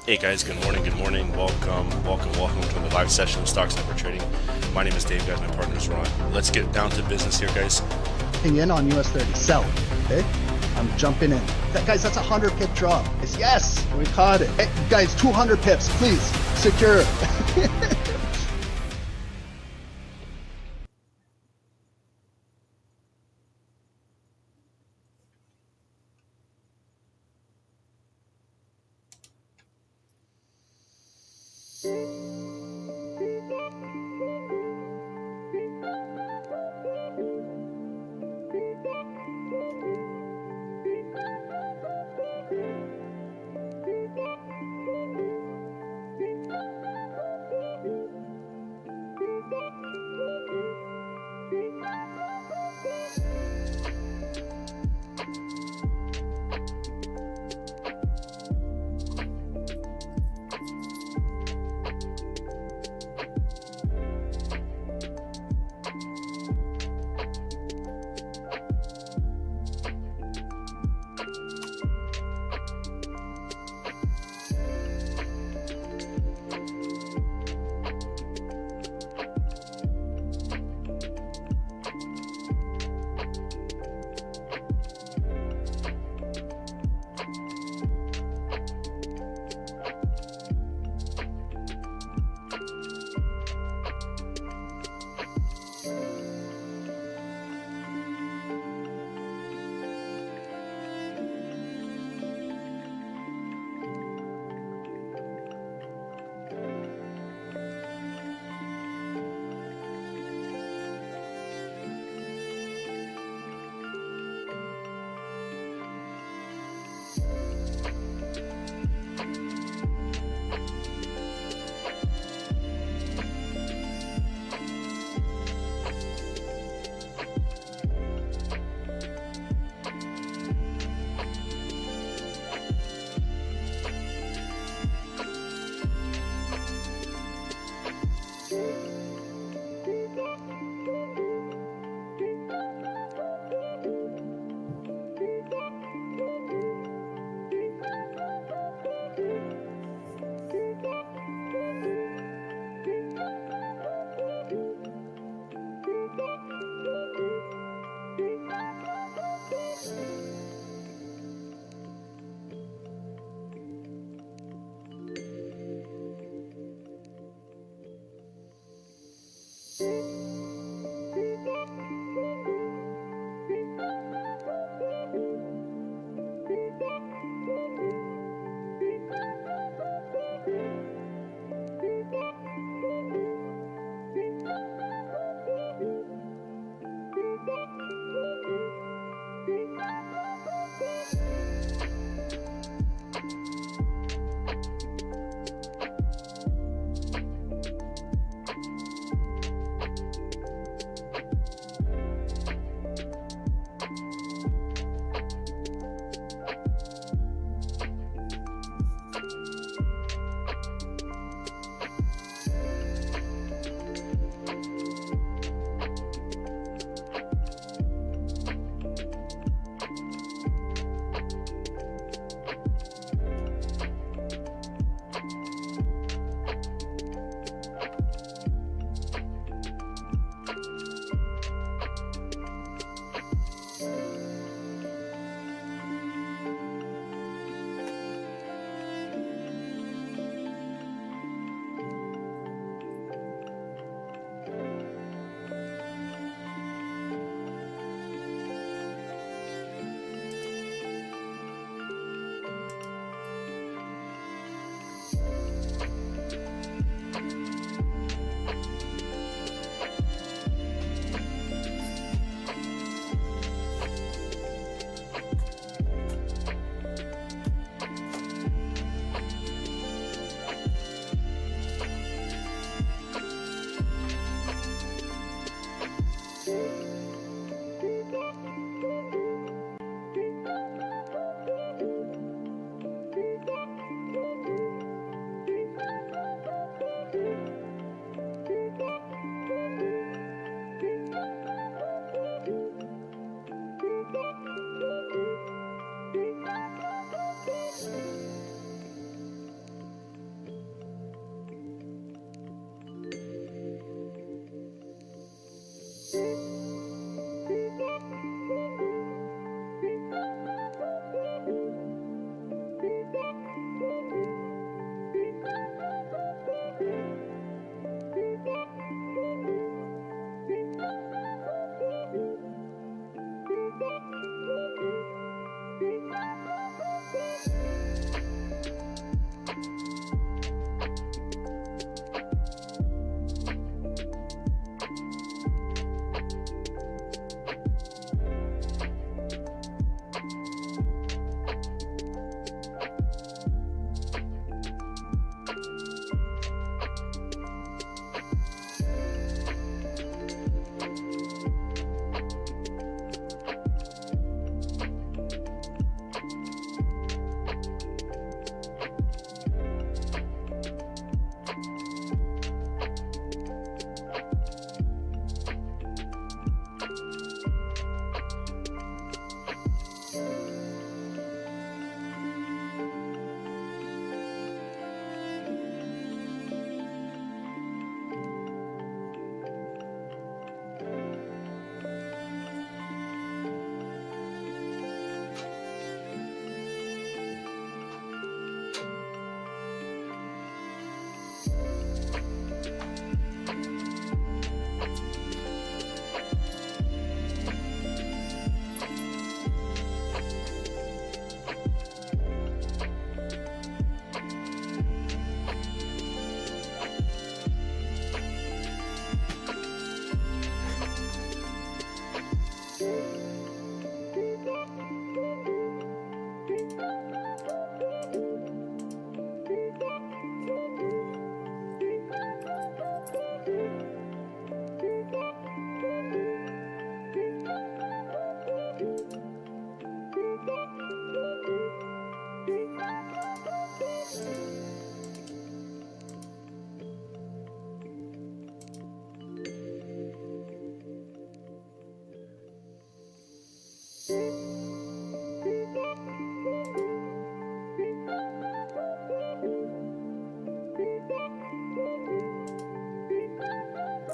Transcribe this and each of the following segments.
Hey guys, good morning, welcome to the live session of Stocks Network Trading. My name is Dave, guys, my partner is Ron. Let's get down to business here, guys. In on US 30, sell it, okay? I'm jumping in. Guys, that's a 100 pip drop. Yes, we caught it. Hey, guys, 200 pips, please, secure.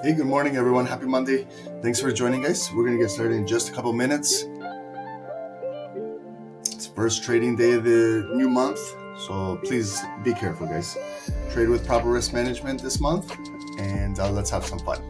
Hey, good morning, everyone. Happy Monday. Thanks for joining, guys. We're going to get started in just a couple minutes. It's first trading day of the new month, so please be careful, guys. Trade with proper risk management this month, and let's have some fun.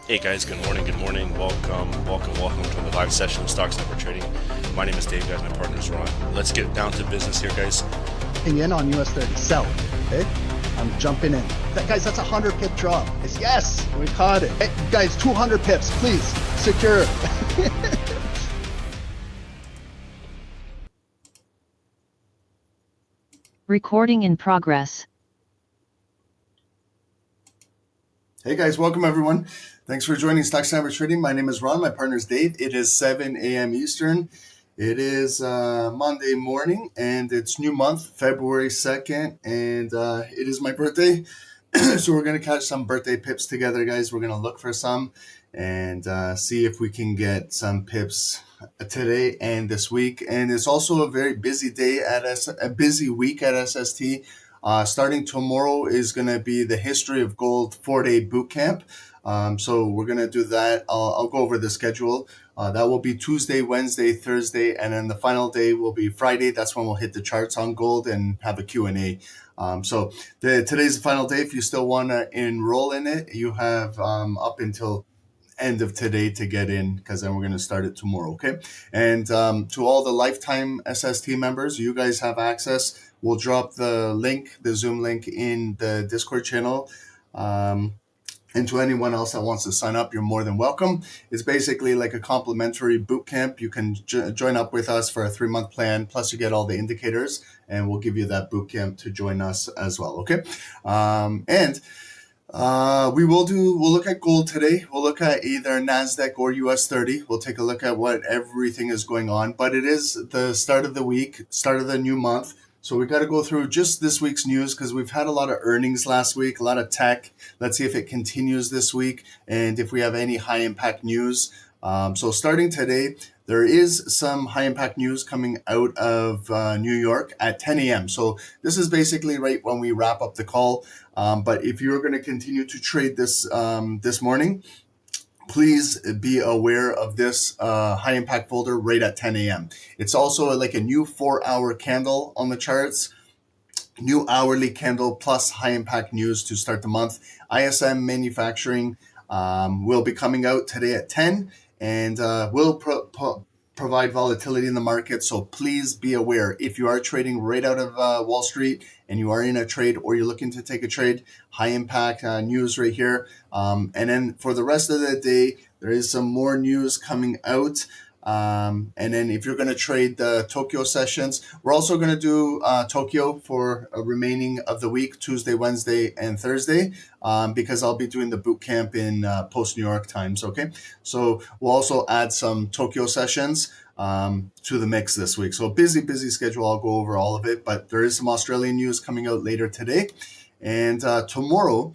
Hey guys, good morning, welcome to the live session of Stocks Never Trading. My name is Dave, guys, my partner is Ron. Let's get down to business here, guys. In on US 30, sell. Okay, I'm jumping in. Guys, that's a 100 pip drop. Yes, we caught it. Hey, guys, 200 pips, please secure. Recording in progress. Hey guys, welcome everyone. Thanks for joining Stocks Never Trading. My name is Ron, my partner is Dave. It is 7 a.m. Eastern. It is Monday morning and it's new month, February 2nd, and it is my birthday. So we're going to catch some birthday pips together, guys. We're going to look for some and see if we can get some pips today and this week. And it's also a very busy day a busy week at SST. Starting tomorrow is going to be the History of Gold 4-day boot camp. So we're going to do that. I'll go over the schedule. That will be Tuesday, Wednesday, Thursday, and then the final day will be Friday. That's when we'll hit the charts on gold and have a Q&A. So today's the final day. If you still want to enroll in it, you have up until end of today to get in, because then we're going to start it tomorrow. Okay. And to all the lifetime SST members, you guys have access. We'll drop the link, the Zoom link, in the Discord channel. And to anyone else that wants to sign up, you're more than welcome. It's basically like a complimentary boot camp. You can join up with us for a 3-month plan, plus you get all the indicators, and we'll give you that boot camp to join us as well. Okay. We'll look at gold today. We'll look at either Nasdaq or US 30. We'll take a look at what everything is going on, but it is the start of the week, start of the new month. So we got to go through just this week's news because we've had a lot of earnings last week, a lot of tech. Let's see if it continues this week and if we have any high impact news. So starting today, there is some high impact news coming out of New York at 10 a.m. So this is basically right when we wrap up the call. But if you're going to continue to trade this morning, please be aware of this high impact folder right at 10 a.m. It's also like a new 4-hour candle on the charts, new hourly candle plus high impact news to start the month. ISM manufacturing will be coming out today at 10 and will provide volatility in the market. So please be aware if you are trading right out of Wall Street and you are in a trade or you're looking to take a trade, high impact news right here. And then for the rest of the day, there is some more news coming out. And then if you're going to trade the Tokyo sessions, we're also going to do Tokyo for a remaining of the week, Tuesday, Wednesday, and Thursday, because I'll be doing the boot camp in post New York times. Okay. So we'll also add some Tokyo sessions to the mix this week. So busy schedule. I'll go over all of it, but there is some Australian news coming out later today. And tomorrow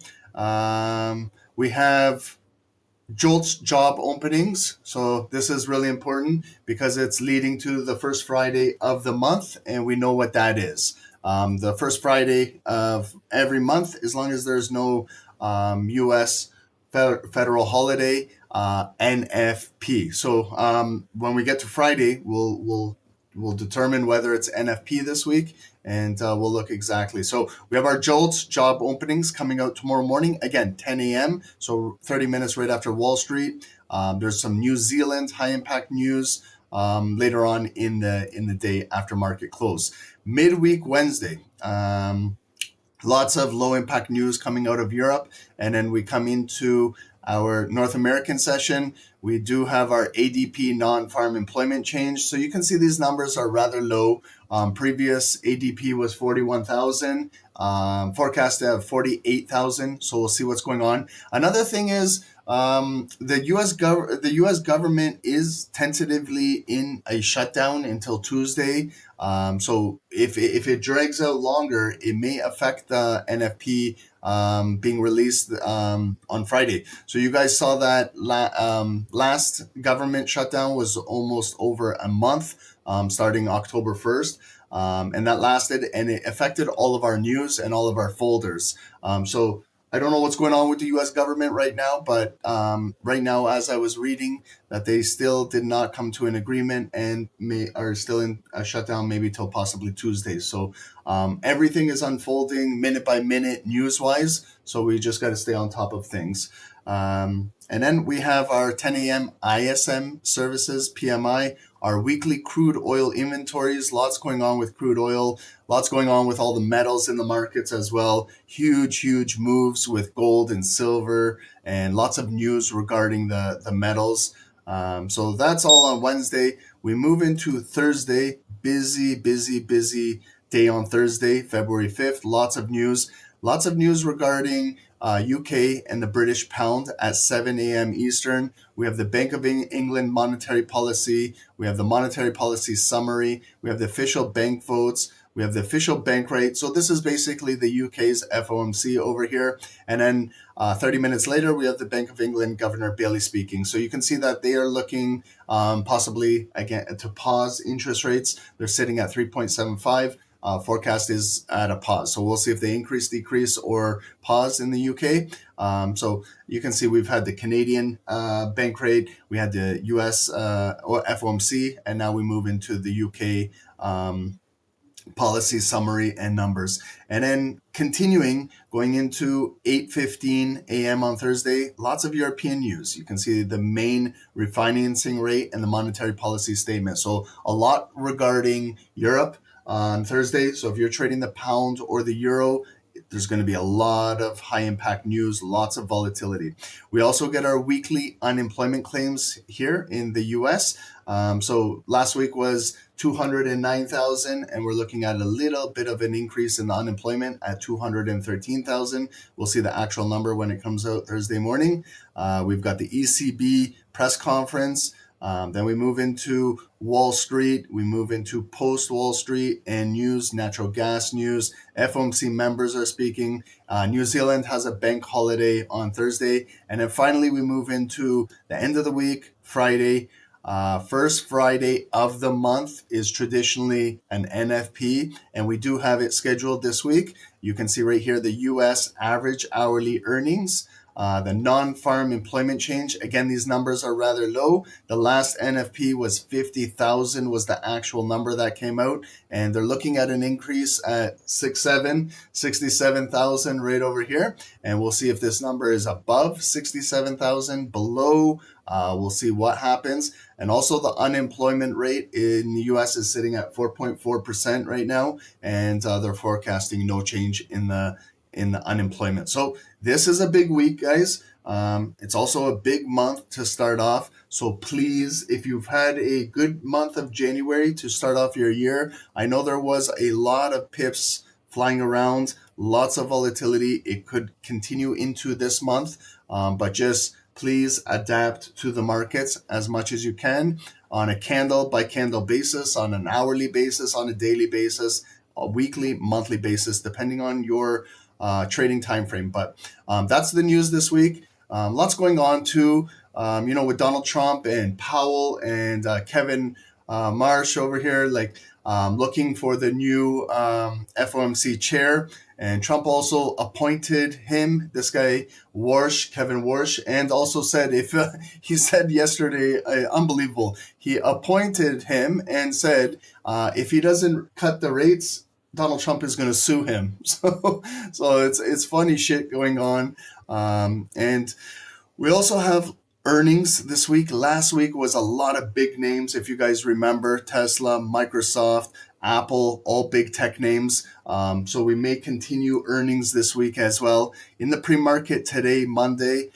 we have JOLTS job openings. So this is really important because it's leading to the first Friday of the month, and we know what that is. The first Friday of every month, as long as there's no U.S. federal holiday, NFP. So when we get to Friday, we'll determine whether it's NFP this week, and we'll look exactly. So we have our JOLTS job openings coming out tomorrow morning, again, 10 a.m., so 30 minutes right after Wall Street. There's some New Zealand high impact news later on in the day after market close. Midweek Wednesday, lots of low impact news coming out of Europe, and then we come into our North American session. We do have our ADP non-farm employment change. So you can see these numbers are rather low. Previous ADP was 41,000, forecast to have 48,000. So we'll see what's going on. Another thing is the U.S. government is tentatively in a shutdown until Tuesday. So if it drags out longer, it may affect the NFP being released on Friday. So you guys saw that last government shutdown was almost over a month, starting October 1st. And that lasted, and it affected all of our news and all of our folders. So I don't know what's going on with the U.S. government right now, but right now, as I was reading, that they still did not come to an agreement and are still in a shutdown maybe till possibly Tuesday. So everything is unfolding minute by minute news-wise, so we just got to stay on top of things. And then we have our 10 a.m. ISM services, PMI, our weekly crude oil inventories. Lots going on with crude oil, lots going on with all the metals in the markets as well. Huge moves with gold and silver, and lots of news regarding the metals. So that's all on Wednesday. We move into Thursday. Busy day on Thursday, February 5th. Lots of news regarding UK and the British pound at 7 a.m. Eastern. We have the Bank of England monetary policy. We have the monetary policy summary. We have the official bank votes. We have the official bank rate. So this is basically the UK's FOMC over here. And then 30 minutes later, we have the Bank of England Governor Bailey speaking. So you can see that they are looking possibly again to pause interest rates. They're sitting at 3.75. Forecast is at a pause. So we'll see if they increase, decrease, or pause in the UK. So you can see we've had the Canadian bank rate, we had the US or FOMC, and now we move into the UK policy summary and numbers. And then continuing, going into 8:15 a.m. on Thursday, lots of European news. You can see the main refinancing rate and the monetary policy statement. So a lot regarding Europe on Thursday. So if you're trading the pound or the euro, there's going to be a lot of high impact news, lots of volatility. We also get our weekly unemployment claims here in the US. So last week was 209,000, and we're looking at a little bit of an increase in the unemployment at 213,000. We'll see the actual number when it comes out Thursday morning. We've got the ECB press conference. Then we move into Wall Street, we move into post-Wall Street and news, natural gas news. FOMC members are speaking. New Zealand has a bank holiday on Thursday. And then finally, we move into the end of the week, Friday. First Friday of the month is traditionally an NFP, and we do have it scheduled this week. You can see right here the U.S. average hourly earnings. The non-farm employment change, again, these numbers are rather low. The last NFP was 50,000 was the actual number that came out, and they're looking at an increase at 67,000 right over here. And we'll see if this number is above 67,000, below. We'll see what happens. And also the unemployment rate in the U.S. is sitting at 4.4% right now, and they're forecasting no change in the unemployment. So this is a big week, guys. It's also a big month to start off. So please, if you've had a good month of January to start off your year, I know there was a lot of pips flying around, lots of volatility. It could continue into this month, but just please adapt to the markets as much as you can on a candle by candle basis, on an hourly basis, on a daily basis, a weekly, monthly basis, depending on your trading time frame. But that's the news this week. Lots going on too, with Donald Trump and Powell and Kevin Marsh over here, looking for the new FOMC chair. And Trump also appointed him, this guy, Kevin Warsh, and also said, he said yesterday, unbelievable, he appointed him and said, if he doesn't cut the rates Donald Trump is going to sue him. So it's funny shit going on. And we also have earnings this week. Last week was a lot of big names. If you guys remember, Tesla, Microsoft, Apple, all big tech names. So we may continue earnings this week as well. In the pre-market today, Monday,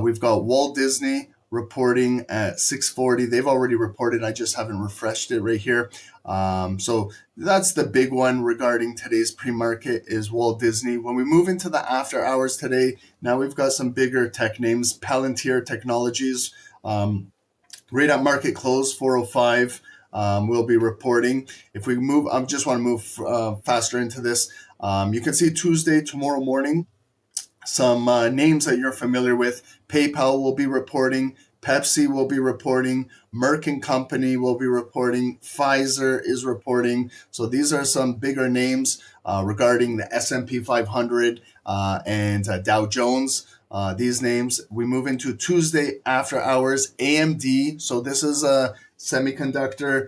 we've got Walt Disney reporting at 6:40. They've already reported. I just haven't refreshed it right here. So that's the big one regarding today's pre-market is Walt Disney. When we move into the after hours today, now we've got some bigger tech names. Palantir Technologies, right at market close, 405. We'll be reporting. If we move, I just want to move faster into this. You can see Tuesday, tomorrow morning, some names that you're familiar with. PayPal will be reporting. Pepsi will be reporting. Merck and Company will be reporting. Pfizer is reporting. So these are some bigger names regarding the S&P 500 and Dow Jones. These names. We move into Tuesday after hours. AMD. So this is a semiconductor.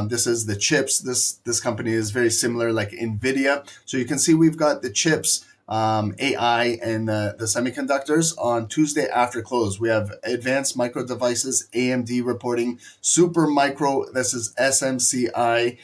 This is the chips. This company is very similar like NVIDIA. So you can see we've got the chips, AI, and the semiconductors on Tuesday after close. We have Advanced Micro Devices, AMD reporting. Super Micro, this is SMCI.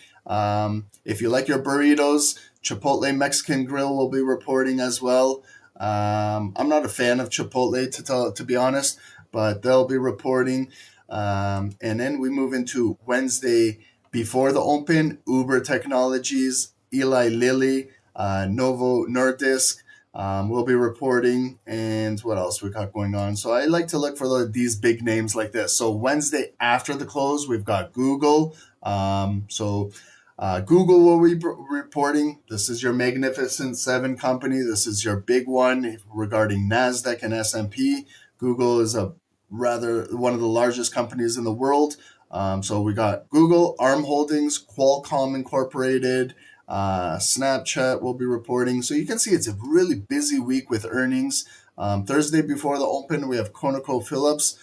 If you like your burritos, Chipotle Mexican Grill will be reporting as well. I'm not a fan of Chipotle to be honest, but they'll be reporting. And then we move into Wednesday before the open. Uber Technologies, Eli Lilly, Novo Nordisk will be reporting. And what else we got going on? So I like to look for these big names like this. So Wednesday after the close, we've got Google. Google will be reporting. This is your Magnificent Seven company. This is your big one regarding Nasdaq and S&P. Google is one of the largest companies in the world. So we got Google, ARM Holdings, Qualcomm Incorporated, Snapchat will be reporting. So you can see it's a really busy week with earnings. Thursday before the open, we have ConocoPhillips,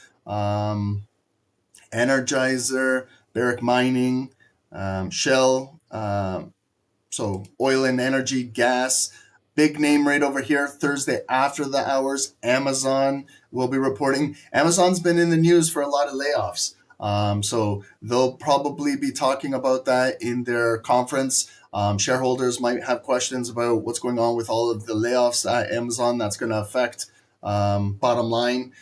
Energizer, Barrick Mining, Shell, so oil and energy, gas. Big name right over here. Thursday after the hours, Amazon will be reporting. Amazon's been in the news for a lot of layoffs. So they'll probably be talking about that in their conference. Shareholders might have questions about what's going on with all of the layoffs at Amazon. That's going to affect bottom line.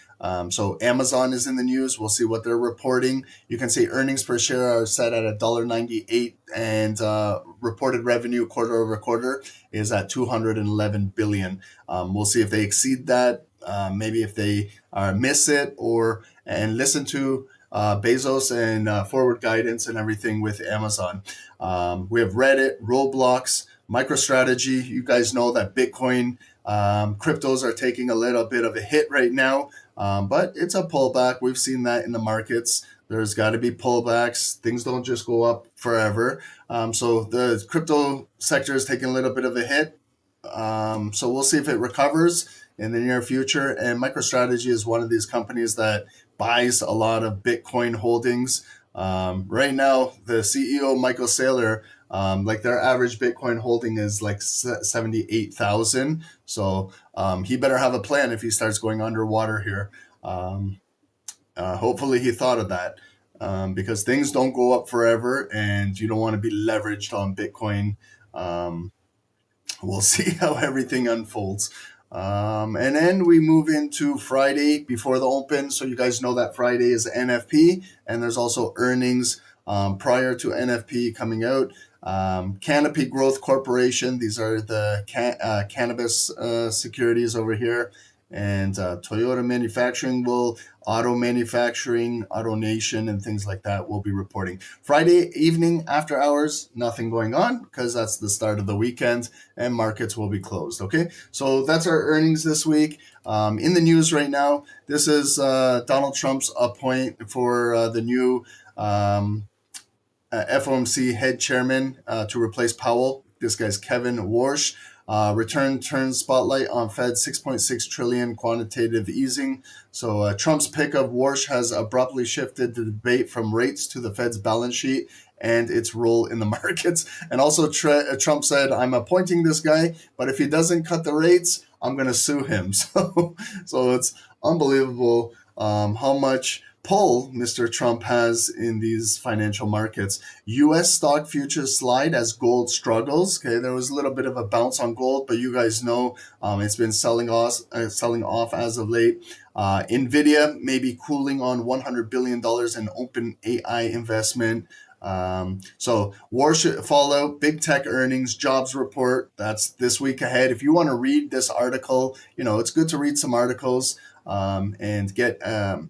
So Amazon is in the news. We'll see what they're reporting. You can see earnings per share are set at $1.98, and reported revenue quarter over quarter is at $211 billion. We'll see if they exceed that. Maybe if they miss it, and listen to Bezos and forward guidance and everything with Amazon. We have Reddit, Roblox, MicroStrategy. You guys know that Bitcoin, cryptos are taking a little bit of a hit right now, but it's a pullback. We've seen that in the markets. There's got to be pullbacks. Things don't just go up forever. So the crypto sector is taking a little bit of a hit. So we'll see if it recovers in the near future. And MicroStrategy is one of these companies that buys a lot of Bitcoin holdings. Right now, the CEO, Michael Saylor, like their average Bitcoin holding is like 78,000. So he better have a plan if he starts going underwater here. Hopefully he thought of that, because things don't go up forever and you don't want to be leveraged on Bitcoin. We'll see how everything unfolds. And then we move into Friday before the open. So you guys know that Friday is NFP, and there's also earnings prior to NFP coming out. Canopy Growth Corporation, these are the cannabis securities over here. And Toyota Manufacturing Auto Manufacturing, Auto Nation, and things like that will be reporting. Friday evening after hours, nothing going on because that's the start of the weekend and markets will be closed. Okay, so that's our earnings this week. In the news right now, this is Donald Trump's appointment for the new FOMC head chairman to replace Powell. This guy's Kevin Warsh. Return turns spotlight on Fed's 6.6 trillion quantitative easing. So Trump's pick of Warsh has abruptly shifted the debate from rates to the Fed's balance sheet and its role in the markets. And also Trump said, I'm appointing this guy, but if he doesn't cut the rates, I'm going to sue him. So it's unbelievable how much pull Mr. Trump has in these financial markets. U.S. stock futures slide as gold struggles. Okay, there was a little bit of a bounce on gold, but you guys know it's been selling off as of late. Nvidia may be cooling on $100 billion in open AI investment. So war fallout, big tech earnings, jobs report. That's this week ahead. If you want to read this article, it's good to read some articles and get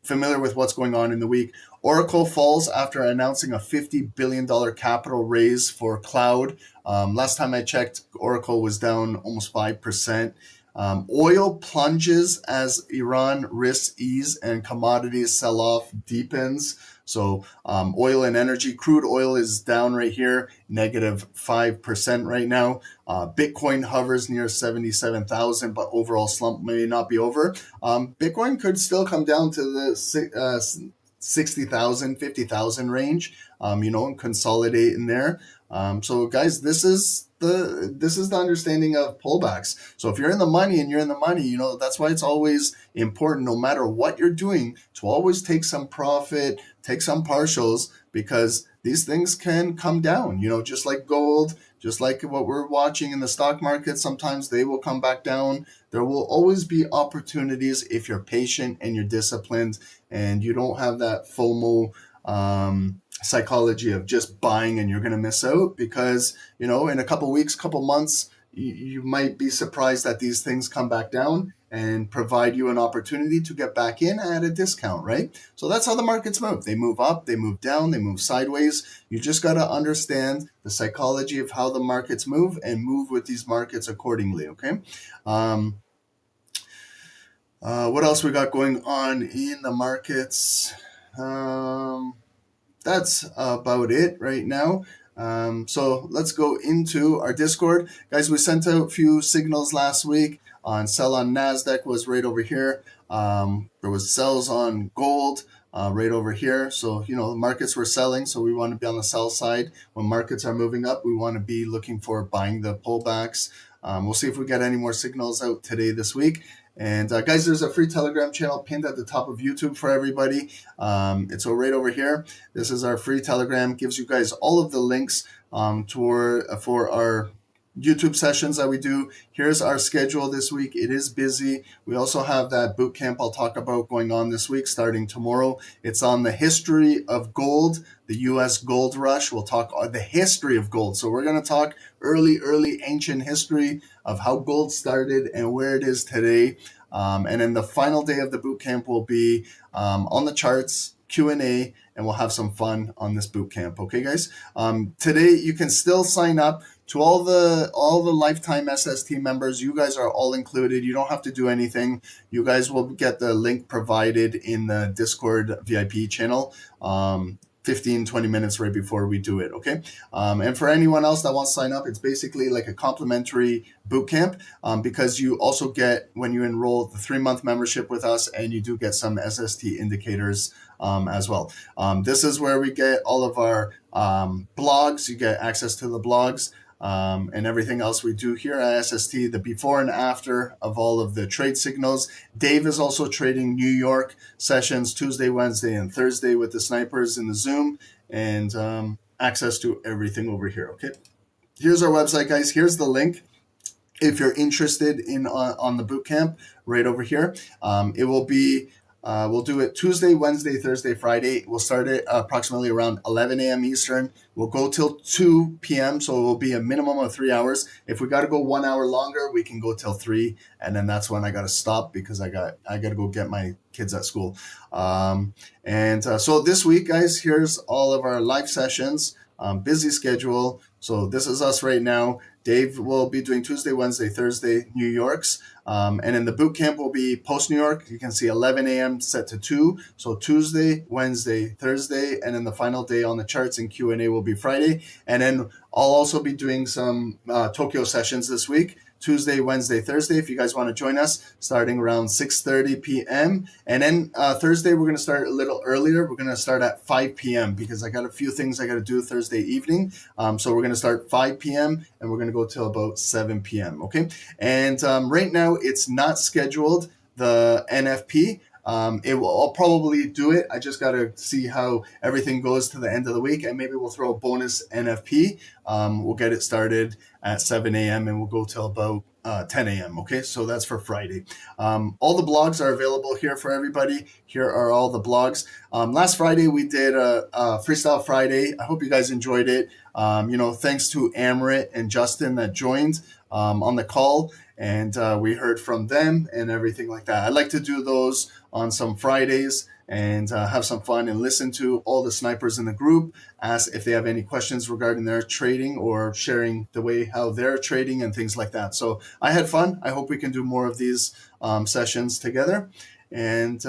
familiar with what's going on in the week. Oracle falls after announcing a $50 billion capital raise for cloud. Last time I checked, Oracle was down almost 5%. Oil plunges as Iran risks ease and commodities sell-off deepens. So oil and energy, crude oil is down right here, negative 5% right now. Bitcoin hovers near 77,000, but overall slump may not be over. Bitcoin could still come down to the 60,000, 50,000 range, and consolidate in there. So guys, this is the understanding of pullbacks. So if you're in the money and you're in the money, that's why it's always important, no matter what you're doing, to always take some profit, take some partials, because these things can come down, just like gold, just like what we're watching in the stock market. Sometimes they will come back down. There will always be opportunities if you're patient and you're disciplined and you don't have that FOMO psychology of just buying and you're going to miss out, because in a couple weeks, couple months, you might be surprised that these things come back down and provide you an opportunity to get back in at a discount, right? So that's how the markets move. They move up, they move down, they move sideways. You just got to understand the psychology of how the markets move and move with these markets accordingly, okay? What else we got going on in the markets? That's about it right now. So let's go into our Discord. Guys, we sent out a few signals last week on sell on Nasdaq was right over here. There was sells on gold right over here. So, the markets were selling, so we want to be on the sell side. When markets are moving up, we want to be looking for buying the pullbacks. We'll see if we get any more signals out today this week. And guys, there's a free Telegram channel pinned at the top of YouTube for everybody. It's right over here. This is our free Telegram. Gives you guys all of the links for our YouTube sessions that we do. Here's our schedule this week. It is busy. We also have that boot camp I'll talk about going on this week starting tomorrow. It's on the history of gold, the U.S. gold rush. We'll talk on the history of gold. So we're going to talk early ancient history of how gold started and where it is today. And then the final day of the boot camp will be on the charts, Q&A, and we'll have some fun on this boot camp. Okay, guys? Today you can still sign up. To all the lifetime SST members, you guys are all included. You don't have to do anything. You guys will get the link provided in the Discord VIP channel 15-20 minutes right before we do it, okay? And for anyone else that wants to sign up, it's basically like a complimentary boot camp because you also get, when you enroll, the 3-month membership with us, and you do get some SST indicators as well. This is where we get all of our blogs. You get access to the blogs. And everything else we do here at SST, the before and after of all of the trade signals. Dave is also trading New York sessions Tuesday, Wednesday, and Thursday with the snipers in the Zoom, and access to everything over here, okay? Here's our website, guys. Here's the link. If you're interested in on the boot camp, right over here. It will be we'll do it Tuesday, Wednesday, Thursday, Friday. We'll start it approximately around 11 a.m. Eastern. We'll go till 2 p.m., so it will be a minimum of 3 hours. If we got to go 1 hour longer, we can go till 3, and then that's when I got to stop because I got to go get my kids at school. So this week, guys, here's all of our live sessions. Busy schedule. So this is us right now. Dave will be doing Tuesday, Wednesday, Thursday, New York's. And then the boot camp will be post New York. You can see 11 a.m. set to 2. So Tuesday, Wednesday, Thursday, and then the final day on the charts and Q&A will be Friday. And then I'll also be doing some Tokyo sessions this week. Tuesday, Wednesday, Thursday, if you guys want to join us, starting around 6:30 p.m. And then Thursday, we're going to start a little earlier. We're going to start at 5 p.m. because I got a few things I got to do Thursday evening. So we're going to start 5 p.m. and we're going to go till about 7 p.m. Okay. And right now, it's not scheduled, the NFP. I'll probably do it. I just got to see how everything goes to the end of the week, and maybe we'll throw a bonus NFP. We'll get it started at 7 a.m. and we'll go till about 10 a.m. Okay, so that's for Friday. All the blogs are available here for everybody. Here are all the blogs. Last Friday we did a Freestyle Friday. I hope you guys enjoyed it. Thanks to Amrit and Justin that joined on the call, and we heard from them and everything like that. I like to do those on some Fridays and have some fun and listen to all the snipers in the group, ask if they have any questions regarding their trading or sharing the way how they're trading and things like that. So I had fun. I hope we can do more of these sessions together. And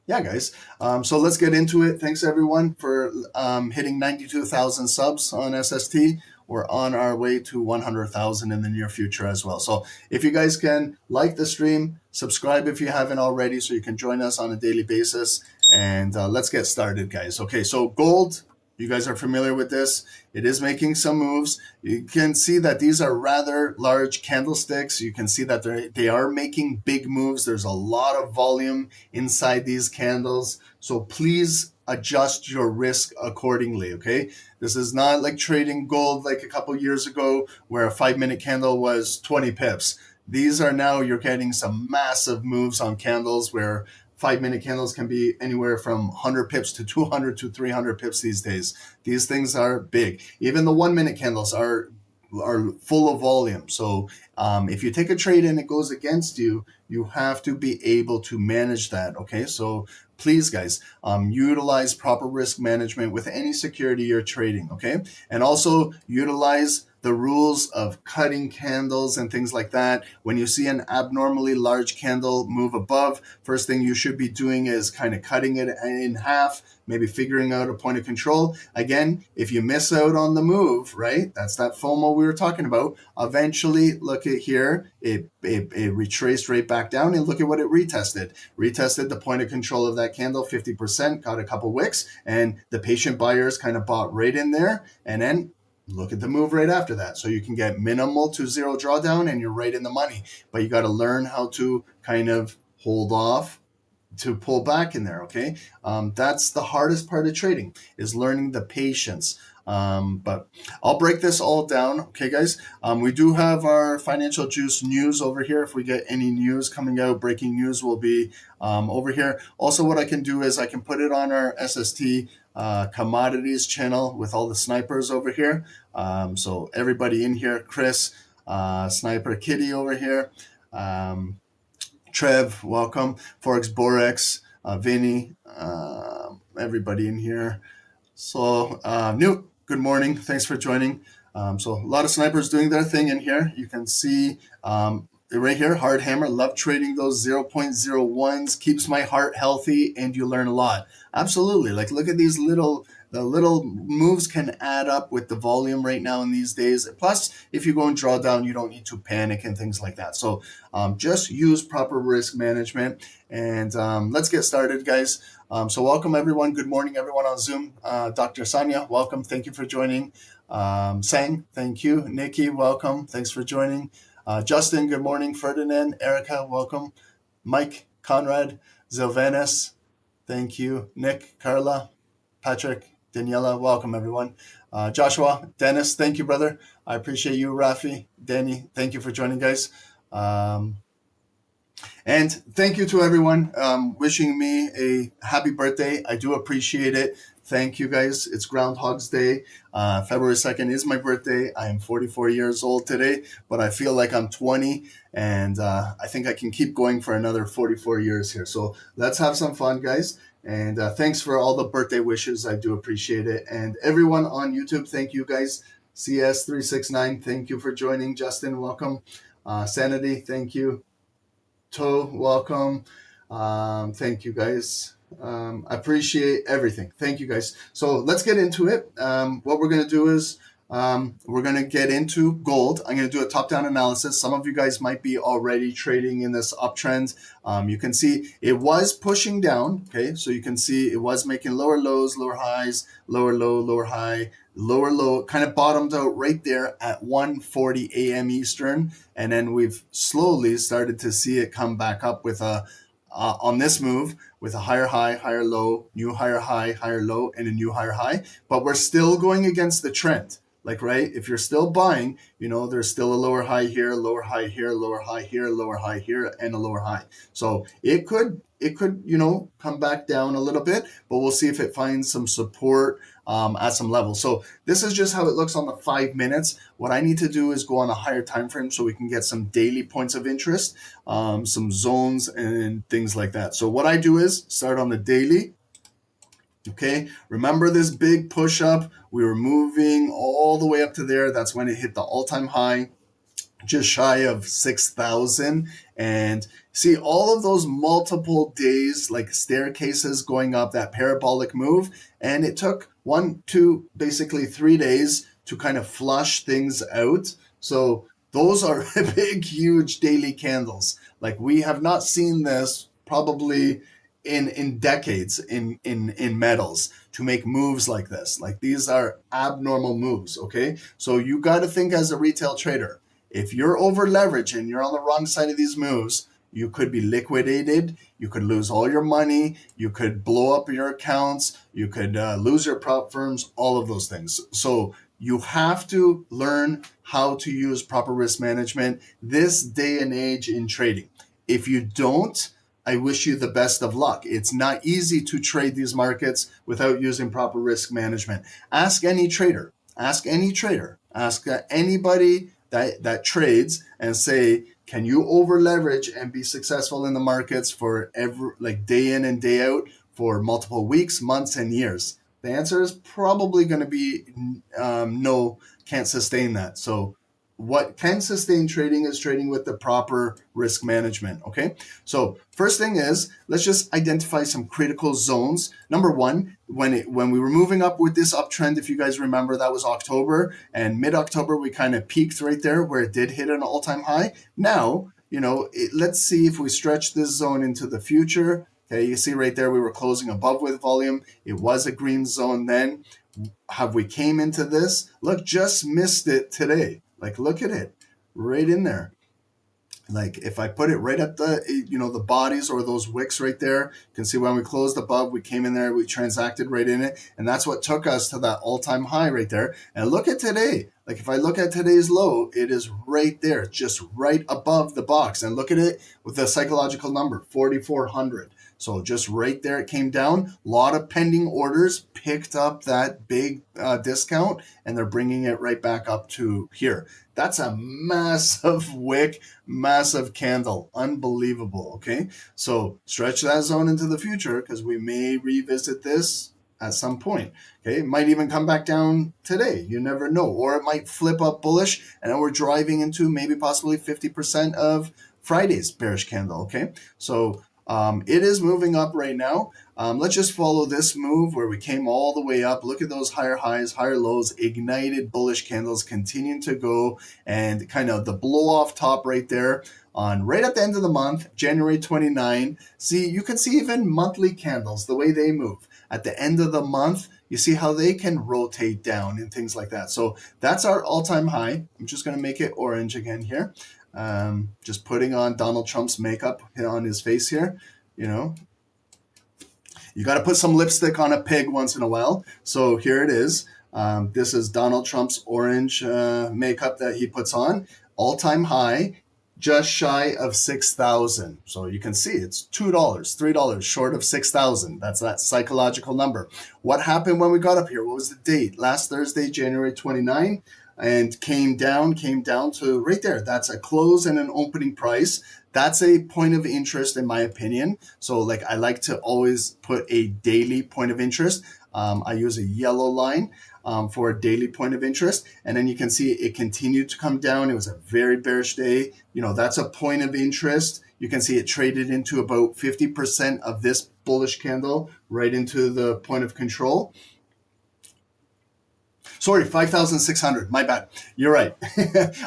yeah, guys. So let's get into it. Thanks everyone for hitting 92,000 subs on SST. We're on our way to 100,000 in the near future as well. So if you guys can like the stream, subscribe if you haven't already so you can join us on a daily basis. And let's get started, guys. Okay, so gold, you guys are familiar with this. It is making some moves. You can see that these are rather large candlesticks. You can see that they are making big moves. There's a lot of volume inside these candles. So please adjust your risk accordingly, okay? This is not like trading gold like a couple years ago where a 5-minute candle was 20 pips. These are now, you're getting some massive moves on candles where 5-minute candles can be anywhere from 100 pips to 200 to 300 pips these days. These things are big. Even the 1-minute candles are full of volume. So if you take a trade and it goes against you, you have to be able to manage that, okay? So please, guys, utilize proper risk management with any security you're trading, okay? And also utilize the rules of cutting candles and things like that. When you see an abnormally large candle move above, first thing you should be doing is kind of cutting it in half, maybe figuring out a point of control. Again, if you miss out on the move, right, that's that FOMO we were talking about. Eventually, look at here, it retraced right back down, and look at what it retested. Retested the point of control of that candle, 50%, got a couple wicks, and the patient buyers kind of bought right in there, and then look at the move right after that. So you can get minimal to zero drawdown and you're right in the money. But you got to learn how to kind of hold off to pull back in there, okay? That's the hardest part of trading, is learning the patience. But I'll break this all down, okay, guys? We do have our Financial Juice news over here. If we get any news coming out, breaking news will be over here. Also, what I can do is I can put it on our SST commodities channel with all the snipers over here. So everybody in here, Chris, Sniper Kitty over here, Trev, welcome, Forex Borex, Vinny, everybody in here. So Newt, good morning, thanks for joining. So a lot of snipers doing their thing in here. You can see right here, Hard Hammer, love trading those 0.01s, keeps my heart healthy, and you learn a lot. Absolutely. Like, look at these the little moves can add up with the volume right now in these days. Plus, if you go and draw down, you don't need to panic and things like that. So just use proper risk management. And let's get started, guys. So welcome, everyone. Good morning, everyone on Zoom. Dr. Sanya, welcome. Thank you for joining. Sang, thank you. Nikki, welcome. Thanks for joining. Justin, good morning. Ferdinand, Erica, welcome. Mike, Conrad, Zilvanas, thank you. Nick, Carla, Patrick, Daniela, welcome everyone. Joshua, Dennis, thank you, brother. I appreciate you. Rafi, Danny, thank you for joining, guys. And thank you to everyone wishing me a happy birthday. I do appreciate it. Thank you guys. It's Groundhog's Day. February 2nd is my birthday. I am 44 years old today, but I feel like I'm 20, and I think I can keep going for another 44 years here. So let's have some fun, guys. And thanks for all the birthday wishes. I do appreciate it. And everyone on YouTube, thank you guys. CS369, thank you for joining. Justin, welcome. Sanity, thank you. Toe, welcome. Thank you guys. I appreciate everything. Thank you guys. So let's get into it. What we're going to do is we're going to get into gold. I'm going to do a top-down analysis. Some of you guys might be already trading in this uptrend. You can see it was pushing down. Okay, so you can see it was making lower lows, lower highs, lower low, lower high, lower low, kind of bottomed out right there at 1:40 a.m. Eastern. And then we've slowly started to see it come back up with a on this move with a higher high, higher low, new higher high, higher low, and a new higher high. But we're still going against the trend. Like, right, if you're still buying, you know, there's still a lower high here, lower high here, lower high here, lower high here, and a lower high. So it could, you know, come back down a little bit, but we'll see if it finds some support at some level. So this is just how it looks on the 5 minutes. What I need to do is go on a higher time frame so we can get some daily points of interest, some zones and things like that. So what I do is start on the daily. Okay, remember this big push up? We were moving all the way up to there. That's when it hit the all-time high, just shy of 6,000. And see all of those multiple days, like staircases going up, that parabolic move. And it took 1, 2, basically 3 days to kind of flush things out. So those are big, huge daily candles. Like, we have not seen this probably in decades in metals to make moves like this. Like, these are abnormal moves. Okay, so you got to think as a retail trader. If you're over leveraged and you're on the wrong side of these moves, you could be liquidated, you could lose all your money, you could blow up your accounts, you could lose your prop firms, all of those things. So you have to learn how to use proper risk management this day and age in trading. If you don't, I wish you the best of luck. It's not easy to trade these markets without using proper risk management. Ask any trader, ask anybody that trades and say, can you over leverage and be successful in the markets for day in and day out for multiple weeks, months, and years? The answer is probably going to be no, can't sustain that. So what can sustain trading is trading with the proper risk management. Okay, so first thing is, let's just identify some critical zones. Number one, when we were moving up with this uptrend, if you guys remember, that was October, and mid-October we kind of peaked right there where it did hit an all-time high. Now, you know, let's see if we stretch this zone into the future. Okay, you see right there we were closing above with volume. It was a green zone then. Have we came into this? Look, just missed it today. Like, look at it right in there. Like, if I put it right at the, you know, the bodies or those wicks right there, you can see when we closed above, we came in there, we transacted right in it. And that's what took us to that all-time high right there. And look at today. Like, if I look at today's low, it is right there, just right above the box. And look at it with the psychological number, 4,400. So just right there, it came down. A lot of pending orders picked up that big discount, and they're bringing it right back up to here. That's a massive wick, massive candle. Unbelievable, okay? So stretch that zone into the future because we may revisit this at some point, okay? It might even come back down today. You never know. Or it might flip up bullish, and then we're driving into maybe possibly 50% of Friday's bearish candle, okay? So it is moving up right now. Let's just follow this move where we came all the way up. Look at those higher highs, higher lows, ignited bullish candles continuing to go, and kind of the blow off top right there on right at the end of the month, January 29. See, you can see even monthly candles, the way they move. At the end of the month, you see how they can rotate down and things like that. So that's our all-time high. I'm just going to make it orange again here. Just putting on Donald Trump's makeup on his face here. You know, you got to put some lipstick on a pig once in a while. So here it is. This is Donald Trump's orange makeup that he puts on. All-time high, just shy of 6,000. So you can see it's $2, $3 short of 6,000. That's that psychological number. What happened when we got up here? What was the date? Last Thursday, January 29, and came down to right there. That's a close and an opening price. That's a point of interest in my opinion. So like I like to always put a daily point of interest. I use a yellow line for a daily point of interest. And then you can see it continued to come down. It was a very bearish day. You know, that's a point of interest. You can see it traded into about 50% of this bullish candle right into the point of control. Sorry, 5,600. My bad. You're right.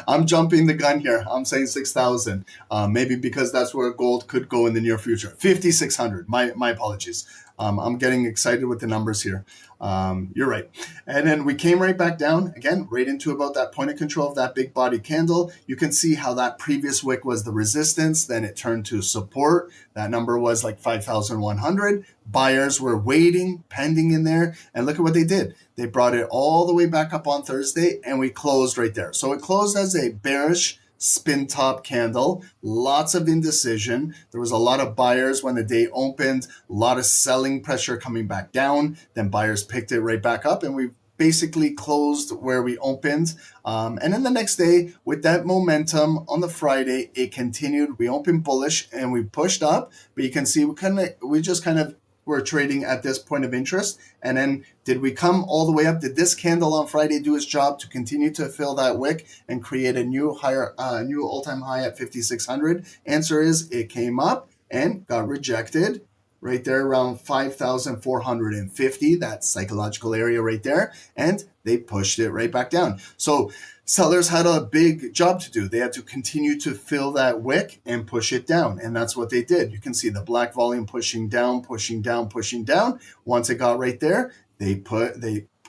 I'm jumping the gun here. I'm saying 6,000. Maybe because that's where gold could go in the near future. 5,600. My apologies. I'm getting excited with the numbers here. You're right. And then we came right back down again, right into about that point of control of that big body candle. You can see how that previous wick was the resistance. Then it turned to support. That number was like 5,100. Buyers were waiting, pending in there. And look at what they did. They brought it all the way back up on Thursday and we closed right there. So it closed as a bearish spin top candle, lots of indecision. There was a lot of buyers when the day opened, a lot of selling pressure coming back down. Then buyers picked it right back up and we basically closed where we opened. And then the next day with that momentum on the Friday, it continued. We opened bullish and we pushed up, but you can see we just kind of were trading at this point of interest. And then did we come all the way up? Did this candle on Friday do its job to continue to fill that wick and create a new all-time high at 5,600? Answer is it came up and got rejected right there around 5,450, that psychological area right there. And they pushed it right back down. So sellers had a big job to do. They had to continue to fill that wick and push it down. And that's what they did. You can see the black volume pushing down, pushing down, pushing down. Once it got right there, they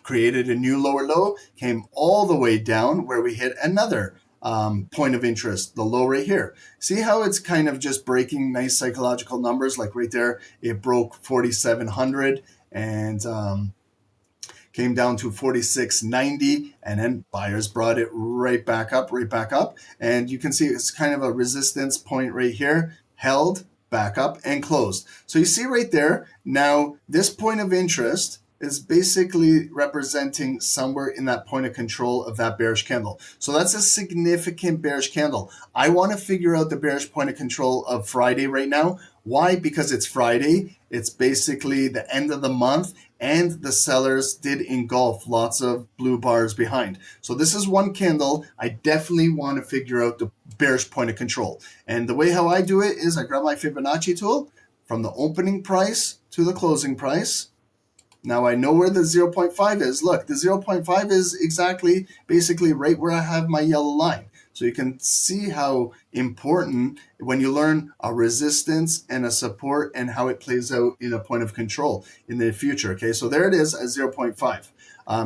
created a new lower low, came all the way down where we hit another point of interest, the low right here. See how it's kind of just breaking nice psychological numbers, like right there, it broke 4,700 and came down to 46.90, and then buyers brought it right back up. And you can see it's kind of a resistance point right here, held back up and closed. So you see right there, now this point of interest is basically representing somewhere in that point of control of that bearish candle. So that's a significant bearish candle. I want to figure out the bearish point of control of Friday right now. Why? Because it's Friday. It's basically the end of the month and the sellers did engulf lots of blue bars behind. So this is one candle. I definitely want to figure out the bearish point of control. And the way how I do it is I grab my Fibonacci tool from the opening price to the closing price. Now I know where the 0.5 is. Look, the 0.5 is exactly basically right where I have my yellow line. So you can see how important when you learn a resistance and a support and how it plays out in a point of control in the future. Okay, so there it is at 0.5.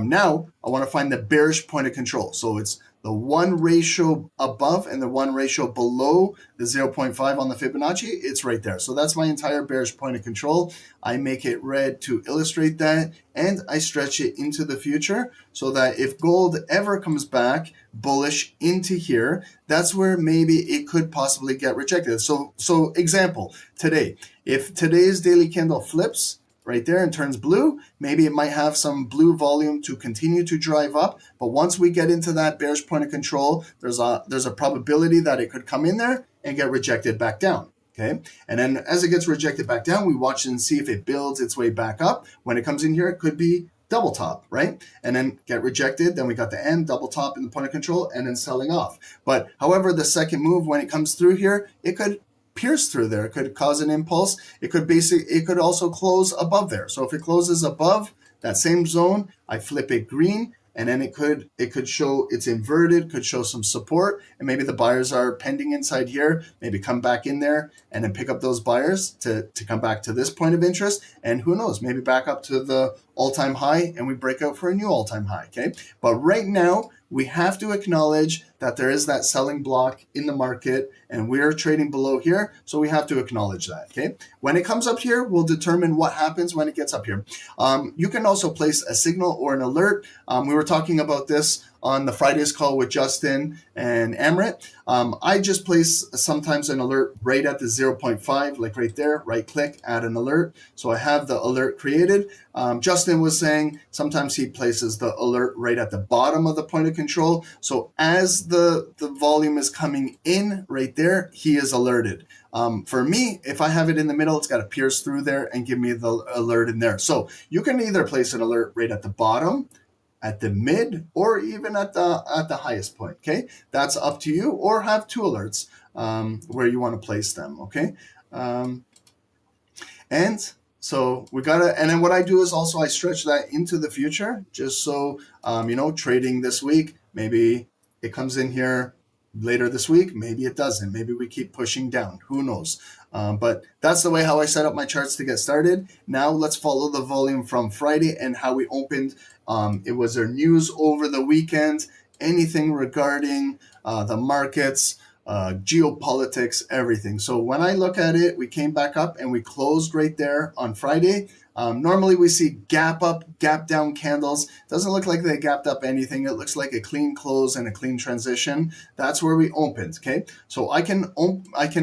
Now I want to find the bearish point of control. So it's the one ratio above and the one ratio below the 0.5 on the Fibonacci. It's right there. So that's my entire bearish point of control. I make it red to illustrate that, and I stretch it into the future so that if gold ever comes back bullish into here, that's where maybe it could possibly get rejected. So example, today, if today's daily candle flips right there and turns blue, maybe it might have some blue volume to continue to drive up. But once we get into that bearish point of control, there's a probability that it could come in there and get rejected back down. Okay, and then as it gets rejected back down, we watch and see if it builds its way back up. When it comes in here, it could be double top, right? And then get rejected. Then we got the end, double top in the point of control, and then selling off. But however, the second move, when it comes through here, it could pierce through there. It could cause an impulse. It could also close above there. So if it closes above that same zone, I flip it green, and then it could show it's inverted, could show some support, and maybe the buyers are pending inside here, maybe come back in there and then pick up those buyers to come back to this point of interest, and who knows, maybe back up to the all-time high and we break out for a new all-time high. Okay, but right now we have to acknowledge that there is that selling block in the market and we're trading below here, so we have to acknowledge that. Okay, when it comes up here, we'll determine what happens when it gets up here. You can also place a signal or an alert. We were talking about this on the Friday's call with Justin and Amrit, I just place sometimes an alert right at the 0.5, like right there, right click, add an alert. So I have the alert created. Justin was saying sometimes he places the alert right at the bottom of the point of control. So as the volume is coming in right there, he is alerted. For me, if I have it in the middle, it's got to pierce through there and give me the alert in there. So you can either place an alert right at the bottom, at the mid, or even at the highest point. Okay, that's up to you. Or have two alerts where you want to place them. Okay, and so we gotta. And then what I do is also I stretch that into the future, just so trading this week, maybe it comes in here later this week, maybe it doesn't, maybe we keep pushing down, who knows. But that's the way how I set up my charts to get started. Now let's follow the volume from Friday and how we opened. It was there news over the weekend, anything regarding the markets, geopolitics, everything. So when I look at it, we came back up and we closed right there on Friday. Normally we see gap up, gap down candles. Doesn't look like they gapped up anything. It looks like a clean close and a clean transition. That's where we opened. Okay, so I can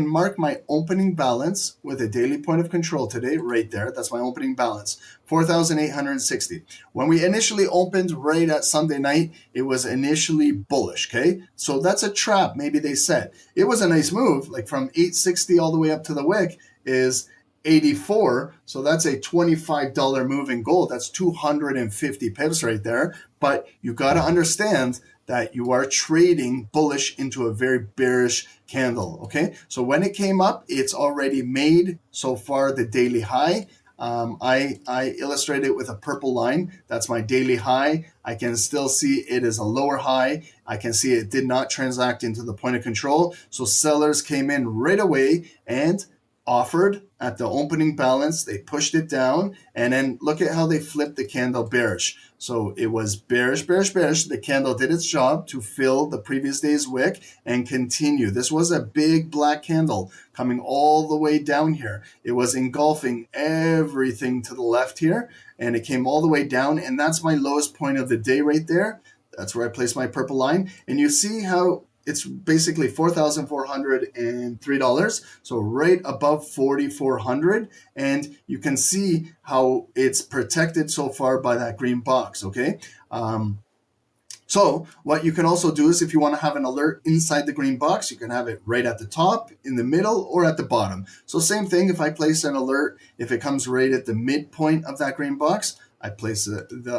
mark my opening balance with a daily point of control today, right there. That's my opening balance, 4,860. When we initially opened right at Sunday night, it was initially bullish. Okay, so that's a trap. Maybe they said it was a nice move, like from 860 all the way up to the wick is 84, so that's a $25 move in gold. That's 250 pips right there. But you got to understand that you are trading bullish into a very bearish candle. Okay, so when it came up, it's already made so far the daily high. I illustrate it with a purple line. That's my daily high. I can still see it is a lower high. I can see it did not transact into the point of control. So sellers came in right away and offered at the opening balance. They pushed it down, and then look at how they flipped the candle bearish. So it was bearish, bearish, bearish. The candle did its job to fill the previous day's wick and continue. This was a big black candle coming all the way down here. It was engulfing everything to the left here, and it came all the way down, and that's my lowest point of the day right there. That's where I place my purple line, and you see how it's basically $4,403, so right above 4,400, and you can see how it's protected so far by that green box. Okay, so what you can also do is if you want to have an alert inside the green box, you can have it right at the top, in the middle, or at the bottom. So same thing, if I place an alert, if it comes right at the midpoint of that green box, I place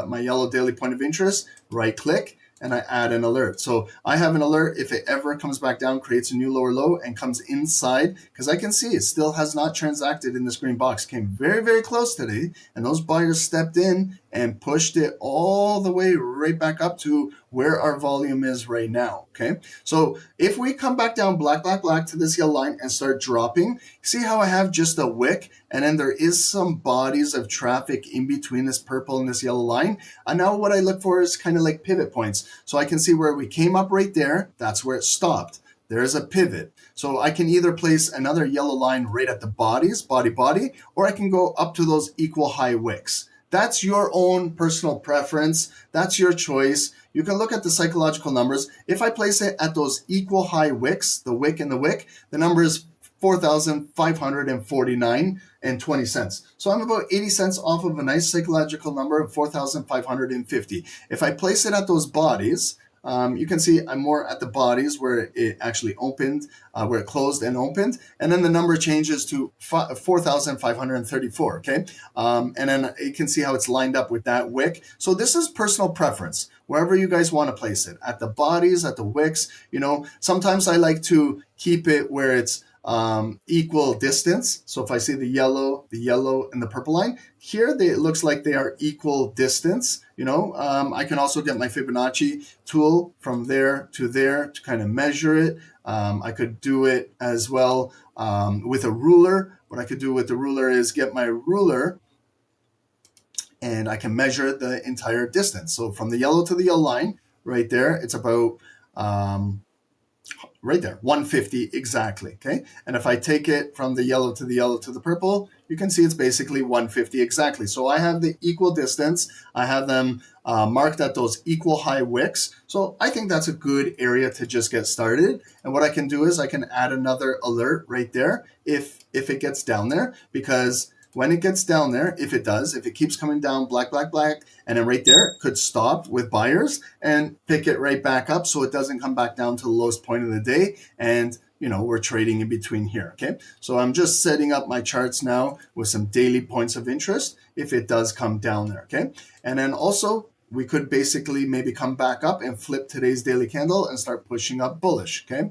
my yellow daily point of interest, right click, and I add an alert. So I have an alert if it ever comes back down, creates a new lower low, and comes inside, because I can see it still has not transacted in this green box. Came very, very close today, and those buyers stepped in and pushed it all the way right back up to where our volume is right now. Okay, so if we come back down black, black, black to this yellow line and start dropping, see how I have just a wick, and then there is some bodies of traffic in between this purple and this yellow line. And now what I look for is kind of like pivot points. So I can see where we came up right there, that's where it stopped. There's a pivot. So I can either place another yellow line right at the bodies, body, or I can go up to those equal high wicks. That's your own personal preference. That's your choice. You can look at the psychological numbers. If I place it at those equal high wicks, the wick and the wick, the number is 4,549 and 20 cents. So I'm about 80 cents off of a nice psychological number of 4,550. If I place it at those bodies, you can see I'm more at the bodies where it actually opened, where it closed and opened, and then the number changes to 4,534, okay? And then you can see how it's lined up with that wick. So this is personal preference, wherever you guys want to place it, at the bodies, at the wicks. Sometimes I like to keep it where it's equal distance. So if I see the yellow and the purple line here, it looks like they are equal distance. I can also get my Fibonacci tool from there to kind of measure it. I could do it as well with a ruler. What I could do with the ruler is get my ruler and I can measure the entire distance. So from the yellow to the yellow line right there, it's about right there, 150 exactly, okay? And if I take it from the yellow to the purple, you can see it's basically 150 exactly. So I have the equal distance. I have them marked at those equal high wicks. So I think that's a good area to just get started. And what I can do is I can add another alert right there if it gets down there, because when it gets down there, if it keeps coming down black, black, black, and then right there, it could stop with buyers and pick it right back up so it doesn't come back down to the lowest point of the day. And, you know, we're trading in between here, okay? So I'm just setting up my charts now with some daily points of interest if it does come down there, okay? And then also, we could basically maybe come back up and flip today's daily candle and start pushing up bullish, okay?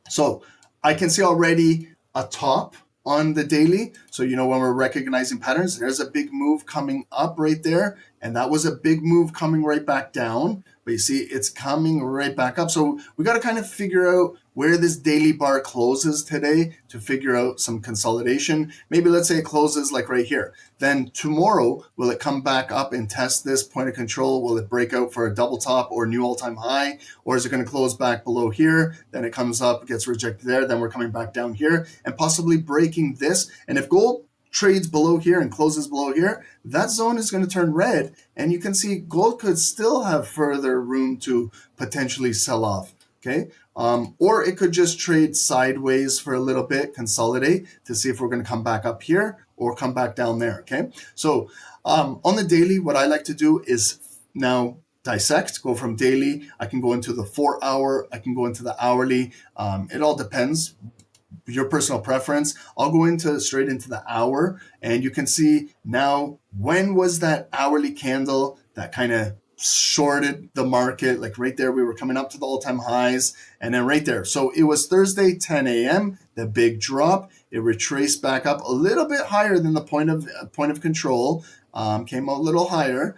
So I can see already a top on the daily. So, you know, when we're recognizing patterns, there's a big move coming up right there. And that was a big move coming right back down. But you see, it's coming right back up. So we got to kind of figure out where this daily bar closes today to figure out some consolidation. Maybe let's say it closes like right here. Then tomorrow, will it come back up and test this point of control? Will it break out for a double top or new all-time high? Or is it going to close back below here? Then it comes up, gets rejected there. Then we're coming back down here and possibly breaking this. And if gold trades below here and closes below here, that zone is going to turn red. And you can see gold could still have further room to potentially sell off. Okay. Or it could just trade sideways for a little bit, consolidate to see if we're going to come back up here or come back down there. Okay. So on the daily, what I like to do is now dissect, go from daily. I can go into the 4 hour. I can go into the hourly. It all depends. Your personal preference. I'll go straight into the hour, and you can see now when was that hourly candle that kind of shorted the market. Like right there, we were coming up to the all-time highs, and then right there. So it was Thursday, 10 a.m., the big drop. It retraced back up a little bit higher than the point of control, came a little higher.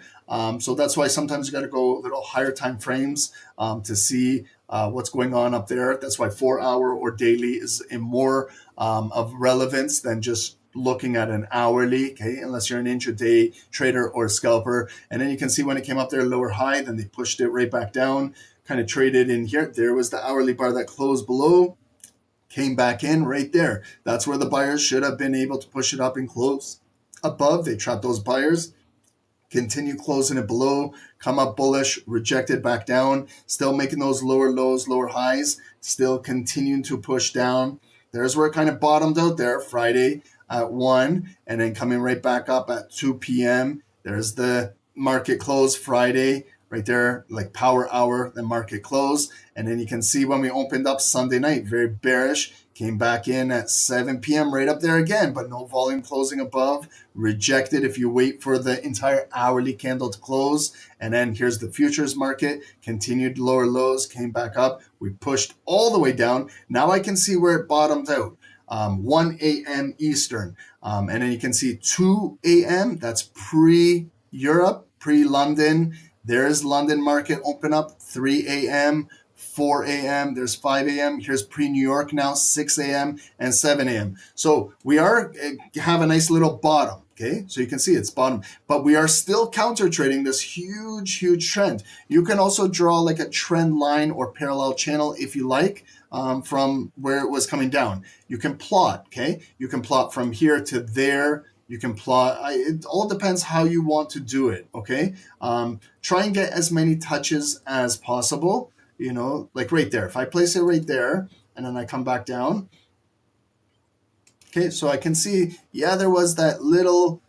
So that's why sometimes you got to go a little higher time frames to see what's going on up there. That's why 4 hour or daily is more of relevance than just looking at an hourly, okay, unless you're an intraday trader or scalper. And then you can see when it came up there lower high, then they pushed it right back down, kind of traded in here. There was the hourly bar that closed below, came back in right there. That's where the buyers should have been able to push it up and close above. They trapped those buyers. Continue closing it below, come up bullish, rejected back down, still making those lower lows, lower highs, still continuing to push down. There's where it kind of bottomed out there, Friday at 1, and then coming right back up at 2 p.m. There's the market close Friday, right there, like power hour, the market close. And then you can see when we opened up Sunday night, very bearish, came back in at 7 p.m. right up there again, but no volume closing above, rejected if you wait for the entire hourly candle to close. And then here's the futures market, continued lower lows, came back up. We pushed all the way down. Now I can see where it bottomed out. 1 a.m. Eastern. And then you can see 2 a.m. That's pre-Europe, pre-London. There's London market open up, 3 a.m., 4 a.m., there's 5 a.m., here's pre-New York now, 6 a.m. and 7 a.m. So we have a nice little bottom, okay? So you can see it's bottom, but we are still counter trading this huge, huge trend. You can also draw like a trend line or parallel channel if you like, from where it was coming down. You can plot, okay? You can plot from here to there. You can plot, it all depends how you want to do it, okay? Try and get as many touches as possible, you know, like right there. If I place it right there and then I come back down, okay, so I can see, yeah, there was that little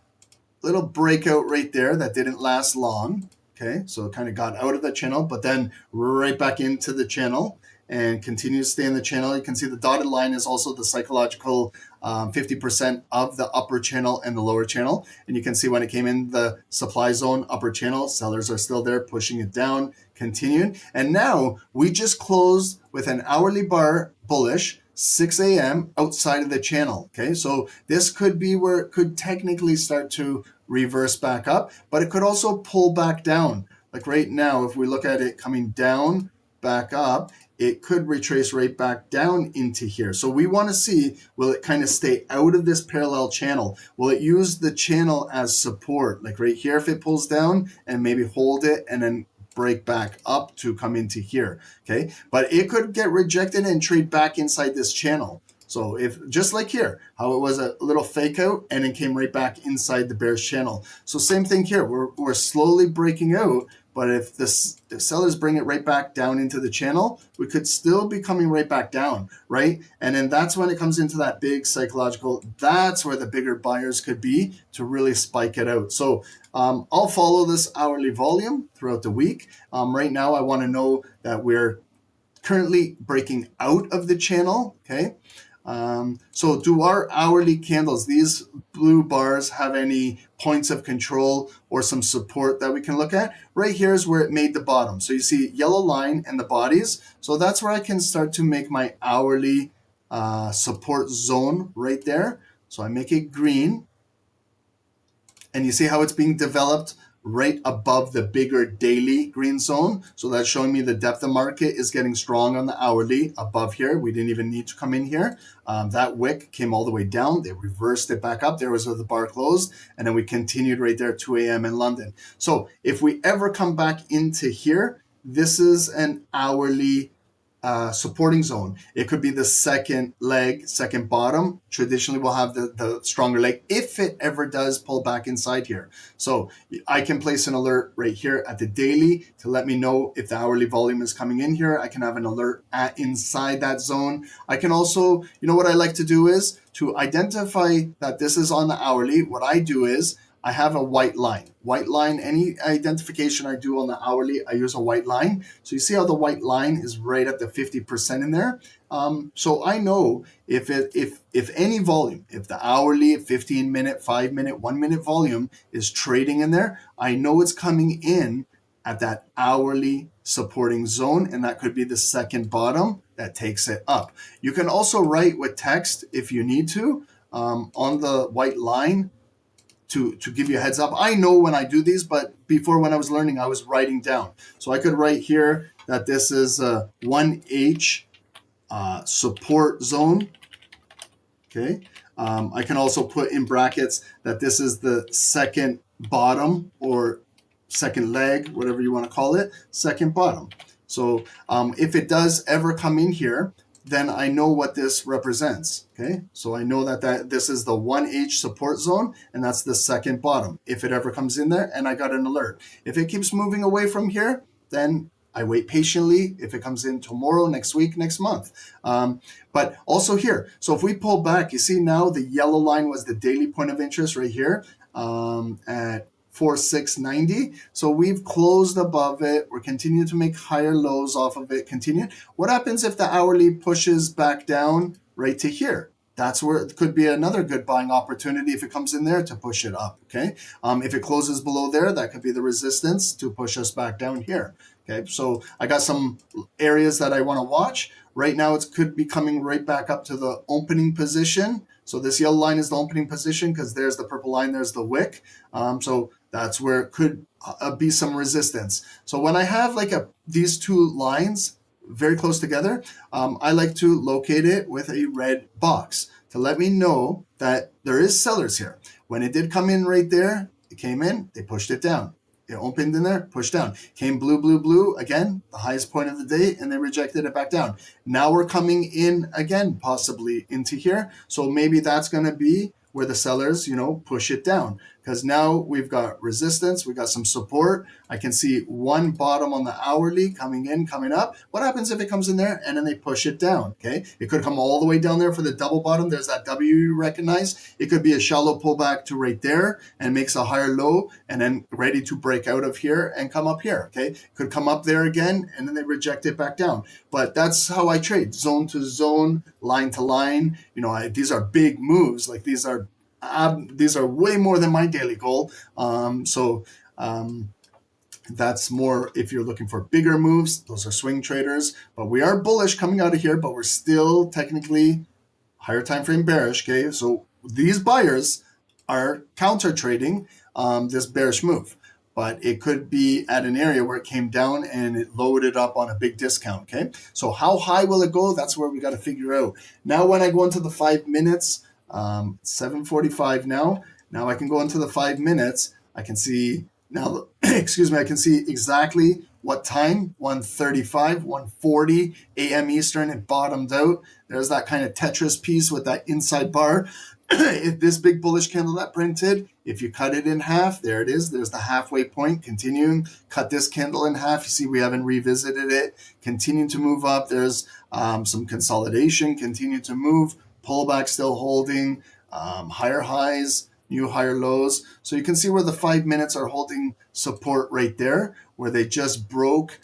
breakout right there that didn't last long, okay? So it kind of got out of the channel, but then right back into the channel and continue to stay in the channel. You can see the dotted line is also the psychological 50% of the upper channel and the lower channel. And you can see when it came in the supply zone, upper channel, sellers are still there pushing it down, continuing. And now we just closed with an hourly bar bullish, 6 a.m. outside of the channel, okay? So this could be where it could technically start to reverse back up, but it could also pull back down. Like right now, if we look at it coming down, back up, it could retrace right back down into here. So we want to see, will it kind of stay out of this parallel channel? Will it use the channel as support? Like right here, if it pulls down and maybe hold it and then break back up to come into here, okay? But it could get rejected and trade back inside this channel. So if just like here, how it was a little fake out and it came right back inside the bearish channel. So same thing here, we're slowly breaking out, but if the sellers bring it right back down into the channel, we could still be coming right back down, right? And then that's when it comes into that big psychological, that's where the bigger buyers could be to really spike it out. So I'll follow this hourly volume throughout the week. Right now, I want to know that we're currently breaking out of the channel, okay? So do our hourly candles, these blue bars, have any points of control or some support that we can look at? Right here is where it made the bottom. So you see yellow line and the bodies. So that's where I can start to make my hourly support zone right there. So I make it green. And you see how it's being developed right above the bigger daily green zone. So that's showing me the depth of market is getting strong on the hourly above here. We didn't even need to come in here. That wick came all the way down. They reversed it back up. There was where the bar closed. And then we continued right there, 2 a.m. in London. So if we ever come back into here, this is an hourly supporting zone. It could be the second leg, second bottom. Traditionally, we'll have the stronger leg if it ever does pull back inside here. So I can place an alert right here at the daily to let me know if the hourly volume is coming in here. I can have an alert at inside that zone. I can also, you know what I like to do is to identify that this is on the hourly. What I do is I have a white line. White line, any identification I do on the hourly, I use a white line. So you see how the white line is right at the 50% in there. So I know if any volume, if the hourly, 15-minute, 5-minute, 1-minute volume is trading in there, I know it's coming in at that hourly supporting zone, and that could be the second bottom that takes it up. You can also write with text if you need to on the white line, to give you a heads up. I know when I do these, but before when I was learning, I was writing down. So I could write here that this is a 1H support zone. Okay. I can also put in brackets that this is the second bottom or second leg, whatever you want to call it, second bottom. So if it does ever come in here, then I know what this represents, okay? So I know that this is the 1H support zone, and that's the second bottom, if it ever comes in there, and I got an alert. If it keeps moving away from here, then I wait patiently. If it comes in tomorrow, next week, next month. But also here, so if we pull back, you see now the yellow line was the daily point of interest right here at 4690. So we've closed above it. We're continuing to make higher lows off of it. Continue. What happens if the hourly pushes back down right to here? That's where it could be another good buying opportunity if it comes in there to push it up. Okay. If it closes below there, that could be the resistance to push us back down here. Okay. So I got some areas that I want to watch. Right now, it could be coming right back up to the opening position. So this yellow line is the opening position because there's the purple line, there's the wick. So that's where it could be some resistance. So when I have like these two lines very close together, I like to locate it with a red box to let me know that there is sellers here. When it did come in right there, it came in, they pushed it down. It opened in there, pushed down. Came blue, blue, blue, again, the highest point of the day, and they rejected it back down. Now we're coming in again, possibly into here. So maybe that's going to be where the sellers, push it down. Because now we've got resistance, we've got some support. I can see one bottom on the hourly coming in, coming up. What happens if it comes in there and then they push it down? Okay, it could come all the way down there for the double bottom. There's that W you recognize. It could be a shallow pullback to right there and makes a higher low and then ready to break out of here and come up here. Okay, could come up there again and then they reject it back down. But that's how I trade, zone to zone, line to line. These are big moves. Like these are way more than my daily goal. That's more if you're looking for bigger moves. Those are swing traders. But we are bullish coming out of here, but we're still technically higher time frame bearish. Okay, so these buyers are counter trading this bearish move. But it could be at an area where it came down and it loaded up on a big discount, okay? So how high will it go? That's where we got to figure out. Now when I go into the 5 minutes, 7:45 now. I can go into the 5 minutes. I can see now, I can see exactly what time? 1:35, 1:40 a.m. Eastern. It bottomed out. There's that kind of Tetris piece with that inside bar. If this big bullish candle that printed, if you cut it in half, there it is. There's the halfway point. Continuing, cut this candle in half. You see we haven't revisited it. Continuing to move up. There's some consolidation. Continue to move. Pullback still holding. Higher highs, new higher lows. So you can see where the 5 minutes are holding support right there, where they just broke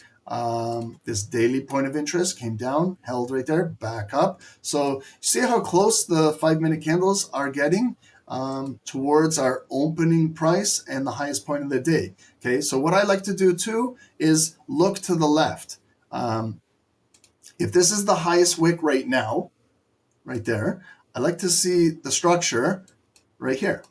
this daily point of interest, came down, held right there, back up. So see how close the 5 minute candles are getting towards our opening price and the highest point of the day. Okay, so what I like to do too is look to the left. If this is the highest wick right now, right there, I like to see the structure right here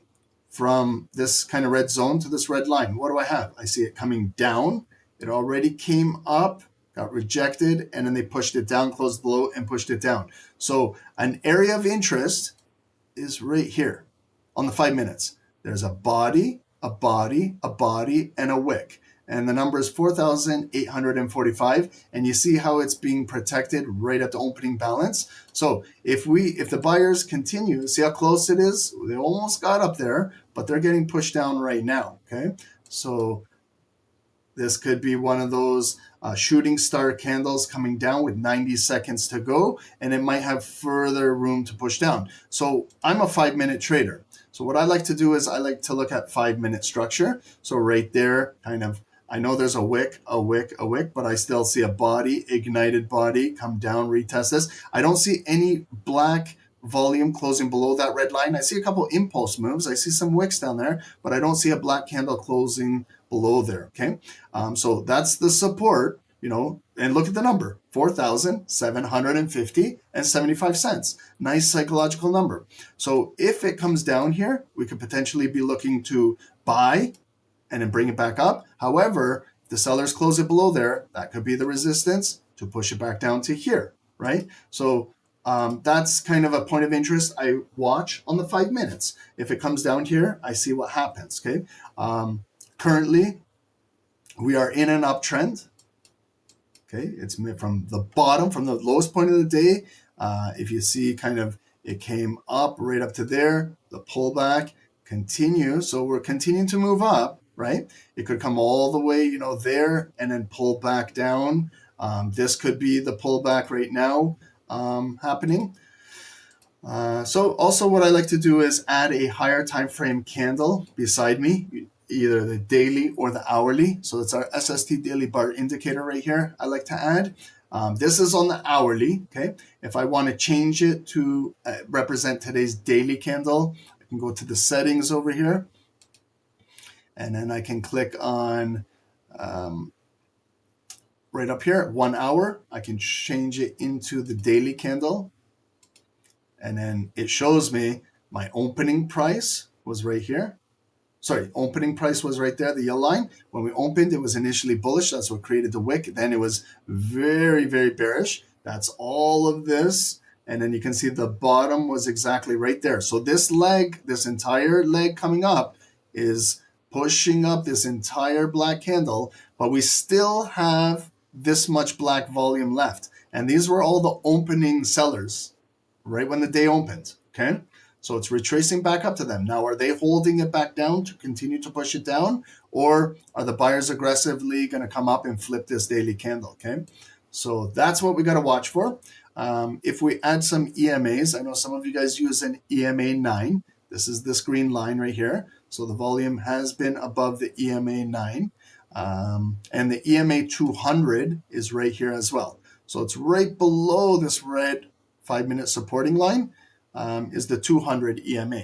from this kind of red zone to this red line. What do I have? I see it coming down. It already came up, got rejected, and then they pushed it down, closed below, and pushed it down. So an area of interest is right here on the 5 minutes. There's a body, a body, a body, and a wick. And the number is 4,845. And you see how it's being protected right at the opening balance. So if the buyers continue, see how close it is? They almost got up there, but they're getting pushed down right now. Okay, so this could be one of those shooting star candles coming down with 90 seconds to go, and it might have further room to push down. So I'm a 5 minute trader. So what I like to do is I like to look at 5 minute structure. So right there, kind of, I know there's a wick, a wick, a wick, but I still see a body, ignited body, come down, retest this. I don't see any black volume closing below that red line. I see a couple impulse moves. I see some wicks down there, but I don't see a black candle closing below there. Okay, so that's the support, you know, and look at the number, 4,750 and 75 cents. Nice psychological number. So if it comes down here, we could potentially be looking to buy and then bring it back up. However, if the sellers close it below there, that could be the resistance to push it back down to here, right? So that's kind of a point of interest I watch on the 5 minutes. If it comes down here, I see what happens, okay? Currently, we are in an uptrend. Okay, it's from the bottom, from the lowest point of the day. If you see kind of, it came up right up to there, the pullback continues. So we're continuing to move up, right? It could come all the way, you know, there and then pull back down. This could be the pullback right now happening. So also what I like to do is add a higher time frame candle beside me, either the daily or the hourly. So it's our SST daily bar indicator right here I like to add. This is on the hourly, okay? If I want to change it to represent today's daily candle, I can go to the settings over here. And then I can click on right up here, 1 hour. I can change it into the daily candle. And then it shows me my opening price was right here. Sorry, opening price was right there, the yellow line. When we opened, it was initially bullish. That's what created the wick. Then it was very, very bearish. That's all of this. And then you can see the bottom was exactly right there. So this leg, this entire leg coming up is pushing up this entire black candle, but we still have this much black volume left. And these were all the opening sellers right when the day opened, okay? So it's retracing back up to them. Now, are they holding it back down to continue to push it down? Or are the buyers aggressively going to come up and flip this daily candle, okay? So that's what we got to watch for. If we add some EMAs, I know some of you guys use an EMA 9. This is this green line right here. So the volume has been above the EMA 9. And the EMA 200 is right here as well. So it's right below this red 5 minute supporting line is the 200 EMA.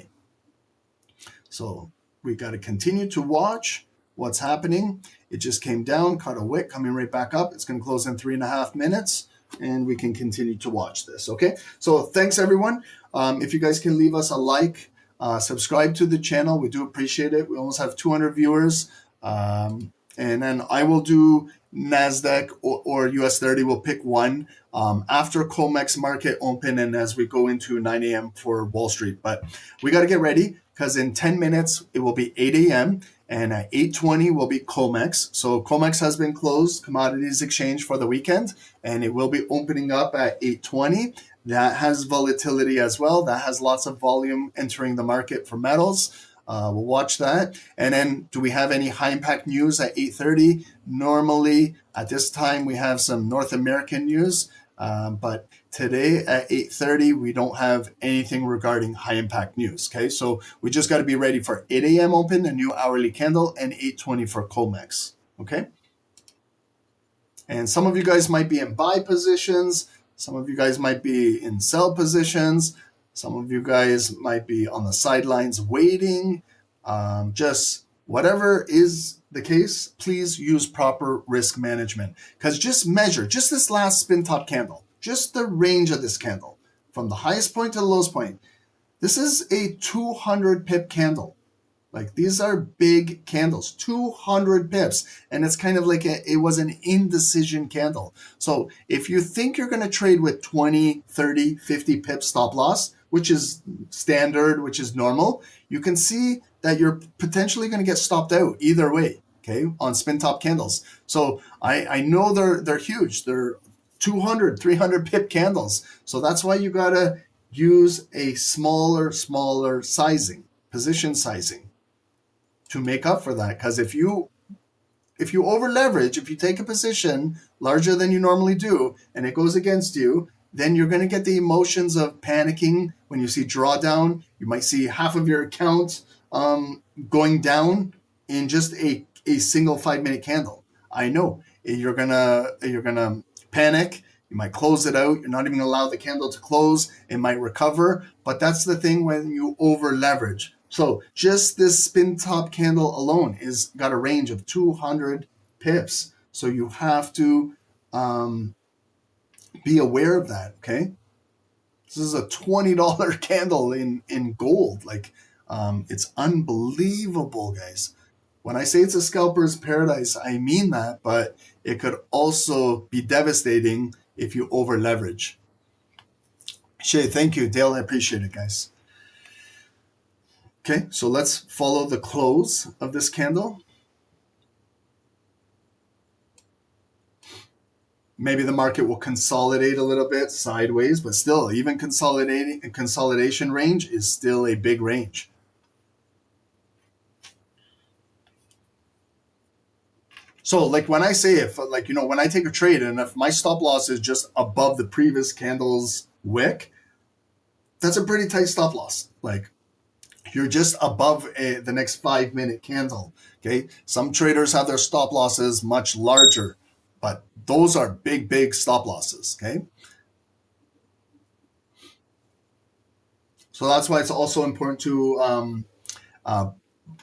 So we got to continue to watch what's happening. It just came down, caught a wick, coming right back up. It's going to close in 3.5 minutes. And we can continue to watch this, okay? So thanks, everyone. If you guys can leave us a like, subscribe to the channel. We do appreciate it. We almost have 200 viewers. And then I will do Nasdaq or US 30. We'll pick one after COMEX market open and as we go into 9 a.m. for Wall Street. But we got to get ready. because in 10 minutes it will be 8 a.m. and at 8:20 will be COMEX. So COMEX has been closed, Commodities Exchange, for the weekend, and it will be opening up at 8:20. That has volatility as well. That has lots of volume entering the market for metals. We'll watch that. And then do we have any high impact news at 8:30? Normally at this time we have some North American news, but today at 8:30 we don't have anything regarding high impact news. Okay, so we just got to be ready for 8 a.m. open, a new hourly candle, and 8:20 for COMEX. Okay, and some of you guys might be in buy positions. Some of you guys might be in sell positions. Some of you guys might be on the sidelines waiting. Just whatever is the case, please use proper risk management. Because just measure, just this last spin top candle, just the range of this candle, from the highest point to the lowest point. This is a 200 pip candle. Like, these are big candles, 200 pips. And it's kind of like it was an indecision candle. So if you think you're going to trade with 20, 30, 50 pip stop loss, which is standard, which is normal, you can see that you're potentially going to get stopped out either way, okay, on spin top candles. So I know they're huge. They're 200, 300 pip candles. So that's why you got to use a smaller sizing, position sizing, to make up for that. Because if you over leverage, if you take a position larger than you normally do and it goes against you, then you're going to get the emotions of panicking when you see drawdown. You might see half of your account going down in just a single 5-minute candle. I know you're gonna panic. You might close it out. You're not even going to allow the candle to close. It might recover, but that's the thing when you over leverage. So just this spin top candle alone is got a range of 200 pips. So you have to be aware of that, okay? This is a $20 candle in gold. Like, it's unbelievable, guys. When I say it's a scalper's paradise, I mean that, but it could also be devastating if you over leverage. Shay, thank you. Dale, I appreciate it, guys. Okay, so let's follow the close of this candle. Maybe the market will consolidate a little bit sideways, but still, even consolidation range is still a big range. So like when I say, when I take a trade and if my stop loss is just above the previous candle's wick, that's a pretty tight stop loss. Like, you're just above the next 5-minute candle, okay? Some traders have their stop losses much larger, but those are big stop losses, okay? So that's why it's also important to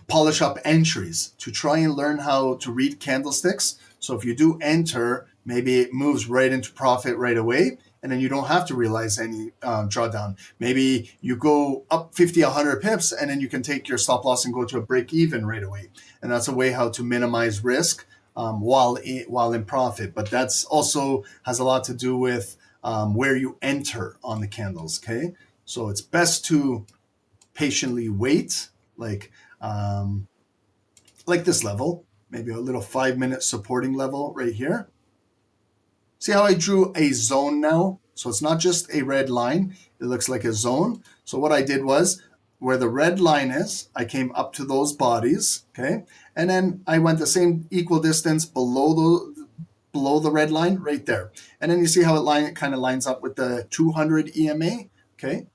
polish up entries, to try and learn how to read candlesticks. So if you do enter, maybe it moves right into profit right away, and then you don't have to realize any drawdown. Maybe you go up 50, 100 pips, and then you can take your stop loss and go to a break even right away. And that's a way how to minimize risk while in profit. But that's also has a lot to do with where you enter on the candles, okay? So it's best to patiently wait, like this level, maybe a little 5-minute supporting level right here. See how I drew a zone now? So it's not just a red line. It looks like a zone. So what I did was, where the red line is, I came up to those bodies, okay? And then I went the same equal distance below the red line right there. And then you see how it kind of lines up with the 200 EMA, okay?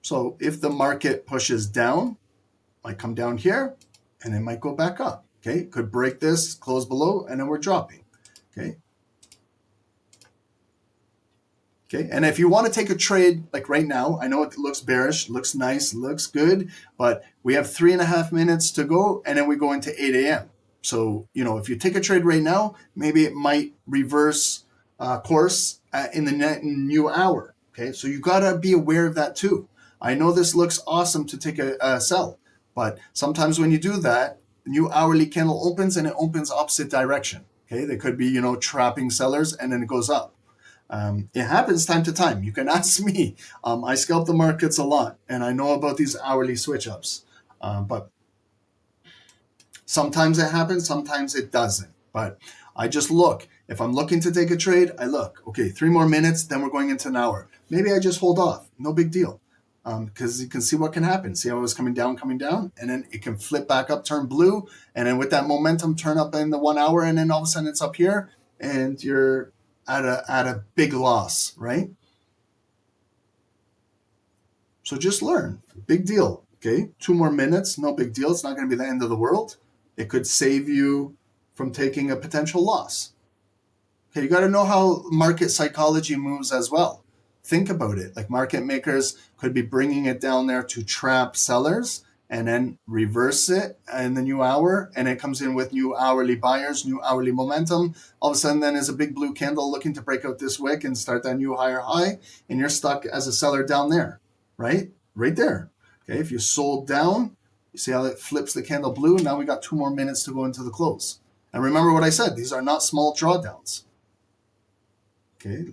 So if the market pushes down, might come down here, and it might go back up, okay? Could break this, close below, and then we're dropping, okay? Okay, and if you want to take a trade like right now, I know it looks bearish, looks nice, looks good, but we have 3.5 minutes to go, and then we go into 8 a.m. So, if you take a trade right now, maybe it might reverse course in the new hour, okay? So you got to be aware of that too. I know this looks awesome to take a sell, but sometimes when you do that, the new hourly candle opens and it opens opposite direction, okay? They could be, trapping sellers, and then it goes up. It happens time to time. You can ask me. I scalp the markets a lot, and I know about these hourly switch ups. But sometimes it happens, sometimes it doesn't. But I just look. If I'm looking to take a trade, I look. Okay, 3 more minutes, then we're going into an hour. Maybe I just hold off. No big deal. Because you can see what can happen. See how it was coming down, and then it can flip back up, turn blue, and then with that momentum, turn up in the 1 hour, and then all of a sudden it's up here, and you're at a big loss, right? So just learn. Big deal. Okay, 2 more minutes, no big deal. It's not going to be the end of the world. It could save you from taking a potential loss. Okay, you got to know how market psychology moves as well. Think about it. Like market makers could be bringing it down there to trap sellers and then reverse it in the new hour, and it comes in with new hourly buyers, new hourly momentum. All of a sudden then is a big blue candle looking to break out this wick and start that new higher high, and you're stuck as a seller down there, right? Right there. Okay, if you sold down, you see how it flips the candle blue. Now we got 2 more minutes to go into the close. And remember what I said, these are not small drawdowns. Okay,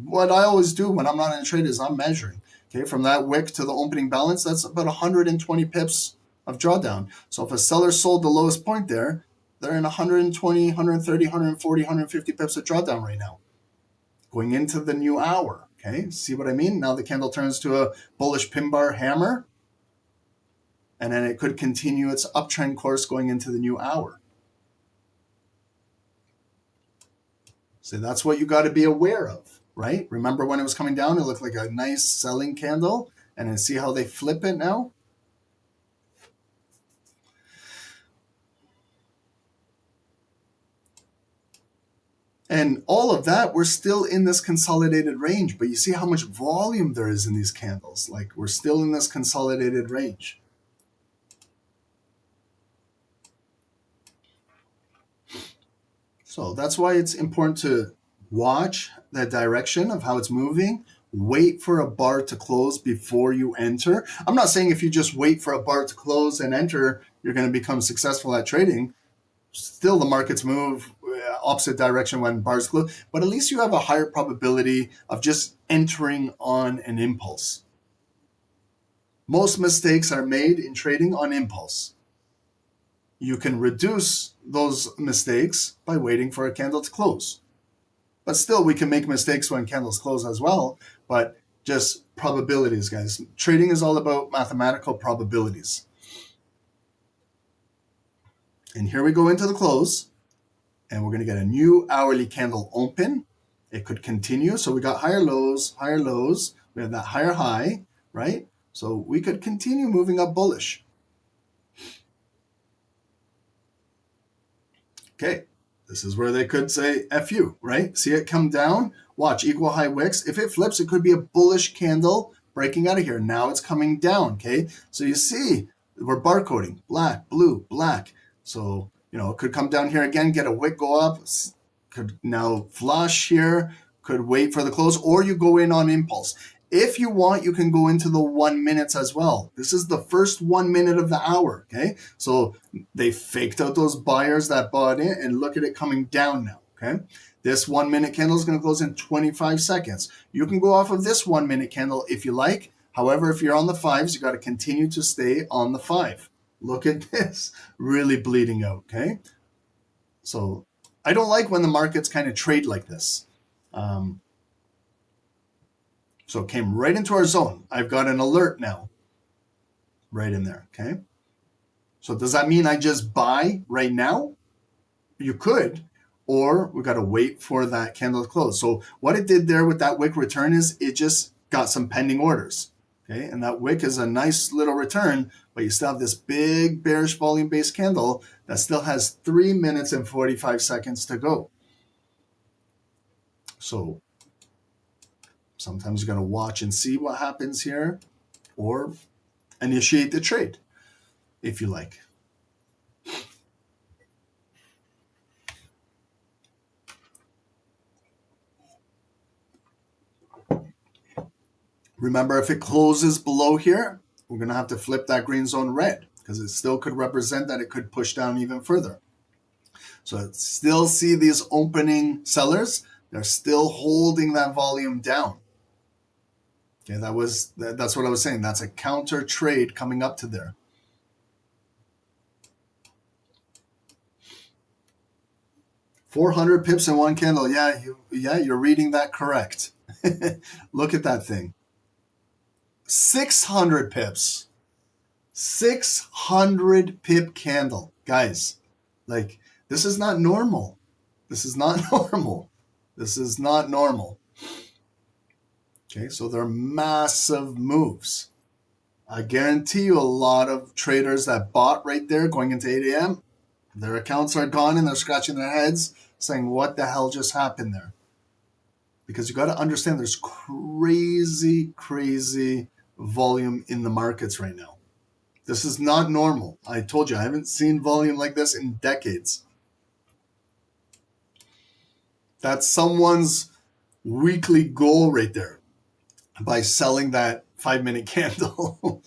what I always do when I'm not in a trade is I'm measuring. Okay, from that wick to the opening balance, that's about 120 pips of drawdown. So if a seller sold the lowest point there, they're in 120, 130, 140, 150 pips of drawdown right now. Going into the new hour. Okay, see what I mean? Now the candle turns to a bullish pin bar hammer, and then it could continue its uptrend course going into the new hour. So that's what you got to be aware of, right? Remember when it was coming down, it looked like a nice selling candle, and then see how they flip it now? And all of that, we're still in this consolidated range, but you see how much volume there is in these candles. Like we're still in this consolidated range. So that's why it's important to watch the direction of how it's moving. Wait for a bar to close before you enter. I'm not saying if you just wait for a bar to close and enter, you're going to become successful at trading. Still, the markets move opposite direction when bars close, but at least you have a higher probability of just entering on an impulse. Most mistakes are made in trading on impulse. You can reduce those mistakes by waiting for a candle to close. But still, we can make mistakes when candles close as well, but just probabilities, guys. Trading is all about mathematical probabilities. And here we go into the close, and we're going to get a new hourly candle open. It could continue. So we got higher lows, higher lows. We have that higher high, right? So we could continue moving up bullish. Okay, this is where they could say F you, right? See it come down? Watch, equal high wicks. If it flips, it could be a bullish candle breaking out of here. Now it's coming down, okay? So you see, we're barcoding, black, blue, black. So, you know, it could come down here again, get a wick, go up, could now flush here, could wait for the close, or you go in on impulse. If you want, you can go into the 1 minutes as well. This is the first 1 minute of the hour, okay? So they faked out those buyers that bought in, and look at it coming down now, okay? This 1 minute candle is going to close in 25 seconds. You can go off of this 1 minute candle if you like. However, if you're on the fives, you got to continue to stay on the 5. Look at this, really bleeding out, okay? So I don't like when the markets kind of trade like this. So it came right into our zone. I've got an alert now, right in there, okay? So does that mean I just buy right now? You could, or we got to wait for that candle to close. So what it did there with that wick return is it just got some pending orders, okay? And that wick is a nice little return, but you still have this big bearish volume-based candle that still has 3 minutes and 45 seconds to go. So sometimes you got to watch and see what happens here, or initiate the trade if you like. Remember, if it closes below here, we're going to have to flip that green zone red, because it still could represent that it could push down even further. So still see these opening sellers They're still holding that volume down. Okay, that's what I was saying. That's a counter trade coming up to there. $400 pips in one candle. Yeah, you're reading that correct. Look at that thing. 600 pips. 600 pip candle. Guys, like, this is not normal. This is not normal. This is not normal. Okay, so they're massive moves. I guarantee you a lot of traders that bought right there going into 8 a.m., their accounts are gone and they're scratching their heads saying, what the hell just happened there? Because you got to understand there's crazy, crazy volume in the markets right now. This is not normal. I told you, I haven't seen volume like this in decades. That's someone's weekly goal right there by selling that 5-minute candle.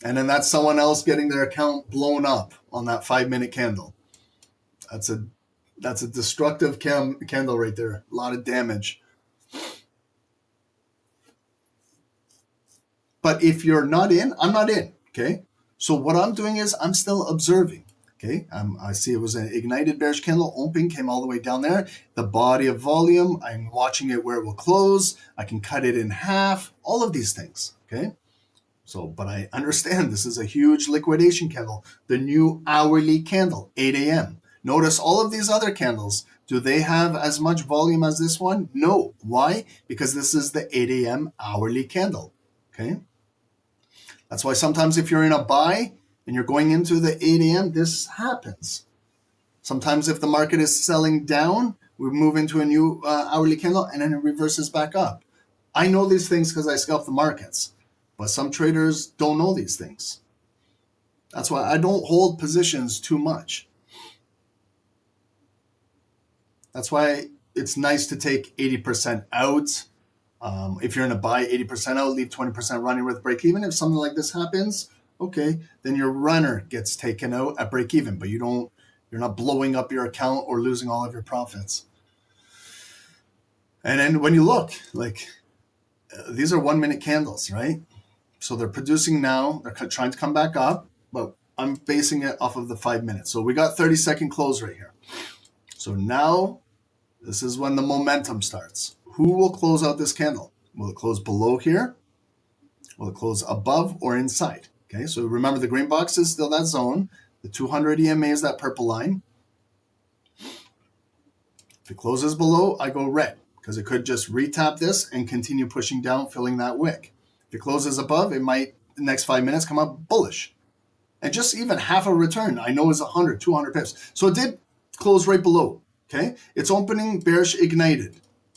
And then that's someone else getting their account blown up on that 5-minute candle. That's a destructive candle right there. A lot of damage. But if you're not in, I'm not in. Okay. So what I'm doing is I'm still observing. Okay. I see it was an ignited bearish candle. Open came all the way down there. The body of volume. I'm watching it where it will close. I can cut it in half. All of these things. Okay. So, but I understand this is a huge liquidation candle. The new hourly candle, 8 a.m. Notice all of these other candles. Do they have as much volume as this one? No. Why? Because this is the 8 a.m. hourly candle. Okay. That's why sometimes if you're in a buy and you're going into the 8 a.m., this happens. Sometimes if the market is selling down, we move into a new hourly candle and then it reverses back up. I know these things because I scalp the markets, but some traders don't know these things. That's why I don't hold positions too much. That's why it's nice to take 80% out. If you're in a buy, 80% out, leave 20% running with break even. If something like this happens, okay, then your runner gets taken out at break even, but you're not blowing up your account or losing all of your profits. And then when you look, like these are 1-minute candles, right? So they're producing now, they're trying to come back up, but I'm basing it off of the 5 minutes. So we got 30-second close right here. So now this is when the momentum starts. Who will close out this candle? Will it close below here? Will it close above or inside? Okay, so remember the green box is still that zone. The 200 EMA is that purple line. If it closes below, I go red because it could just retap this and continue pushing down, filling that wick. If it closes above, it might, the next 5 minutes, come up bullish. And just even half a return, I know is 100, 200 pips. So it did close right below, okay? It's opening bearish ignited.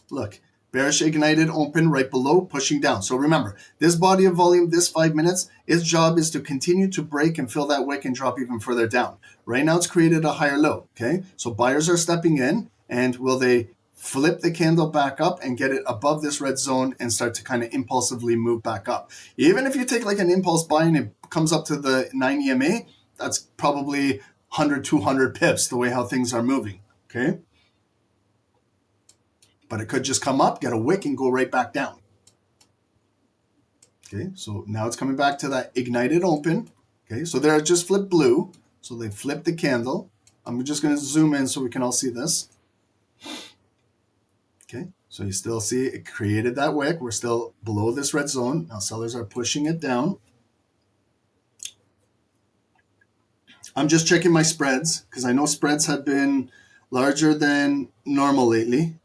Look, bearish ignited open right below, pushing down. So remember, this body of volume, this 5 minutes, its job is to continue to break and fill that wick and drop even further down. Right now, it's created a higher low, okay? So buyers are stepping in, and will they flip the candle back up and get it above this red zone and start to kind of impulsively move back up? Even if you take like an impulse buy and it comes up to the 9 EMA, that's probably 100, 200 pips the way how things are moving, okay? But it could just come up, get a wick, and go right back down. Okay, so now it's coming back to that ignited open. Okay, so there it just flipped blue. So they flipped the candle. I'm just going to zoom in so we can all see this. Okay, so you still see it created that wick. We're still below this red zone. Now sellers are pushing it down. I'm just checking my spreads because I know spreads have been larger than normal lately.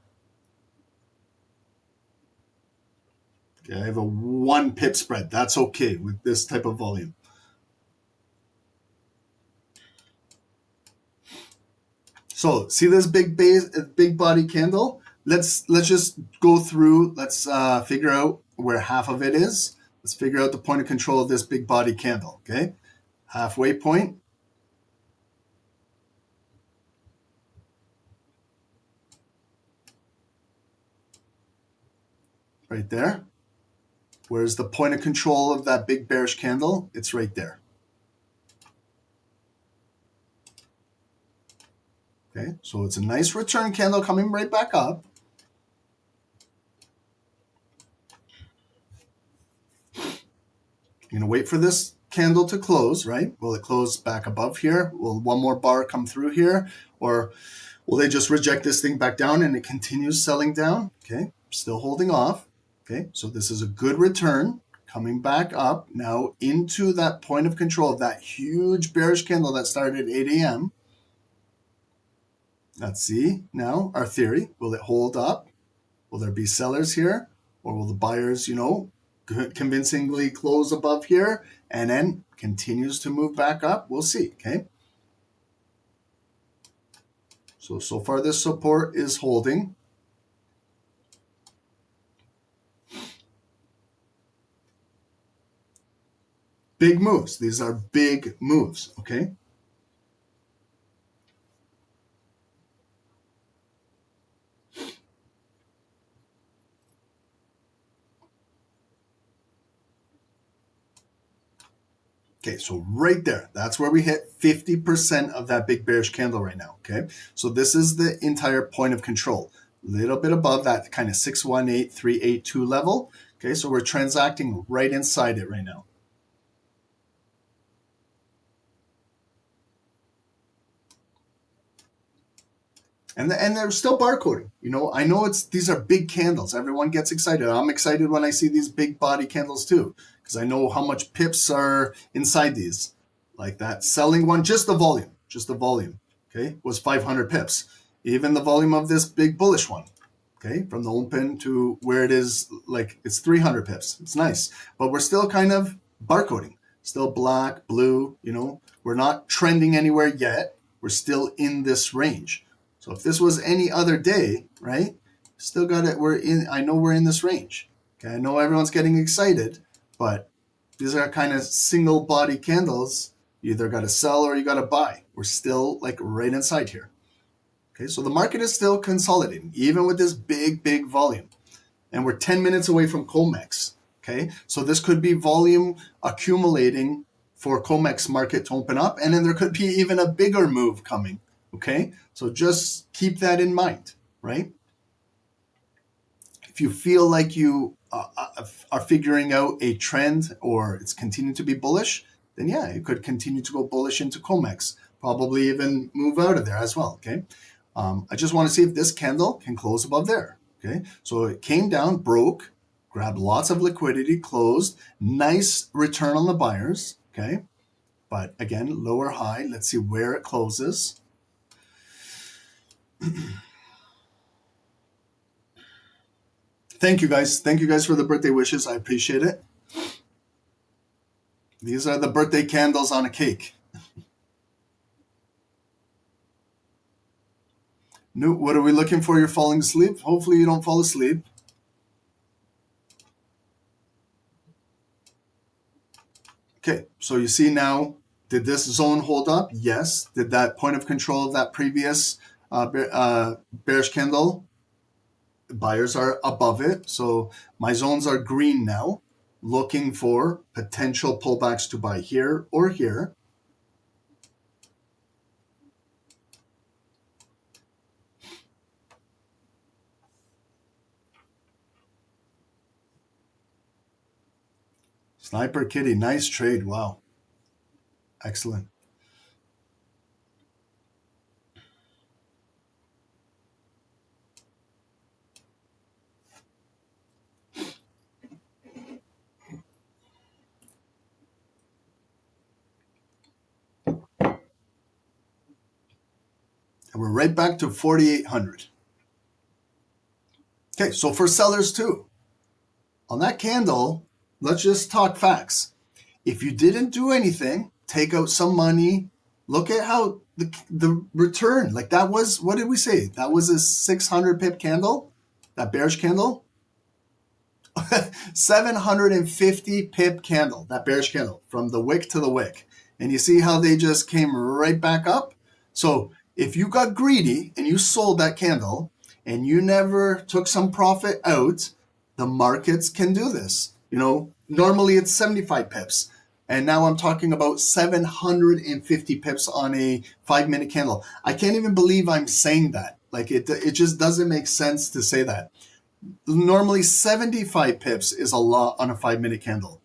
Okay, I have a 1 pip spread. That's okay with this type of volume. So see this big body candle? Let's just go through. Let's figure out where half of it is. Let's figure out the point of control of this big body candle. Okay, halfway point. Right there. Where's the point of control of that big bearish candle? It's right there. Okay, so it's a nice return candle coming right back up. I'm going to wait for this candle to close, right? Will it close back above here? Will one more bar come through here? Or will they just reject this thing back down and it continues selling down? Okay, still holding off. Okay, so this is a good return coming back up now into that point of control of that huge bearish candle that started at 8 a.m. Let's see now our theory. Will it hold up? Will there be sellers here? Or will the buyers, convincingly close above here and then continues to move back up? We'll see, okay? So far this support is holding. Big moves. These are big moves, okay? Okay, so right there, that's where we hit 50% of that big bearish candle right now, okay? So this is the entire point of control. A little bit above that kind of 618,382 level, okay? So we're transacting right inside it right now. And they're still barcoding. I know these are big candles. Everyone gets excited. I'm excited when I see these big body candles too, because I know how much pips are inside these. Like that selling one, just the volume, okay, was 500 pips. Even the volume of this big bullish one, okay, from the open to where it is, like it's 300 pips. It's nice, but we're still kind of barcoding. Still black, blue, we're not trending anywhere yet. We're still in this range. So if this was any other day, right, still got it. I know we're in this range. Okay, I know everyone's getting excited, but these are kind of single body candles. You either got to sell or you got to buy. We're still like right inside here. Okay, so the market is still consolidating, even with this big volume. And we're 10 minutes away from COMEX. Okay, so this could be volume accumulating for COMEX market to open up. And then there could be even a bigger move coming. Okay, so just keep that in mind, right? If you feel like you are figuring out a trend or it's continuing to be bullish, then yeah, it could continue to go bullish into COMEX, probably even move out of there as well, okay? I just want to see if this candle can close above there, okay? So it came down, broke, grabbed lots of liquidity, closed, nice return on the buyers, okay? But again, lower high, let's see where it closes. Thank you guys. Thank you guys for the birthday wishes. I appreciate it. These are the birthday candles on a cake. Newt, what are we looking for? You're falling asleep? Hopefully you don't fall asleep. Okay, so you see now, did this zone hold up? Yes. Did that point of control of that previous bearish candle? Buyers are above it. So my zones are green now, looking for potential pullbacks to buy here or here. Sniper Kitty, nice trade. Wow. Excellent. And we're right back to 4,800. Okay, so for sellers too, on that candle, let's just talk facts. If you didn't do anything, take out some money, look at how the return, like that was, what did we say? That was a 600 pip candle, that bearish candle. 750 pip candle, that bearish candle from the wick to the wick. And you see how they just came right back up? So if you got greedy and you sold that candle and you never took some profit out, the markets can do this. Normally it's 75 pips. And now I'm talking about 750 pips on a 5-minute candle. I can't even believe I'm saying that. Like it just doesn't make sense to say that. Normally 75 pips is a lot on a 5-minute candle.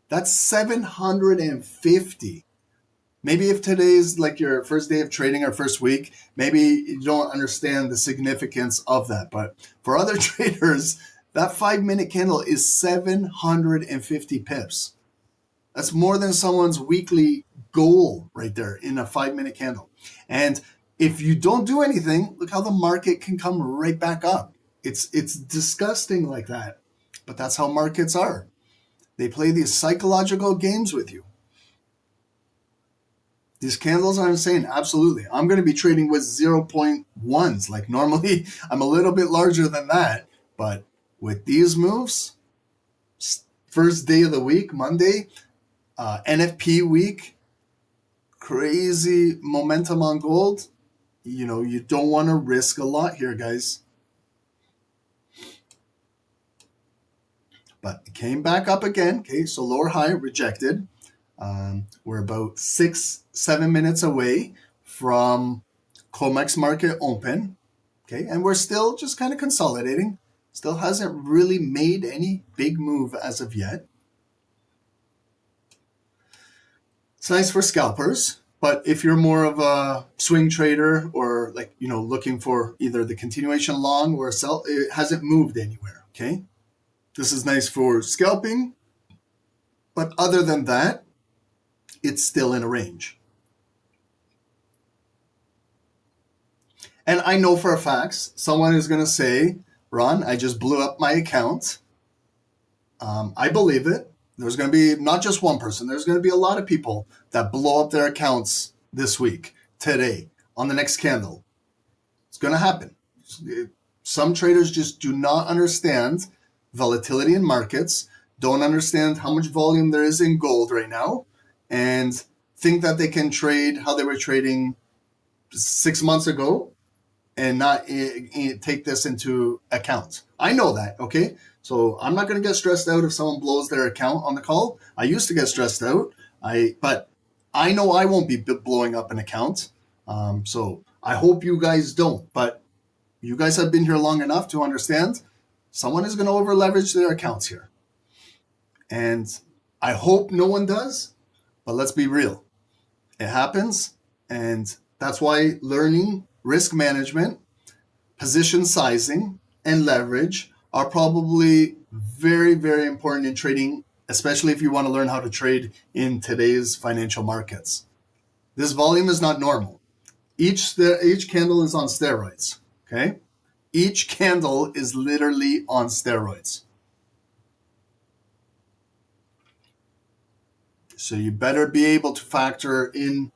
That's 750. Maybe if today's like your first day of trading or first week, maybe you don't understand the significance of that. But for other traders, that 5-minute candle is 750 pips. That's more than someone's weekly goal right there in a 5-minute candle. And if you don't do anything, look how the market can come right back up. It's disgusting like that. But that's how markets are. They play these psychological games with you. These candles are insane. Absolutely. I'm going to be trading with 0.1s. Like normally, I'm a little bit larger than that. But with these moves, first day of the week, Monday, NFP week, crazy momentum on gold. You know, you don't want to risk a lot here, guys. But it came back up again. Okay, so lower high rejected. We're about 6-7 minutes away from COMEX market open. Okay, and we're still just kind of consolidating. Still hasn't really made any big move as of yet. It's nice for scalpers, but if you're more of a swing trader or like, you know, looking for either the continuation long or a sell, it hasn't moved anywhere. Okay, this is nice for scalping, but other than that, it's still in a range. And I know for a fact, someone is going to say, Ron, I just blew up my account. I believe it. There's going to be not just one person. There's going to be a lot of people that blow up their accounts this week, today, on the next candle. It's going to happen. Some traders just do not understand volatility in markets, don't understand how much volume there is in gold right now, and think that they can trade how they were trading 6 months ago and not take this into account. I know that, okay? So I'm not going to get stressed out if someone blows their account on the call. I used to get stressed out, but I know I won't be blowing up an account. So I hope you guys don't. But you guys have been here long enough to understand someone is going to over leverage their accounts here. And I hope no one does. But let's be real. It happens, and that's why learning risk management, position sizing, and leverage are probably very, very important in trading, especially if you want to learn how to trade in today's financial markets. This volume is not normal. Each candle is on steroids, okay? Each candle is literally on steroids. So you better be able to factor in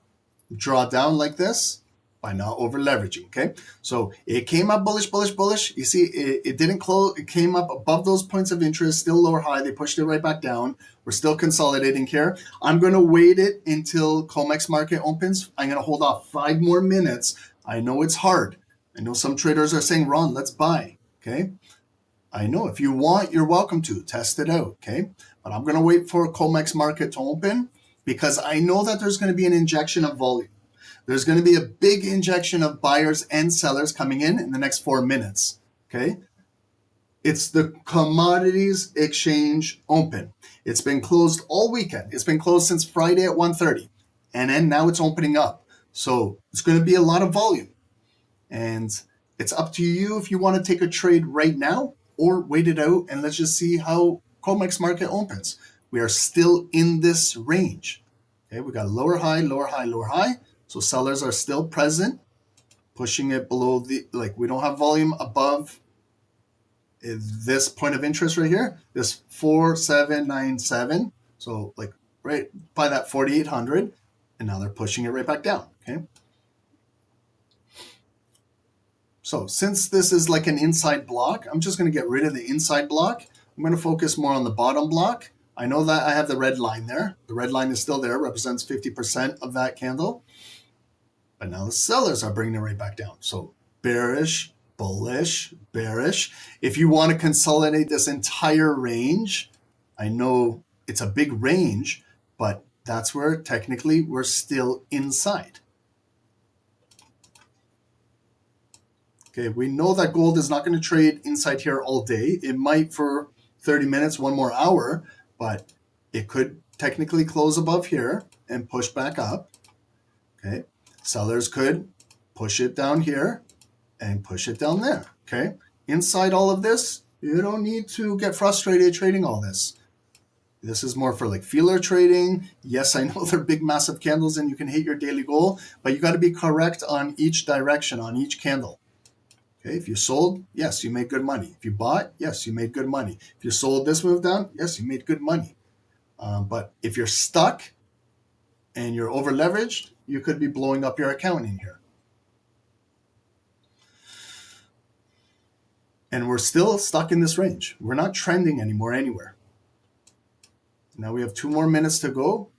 drawdown like this by not over leveraging, okay? So it came up bullish, bullish, bullish. You see, it didn't close. It came up above those points of interest, still lower high. They pushed it right back down. We're still consolidating here. I'm going to wait it until COMEX market opens. I'm going to hold off 5 more minutes. I know it's hard. I know some traders are saying, Ron, let's buy, okay? I know if you want, you're welcome to. Test it out, okay? But I'm going to wait for COMEX market to open because I know that there's going to be an injection of volume. There's going to be a big injection of buyers and sellers coming in the next 4 minutes, okay? It's the commodities exchange open. It's been closed all weekend. It's been closed since Friday at 1:30, and then now it's opening up. So it's going to be a lot of volume. And it's up to you if you want to take a trade right now or wait it out and let's just see how COMEX market opens. We are still in this range. Okay, we got lower high, lower high, lower high. So sellers are still present, pushing it below the, like we don't have volume above this point of interest right here, this 4797. So like right by that 4800, and now they're pushing it right back down, okay? So since this is like an inside block, I'm just going to get rid of the inside block. I'm going to focus more on the bottom block. I know that I have the red line there. The red line is still there, represents 50% of that candle. But now the sellers are bringing it right back down. So bearish, bullish, bearish. If you want to consolidate this entire range, I know it's a big range, but that's where technically we're still inside. Okay, we know that gold is not going to trade inside here all day. It might for 30 minutes, 1 more hour, but It could technically close above here and push back up. Okay. Sellers could push it down here and push it down there. Okay. Inside all of this, you don't need to get frustrated trading all this. This is more for like feeler trading. Yes, I know they're big, massive candles and you can hit your daily goal, but you got to be correct on each direction, on each candle. Okay, if you sold, yes, you made good money. If you bought, yes, you made good money. If you sold this move down, yes, you made good money. But if you're stuck and you're over leveraged, you could be blowing up your account in here. And we're still stuck in this range. We're not trending anymore anywhere. Now we have 2 more minutes to go.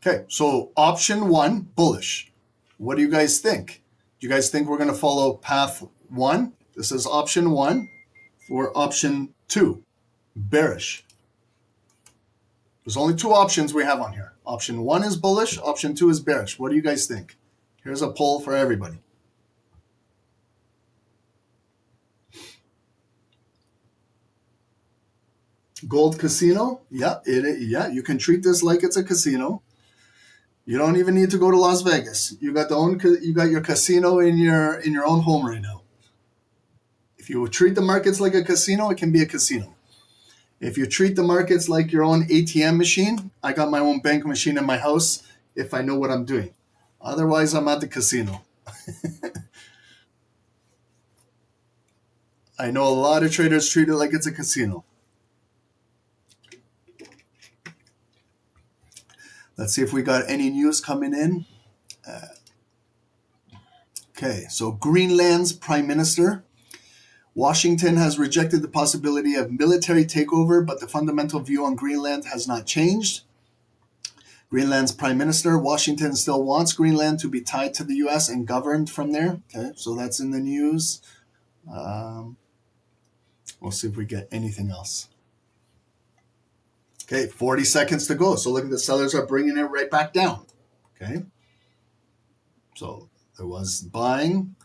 Okay, so option 1, bullish. What do you guys think? Do you guys think we're going to follow path 1? This is option 1. Or option 2, bearish. There's only 2 options we have on here. Option 1 is bullish. Option 2 is bearish. What do you guys think? Here's a poll for everybody. Gold casino? Yeah, yeah, you can treat this like it's a casino. You don't even need to go to Las Vegas. You got your casino in your own home right now. If you treat the markets like a casino, it can be a casino. If you treat the markets like your own ATM machine, I got my own bank machine in my house if I know what I'm doing. Otherwise, I'm at the casino. I know a lot of traders treat it like it's a casino. Let's see if we got any news coming in. Okay, so Greenland's Prime Minister. Washington has rejected the possibility of military takeover, but the fundamental view on Greenland has not changed. Greenland's Prime Minister. Washington still wants Greenland to be tied to the U.S. and governed from there. Okay, so that's in the news. We'll see if we get anything else. Okay, 40 seconds to go. So look at the sellers are bringing it right back down. Okay, so there was buying.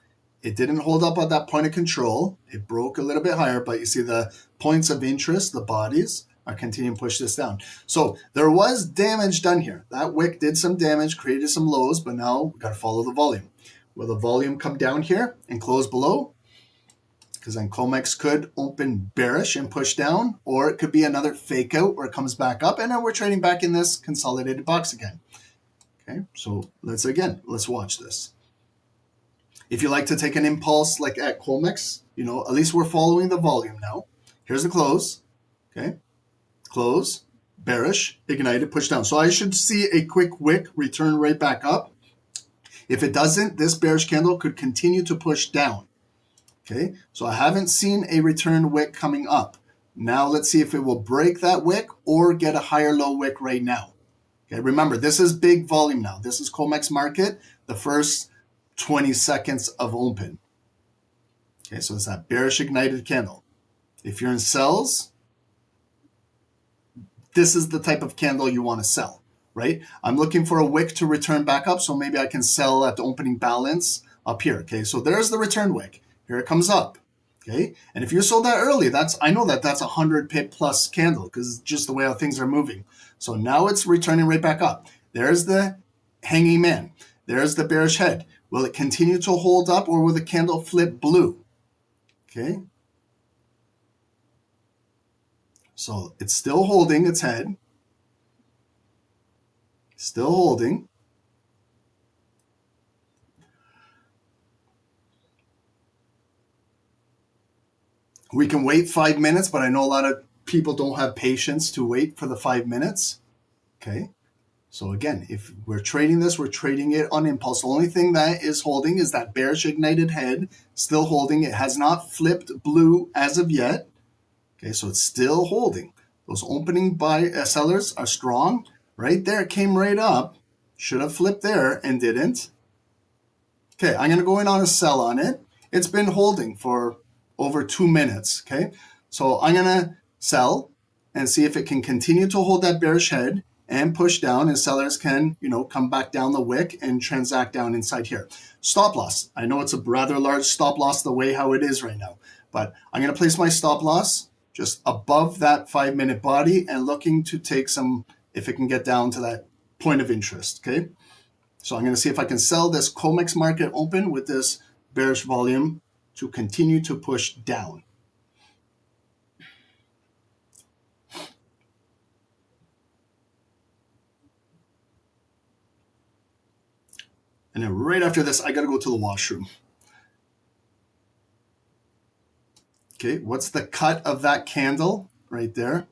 It didn't hold up at that point of control. It broke a little bit higher, but you see the points of interest, the bodies, are continuing to push this down. So there was damage done here. That wick did some damage, created some lows, but now we've got to follow the volume. Will the volume come down here and close below? Because then COMEX could open bearish and push down, or it could be another fake out where it comes back up, and then we're trading back in this consolidated box again. Okay, so let's watch this. If you like to take an impulse like at COMEX, at least we're following the volume now. Here's the close. Okay, close, bearish, ignited, push down. So I should see a quick wick return right back up. If it doesn't, this bearish candle could continue to push down. Okay, so I haven't seen a return wick coming up. Now let's see if it will break that wick or get a higher low wick right now. Okay, remember, this is big volume now. This is COMEX market, the first 20 seconds of open. Okay, so it's that bearish ignited candle. If you're in sells, this is the type of candle you want to sell, right? I'm looking for a wick to return back up, so maybe I can sell at the opening balance up here. Okay, so there's the return wick. Here it comes up. Okay, and if you sold that early, I know that's a 100 pip plus candle because it's just the way how things are moving. So now it's returning right back up. There's the hanging man. There's the bearish head. Will it continue to hold up or will the candle flip blue? Okay. So it's still holding its head. Still holding. We can wait 5 minutes, but I know a lot of people don't have patience to wait for the 5 minutes. Okay. So again, if we're trading this, we're trading it on impulse. The only thing that is holding is that bearish ignited head, still holding. It has not flipped blue as of yet. Okay, so it's still holding. Those opening sellers are strong. Right there, it came right up. Should have flipped there and didn't. Okay, I'm going to go in on a sell on it. It's been holding for over 2 minutes. Okay, so I'm going to sell and see if it can continue to hold that bearish head and push down, and sellers can, come back down the wick and transact down inside here. Stop loss. I know it's a rather large stop loss the way how it is right now, but I'm going to place my stop loss just above that 5-minute body and looking to take some, if it can get down to that point of interest, okay? So I'm going to see if I can sell this COMEX market open with this bearish volume to continue to push down. And then right after this, I got to go to the washroom. Okay, what's the cut of that candle right there?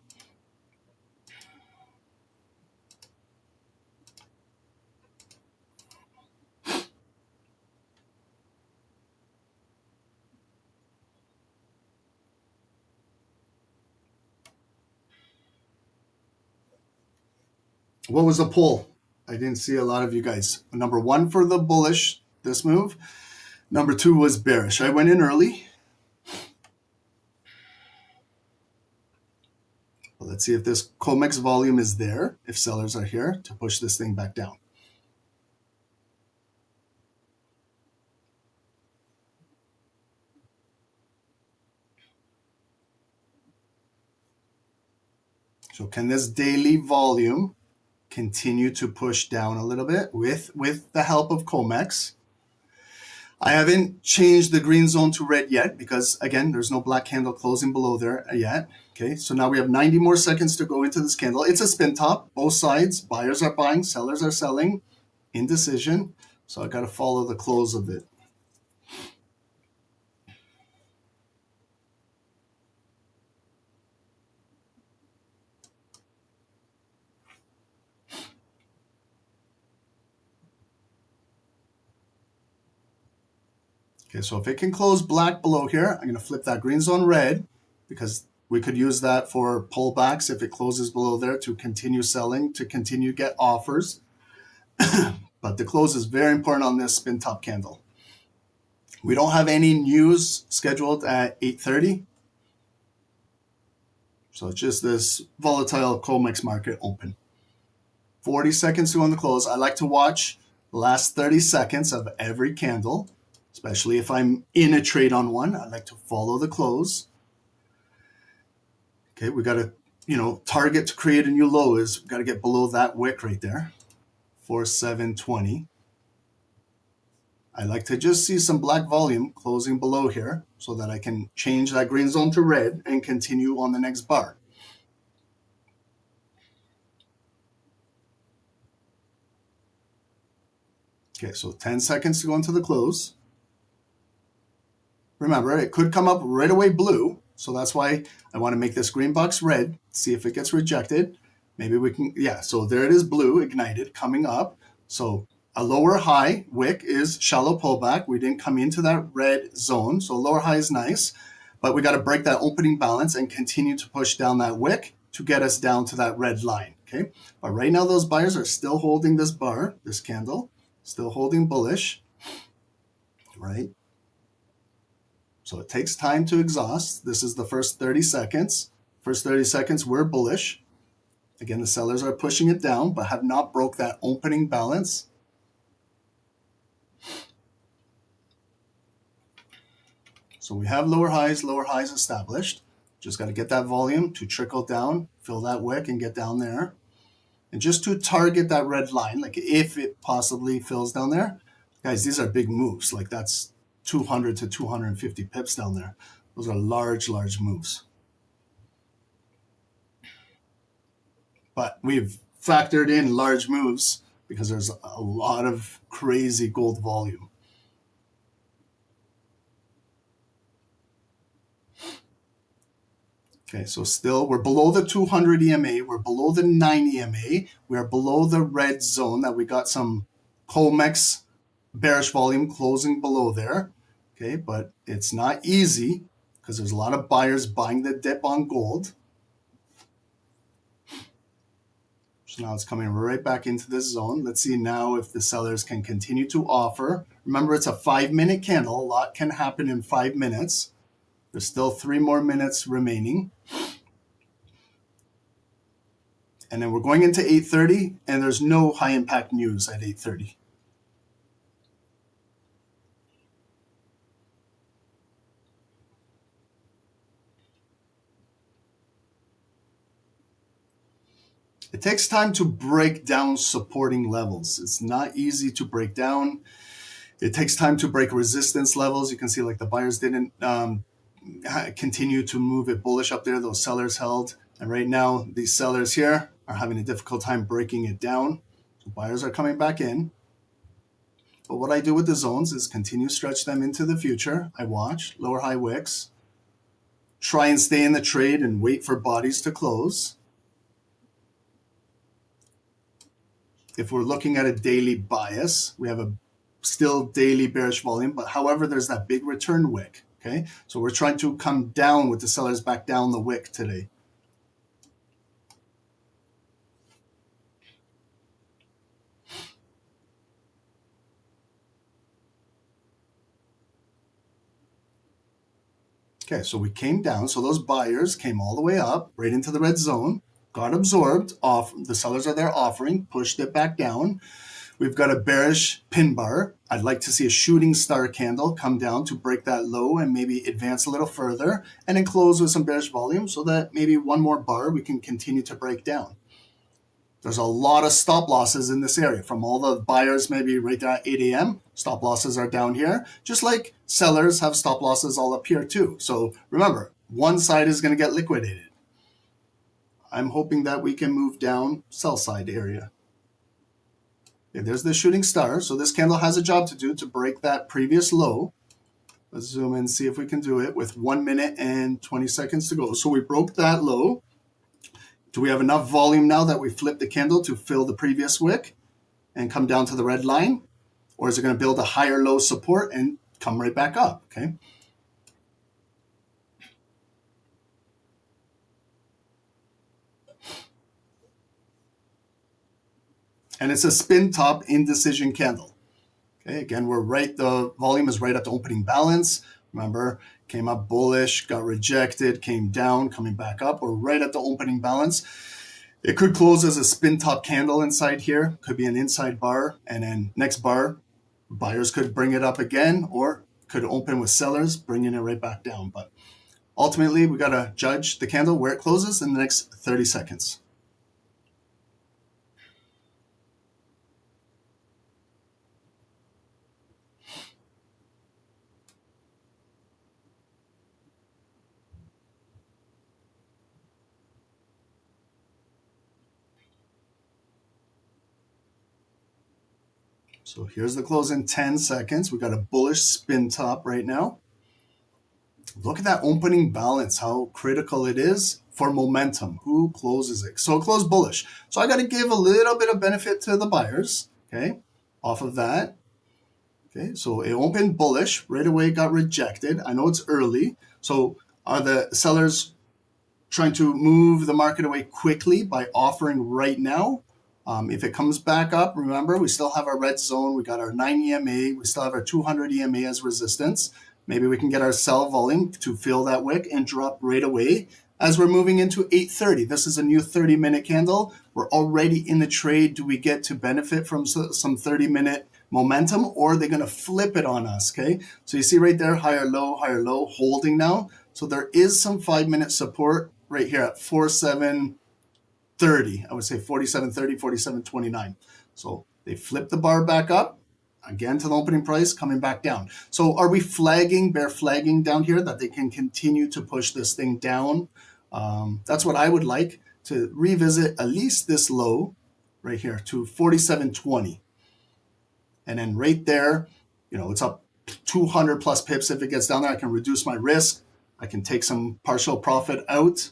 What was the poll? I didn't see a lot of you guys. Number 1 for the bullish, this move. Number 2 was bearish. I went in early. Well, let's see if this COMEX volume is there, if sellers are here to push this thing back down. So can this daily volume continue to push down a little bit with the help of COMEX? I haven't changed the green zone to red yet because, again, there's no black candle closing below there yet. Okay, so now we have 90 more seconds to go into this candle. It's a spin top, both sides. Buyers are buying, sellers are selling. Indecision. So I got to follow the close of it. Okay, so if it can close black below here, I'm going to flip that green zone red because we could use that for pullbacks if it closes below there to continue selling, to continue get offers. But the close is very important on this spin top candle. We don't have any news scheduled at 8:30. So it's just this volatile COMEX market open. 40 seconds to go on the close. I like to watch the last 30 seconds of every candle, especially if I'm in a trade on one. I like to follow the close. Okay, we got to, target to create a new low is we got to get below that wick right there, 4720. I like to just see some black volume closing below here so that I can change that green zone to red and continue on the next bar. Okay, so 10 seconds to go into the close. Remember, it could come up right away blue, so that's why I want to make this green box red, see if it gets rejected. Maybe we can, yeah, so there it is, blue, ignited, coming up. So a lower high wick is shallow pullback. We didn't come into that red zone, so lower high is nice, but we got to break that opening balance and continue to push down that wick to get us down to that red line, okay? But right now, those buyers are still holding this bar, this candle, still holding bullish, right? So it takes time to exhaust. This is the first 30 seconds. First 30 seconds, we're bullish. Again, the sellers are pushing it down, but have not broke that opening balance. So we have lower highs established. Just got to get that volume to trickle down, fill that wick and get down there. And just to target that red line, like if it possibly fills down there, guys, these are big moves. Like that's 200 to 250 pips down there. Those are large moves. But we've factored in large moves because there's a lot of crazy gold volume. Okay, so still we're below the 200 EMA, we're below the 9 EMA, we are below the red zone that we got some COMEX bearish volume closing below there. Okay, but it's not easy because there's a lot of buyers buying the dip on gold. So now it's coming right back into this zone. Let's see now if the sellers can continue to offer. Remember, it's a 5-minute candle. A lot can happen in 5 minutes. There's still 3 more minutes remaining. And then we're going into 8:30, and there's no high impact news at 8:30. It takes time to break down supporting levels. It's not easy to break down. It takes time to break resistance levels. You can see like the buyers didn't continue to move it bullish up there. Those sellers held. And right now, these sellers here are having a difficult time breaking it down. So buyers are coming back in. But what I do with the zones is continue to stretch them into the future. I watch lower high wicks. Try and stay in the trade and wait for bodies to close. If we're looking at a daily bias, we have a still daily bearish volume, but however, there's that big return wick. Okay, so we're trying to come down with the sellers back down the wick today. Okay, so we came down. So those buyers came all the way up, right into the red zone, got absorbed off. The sellers are there offering, pushed it back down. We've got a bearish pin bar. I'd like to see a shooting star candle come down to break that low and maybe advance a little further and then close with some bearish volume so that maybe one more bar we can continue to break down. There's a lot of stop losses in this area from all the buyers, maybe right there at 8 a.m. Stop losses are down here, just like sellers have stop losses all up here too. So remember, one side is going to get liquidated. I'm hoping that we can move down sell side area. Okay, there's the shooting star. So this candle has a job to do to break that previous low. Let's zoom in and see if we can do it with 1 minute and 20 seconds to go. So we broke that low. Do we have enough volume now that we flip the candle to fill the previous wick and come down to the red line? Or is it going to build a higher low support and come right back up? Okay. And it's a spin top indecision candle. Okay, again, we're right, the volume is right at the opening balance. Remember, came up bullish, got rejected, came down, coming back up. We're right at the opening balance. It could close as a spin top candle inside here. Could be an inside bar. And then next bar, buyers could bring it up again or could open with sellers, bringing it right back down. But ultimately, we got to judge the candle where it closes in the next 30 seconds. So here's the close in 10 seconds. We got a bullish spin top right now. Look at that opening balance, how critical it is for momentum. Who closes it? So it closed bullish. So I got to give a little bit of benefit to the buyers, okay, off of that. Okay, so it opened bullish. Right away got rejected. I know it's early. So are the sellers trying to move the market away quickly by offering right now? If it comes back up, remember, we still have our red zone. We got our 9 EMA. We still have our 200 EMA as resistance. Maybe we can get our sell volume to fill that wick and drop right away as we're moving into 8:30. This is a new 30-minute candle. We're already in the trade. Do we get to benefit from some 30-minute momentum, or are they going to flip it on us? Okay, so you see right there, higher, low, holding now. So there is some 5-minute support right here at 47.30. I would say 47.30, 47.29. So they flip the bar back up again to the opening price, coming back down. So are we flagging, bear flagging down here that they can continue to push this thing down? That's what I would like, to revisit at least this low right here to 47.20. And then right there, you know, it's up 200 plus pips. If it gets down there, I can reduce my risk. I can take some partial profit out.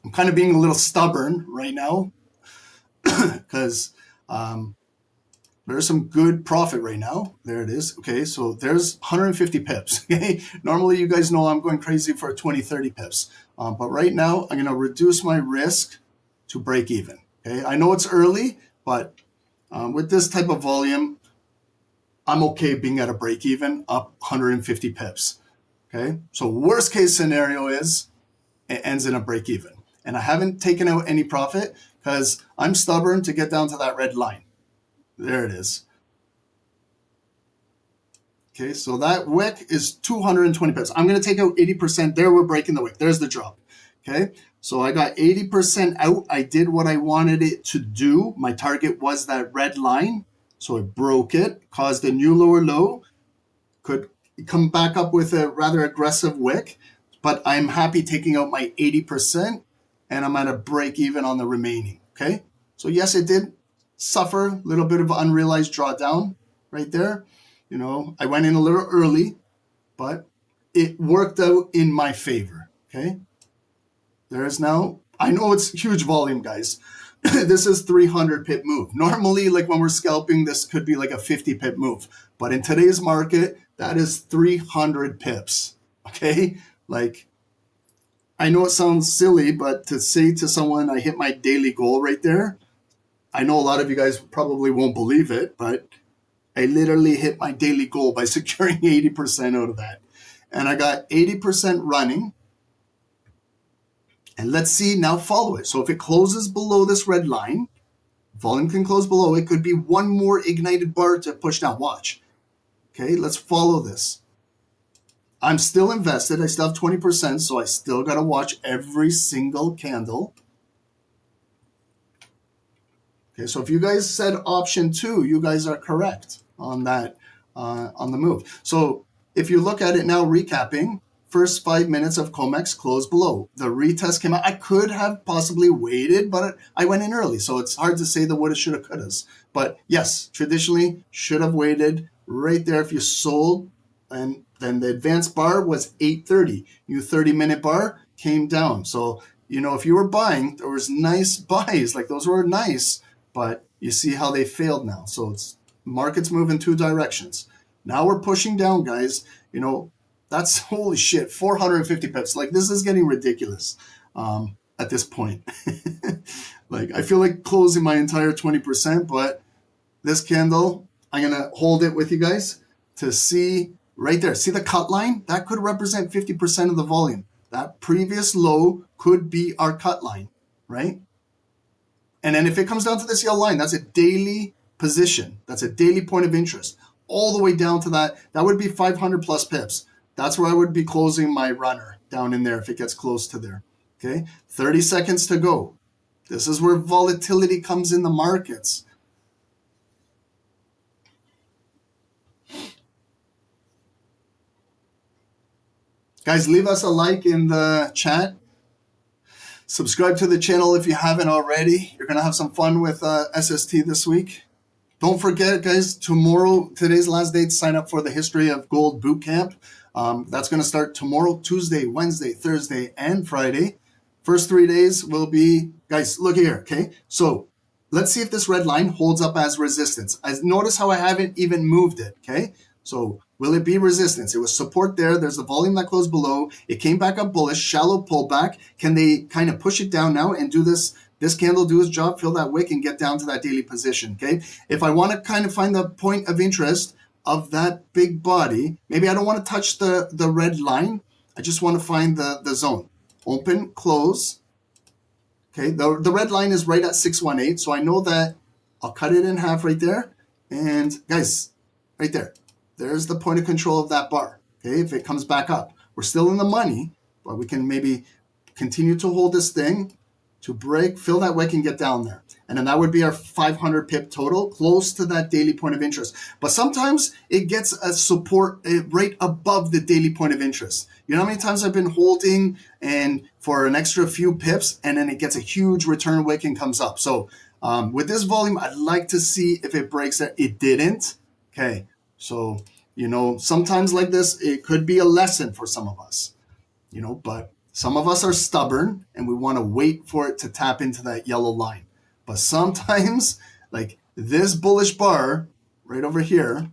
I'm kind of being a little stubborn right now because there's some good profit right now. There it is. Okay, so there's 150 pips. Okay, normally you guys know I'm going crazy for 20, 30 pips. But right now I'm going to reduce my risk to break even. Okay, I know it's early, but with this type of volume, I'm okay being at a break even up 150 pips. Okay, so worst case scenario is it ends in a break even. And I haven't taken out any profit because I'm stubborn to get down to that red line. There it is. Okay, so that wick is 220 pips. I'm going to take out 80%. There, we're breaking the wick. There's the drop. Okay, so I got 80% out. I did what I wanted it to do. My target was that red line. So it broke it, caused a new lower low. Could come back up with a rather aggressive wick. But I'm happy taking out my 80%. And I'm at a break even on the remaining. Okay, so yes, it did suffer a little bit of unrealized drawdown right there. You know, I went in a little early, but it worked out in my favor, okay? There is now, I know it's huge volume, guys. This is 300 pip move. Normally, like when we're scalping, this could be like a 50 pip move. But in today's market, that is 300 pips, okay? Like, I know it sounds silly, but to say to someone, I hit my daily goal right there, I know a lot of you guys probably won't believe it, but I literally hit my daily goal by securing 80% out of that. And I got 80% running. And let's see, now follow it. So if it closes below this red line, volume can close below, it could be one more ignited bar to push down. Watch. Okay, let's follow this. I'm still invested. I still have 20%, so I still got to watch every single candle. Okay, so if you guys said option 2, you guys are correct on that, on the move. So if you look at it now, recapping, first 5 minutes of COMEX closed below. The retest came out. I could have possibly waited, but I went in early. So it's hard to say the woulda, shoulda, couldas. But yes, traditionally should have waited right there if you sold. And then the advanced bar was 830. New 30-minute bar came down. So, you know, if you were buying, there was nice buys. Like those were nice. But you see how they failed now. So it's markets move in 2 directions. Now we're pushing down, guys. You know, that's holy shit, 450 pips. Like this is getting ridiculous at this point. Like I feel like closing my entire 20%, but this candle, I'm going to hold it with you guys to see right there. See the cut line? That could represent 50% of the volume. That previous low could be our cut line, right? And then if it comes down to this yellow line, that's a daily position. That's a daily point of interest. All the way down to that, that would be 500 plus pips. That's where I would be closing my runner down in there if it gets close to there. Okay, 30 seconds to go. This is where volatility comes in the markets. Guys, leave us a like in the chat. Subscribe to the channel if you haven't already. You're going to have some fun with SST this week. Don't forget, guys, tomorrow, today's last day to sign up for the History of Gold Bootcamp. That's going to start tomorrow, Tuesday, Wednesday, Thursday, and Friday. First 3 days will be, guys, look here, okay? So let's see if this red line holds up as resistance. Notice how I haven't even moved it, okay? So will it be resistance? It was support there. There's the volume that closed below. It came back up bullish, shallow pullback. Can they kind of push it down now and do this candle do its job, fill that wick, and get down to that daily position, okay? If I want to kind of find the point of interest of that big body, maybe I don't want to touch the red line. I just want to find the zone. Open, close. Okay, the red line is right at 618, so I know that I'll cut it in half right there. And guys, right there. There's the point of control of that bar, okay, if it comes back up. We're still in the money, but we can maybe continue to hold this thing to break, fill that wick, and get down there. And then that would be our 500 pip total, close to that daily point of interest. But sometimes it gets a support right above the daily point of interest. You know how many times I've been holding and for an extra few pips, and then it gets a huge return wick and comes up. So with this volume, I'd like to see if it breaks that. It didn't. Okay. So, you know, sometimes like this, it could be a lesson for some of us, you know, but some of us are stubborn and we want to wait for it to tap into that yellow line. But sometimes, like this bullish bar right over here,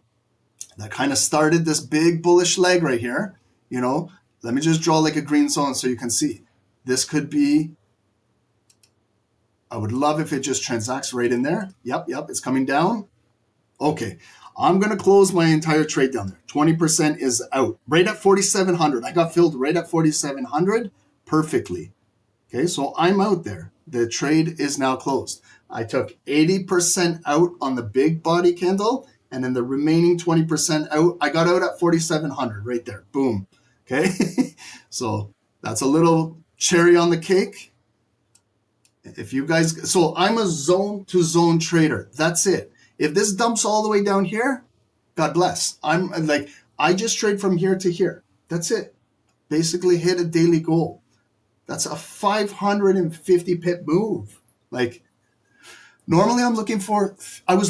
that kind of started this big bullish leg right here, you know, let me just draw like a green zone so you can see. This could be, I would love if it just transacts right in there. Yep, it's coming down. Okay. I'm going to close my entire trade down there. 20% is out. Right at 4,700. I got filled right at 4,700 perfectly. Okay, so I'm out there. The trade is now closed. I took 80% out on the big body candle, and then the remaining 20% out. I got out at 4,700 right there. Boom. Okay, so that's a little cherry on the cake. If you guys, so I'm a zone to zone trader. That's it. If this dumps all the way down here, God bless. I just trade from here to here. That's it. Basically hit a daily goal. That's a 550 pip move. Like, normally I was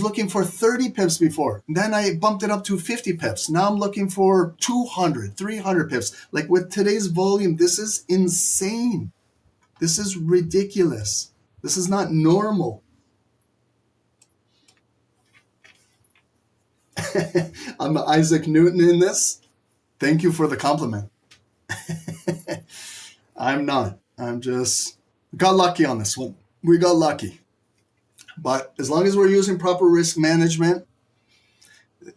looking for 30 pips before. Then I bumped it up to 50 pips. Now I'm looking for 200, 300 pips. Like, with today's volume, this is insane. This is ridiculous. This is not normal. I'm Isaac Newton in this. Thank you for the compliment. I'm not. I'm just got lucky on this one. We got lucky. But as long as we're using proper risk management,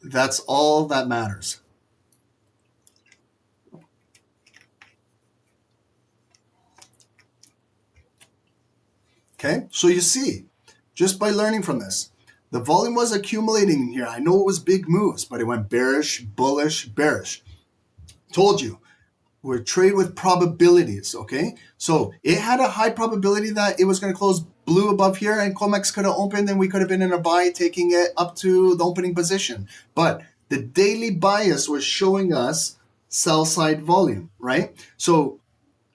that's all that matters. Okay, so you see, just by learning from this, the volume was accumulating in here. I know it was big moves, but it went bearish, bullish, bearish. Told you, we trade with probabilities, okay? So it had a high probability that it was going to close blue above here, and COMEX could have opened, and we could have been in a buy, taking it up to the opening position. But the daily bias was showing us sell side volume, right? So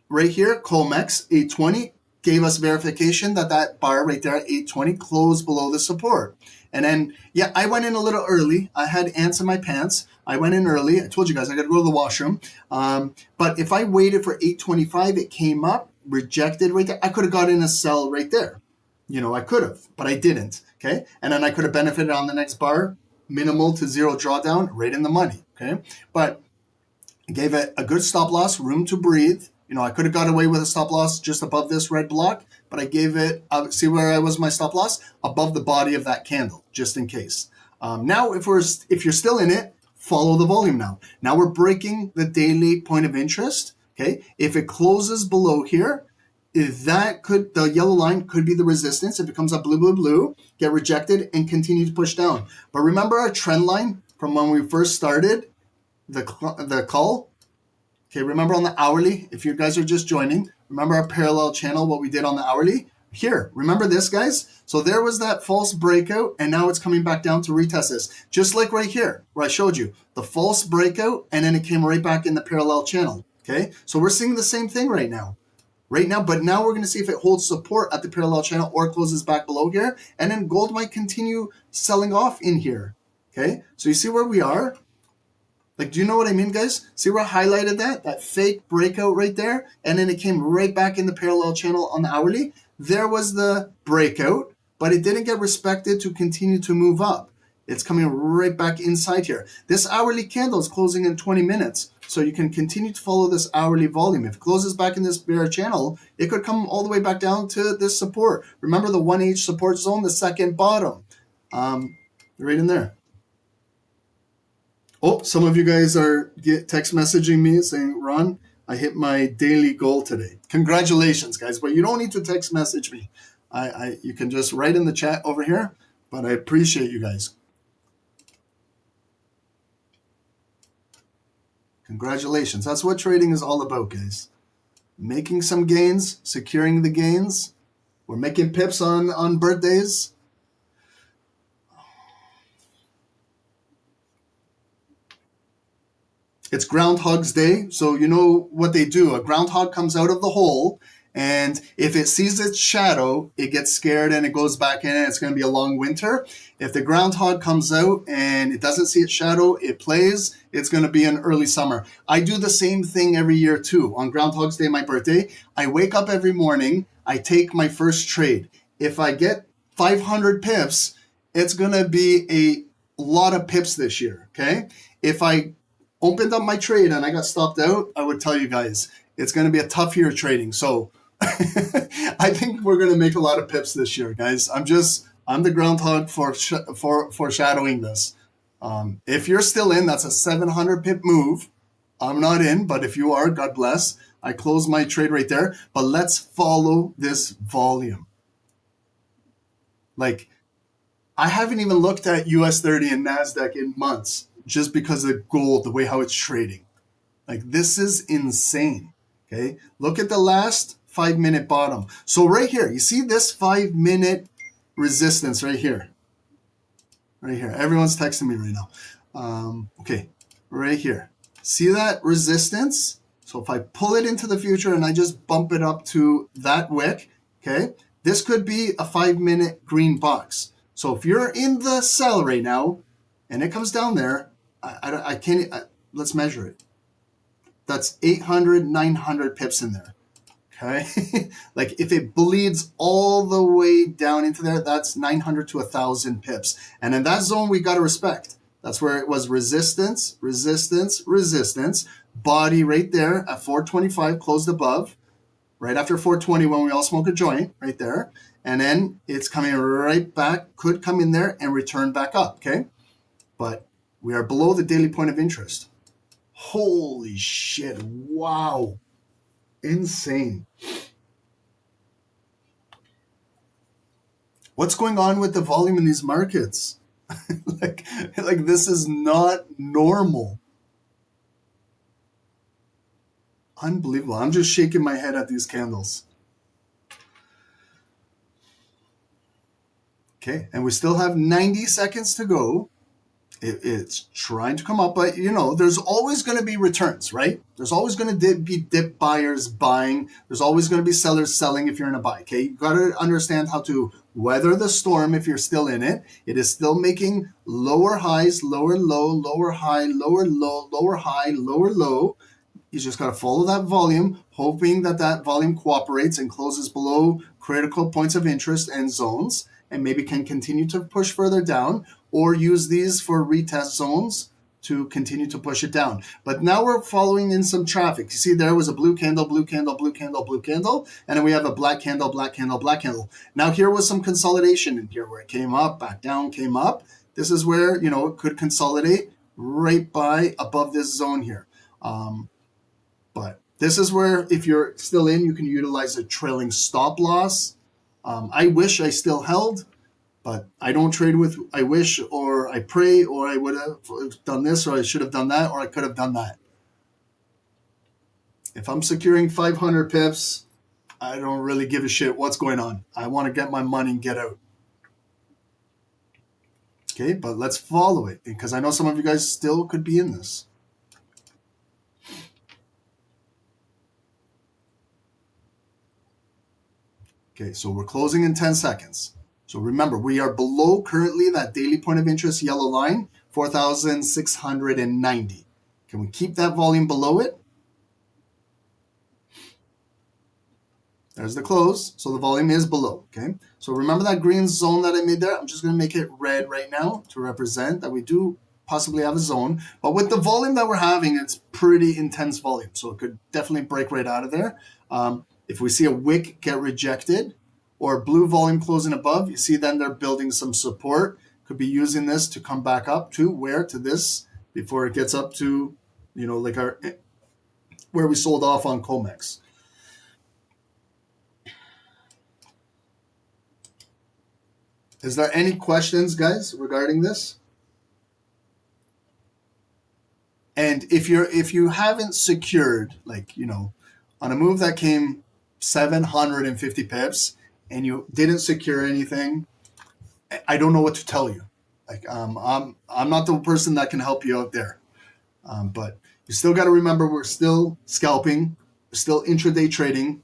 right here, COMEX 820 gave us verification that that bar right there at 820 closed below the support. And then, yeah, I went in a little early. I had ants in my pants. I went in early. I told you guys I got to go to the washroom. But if I waited for 825, it came up, rejected right there. I could have got in a sell right there. You know, I could have, but I didn't. Okay. And then I could have benefited on the next bar, minimal to zero drawdown, right in the money. Okay. But I gave it a good stop loss, room to breathe. You know, I could have got away with a stop loss just above this red block, but I gave it, see where I was my stop loss? Above the body of that candle, just in case. Now, if you're still in it, follow the volume now. Now we're breaking the daily point of interest, okay? If it closes below here, the yellow line could be the resistance. If it comes up blue, blue, blue, get rejected and continue to push down. But remember our trend line from when we first started the call? Okay, remember on the hourly, if you guys are just joining, remember our parallel channel, what we did on the hourly? Here, remember this, guys? So there was that false breakout, and now it's coming back down to retest this. Just like right here, where I showed you, the false breakout, and then it came right back in the parallel channel, okay? So we're seeing the same thing right now. But now we're going to see if it holds support at the parallel channel or closes back below here, and then gold might continue selling off in here, okay? So you see where we are? Like, do you know what I mean, guys? See where I highlighted that fake breakout right there? And then it came right back in the parallel channel on the hourly. There was the breakout, but it didn't get respected to continue to move up. It's coming right back inside here. This hourly candle is closing in 20 minutes. So you can continue to follow this hourly volume. If it closes back in this bear channel, it could come all the way back down to this support. Remember the 1H support zone, the second bottom. Right in there. Oh, some of you guys are text messaging me saying, Ron, I hit my daily goal today. Congratulations, guys. But you don't need to text message me. You can just write in the chat over here. But I appreciate you guys. Congratulations. That's what trading is all about, guys. Making some gains, securing the gains. We're making pips on birthdays. It's Groundhog's Day, so you know what they do. A groundhog comes out of the hole, and if it sees its shadow, it gets scared and it goes back in, and it's going to be a long winter. If the groundhog comes out and it doesn't see its shadow, it plays, it's going to be an early summer. I do the same thing every year too. On Groundhog's Day, my birthday, I wake up every morning, I take my first trade. If I get 500 pips, it's going to be a lot of pips this year, okay? If I opened up my trade and I got stopped out, I would tell you guys, it's going to be a tough year trading. So I think we're going to make a lot of pips this year, guys. I'm the groundhog for foreshadowing this. If you're still in, that's a 700 pip move. I'm not in, but if you are, God bless. I close my trade right there. But let's follow this volume. Like, I haven't even looked at US 30 and Nasdaq in months just because of gold, the way how it's trading. Like, this is insane. Okay, look at the last 5-minute bottom. So right here, you see this 5-minute resistance right here. Right here. Everyone's texting me right now. Okay, right here. See that resistance? So if I pull it into the future and I just bump it up to that wick, okay, this could be a 5-minute green box. So if you're in the sell right now and it comes down there, I can't, let's measure it. That's 800, 900 pips in there. Okay. Like if it bleeds all the way down into there, that's 900 to 1,000 pips. And in that zone, we got to respect. That's where it was resistance, resistance, resistance. Body right there at 425, closed above. Right after 420 when we all smoke a joint, right there. And then it's coming right back, could come in there and return back up, okay? But we are below the daily point of interest. Holy shit, wow. Insane. What's going on with the volume in these markets? like this is not normal. Unbelievable. I'm just shaking my head at these candles. Okay, and we still have 90 seconds to go. It's trying to come up, but you know, there's always going to be returns, right? There's always going to be dip buyers buying. There's always going to be sellers selling if you're in a buy, okay? You got to understand how to weather the storm if you're still in it. It is still making lower highs, lower low, lower high, lower low, lower high, lower low. You just got to follow that volume, hoping that that volume cooperates and closes below critical points of interest and zones, and maybe can continue to push further down, or use these for retest zones to continue to push it down. But now we're following in some traffic. You see there was a blue candle, blue candle, blue candle, blue candle, and then we have a black candle, black candle, black candle. Now here was some consolidation in here where it came up, back down, came up. This is where, you know, it could consolidate right by above this zone here. But this is where, if you're still in, you can utilize a trailing stop loss. I wish I still held, but I don't trade with I wish or I pray or I would have done this or I should have done that or I could have done that. If I'm securing 500 pips, I don't really give a shit what's going on. I want to get my money and get out. Okay, but let's follow it because I know some of you guys still could be in this. Okay, so we're closing in 10 seconds. So remember, we are below currently that daily point of interest yellow line, 4,690. Can we keep that volume below it? There's the close. So the volume is below, okay? So remember that green zone that I made there? I'm just going to make it red right now to represent that we do possibly have a zone. But with the volume that we're having, it's pretty intense volume. So it could definitely break right out of there. If we see a wick get rejected or blue volume closing above, you see then they're building some support. Could be using this to come back up to where? To this before it gets up to, you know, like our where we sold off on Comex. Is there any questions, guys, regarding this? And if you haven't secured, like, you know, on a move that came 750 pips and you didn't secure anything, I don't know what to tell you. Like, I'm not the person that can help you out there. But you still got to remember we're still scalping, we're still intraday trading.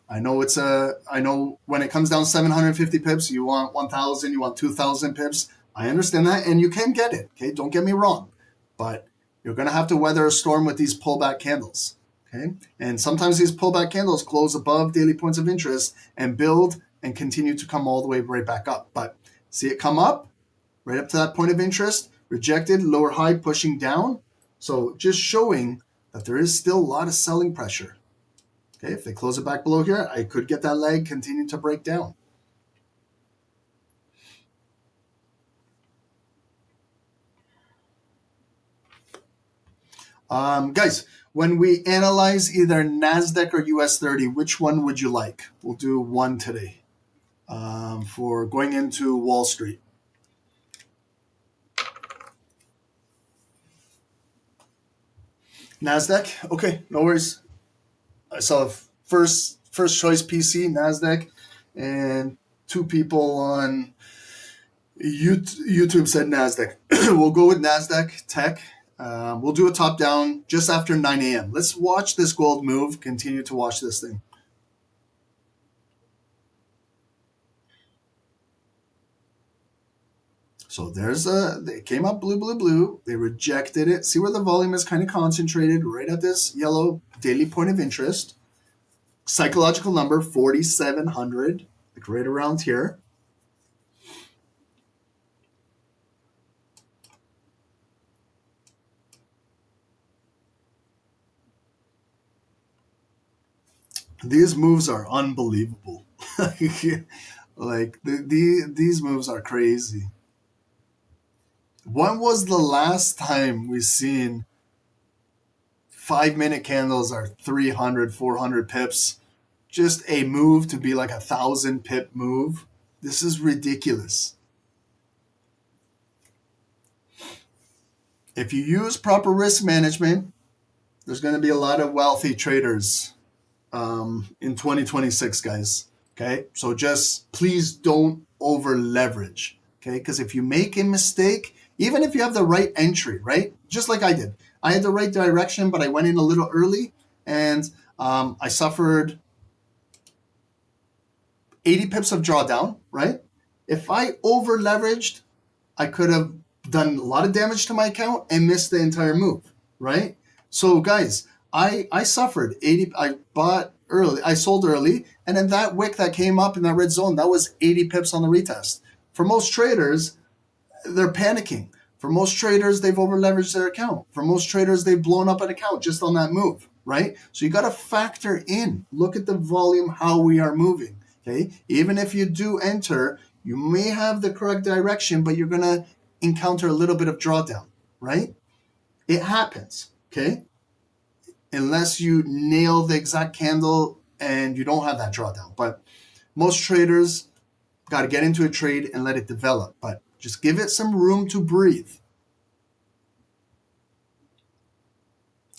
I know when it comes down 750 pips, you want 1,000, you want 2,000 pips. I understand that, and you can get it. Okay, don't get me wrong, but you're going to have to weather a storm with these pullback candles. Okay, and sometimes these pullback candles close above daily points of interest and build and continue to come all the way right back up. But see it come up, right up to that point of interest, rejected, lower high, pushing down. So just showing that there is still a lot of selling pressure. Okay, if they close it back below here, I could get that leg continue to break down. Guys, when we analyze either Nasdaq or US 30, which one would you like? We'll do one today for going into Wall Street. Nasdaq, okay, no worries. I saw first choice PC Nasdaq, and 2 people on YouTube said Nasdaq. We'll go with Nasdaq Tech. We'll do a top down just after 9 a.m. Let's watch this gold move. Continue to watch this thing. So they came up blue. They rejected it. See where the volume is kind of concentrated right at this yellow daily point of interest. Psychological number 4,700, like right around here. These moves are unbelievable. Like these moves are crazy. When was the last time we seen 5-minute candles are 300, 400 pips? Just a move to be like 1,000 pip move. This is ridiculous. If you use proper risk management, there's going to be a lot of wealthy traders in 2026, guys. Okay, so just please don't over leverage. Okay, because if you make a mistake, even if you have the right entry, right, just like I did, I had the right direction, but I went in a little early, and I suffered 80 pips of drawdown, right? If I over leveraged, I could have done a lot of damage to my account and missed the entire move, right? So guys, I suffered 80. I bought early, I sold early, and then that wick that came up in that red zone, that was 80 pips on the retest. For most traders, they're panicking. For most traders, they've over leveraged their account. For most traders, they've blown up an account just on that move, right? So you got to factor in, look at the volume, how we are moving, okay? Even if you do enter, you may have the correct direction, but you're going to encounter a little bit of drawdown, right? It happens, okay? Unless you nail the exact candle and you don't have that drawdown. But most traders got to get into a trade and let it develop. But just give it some room to breathe.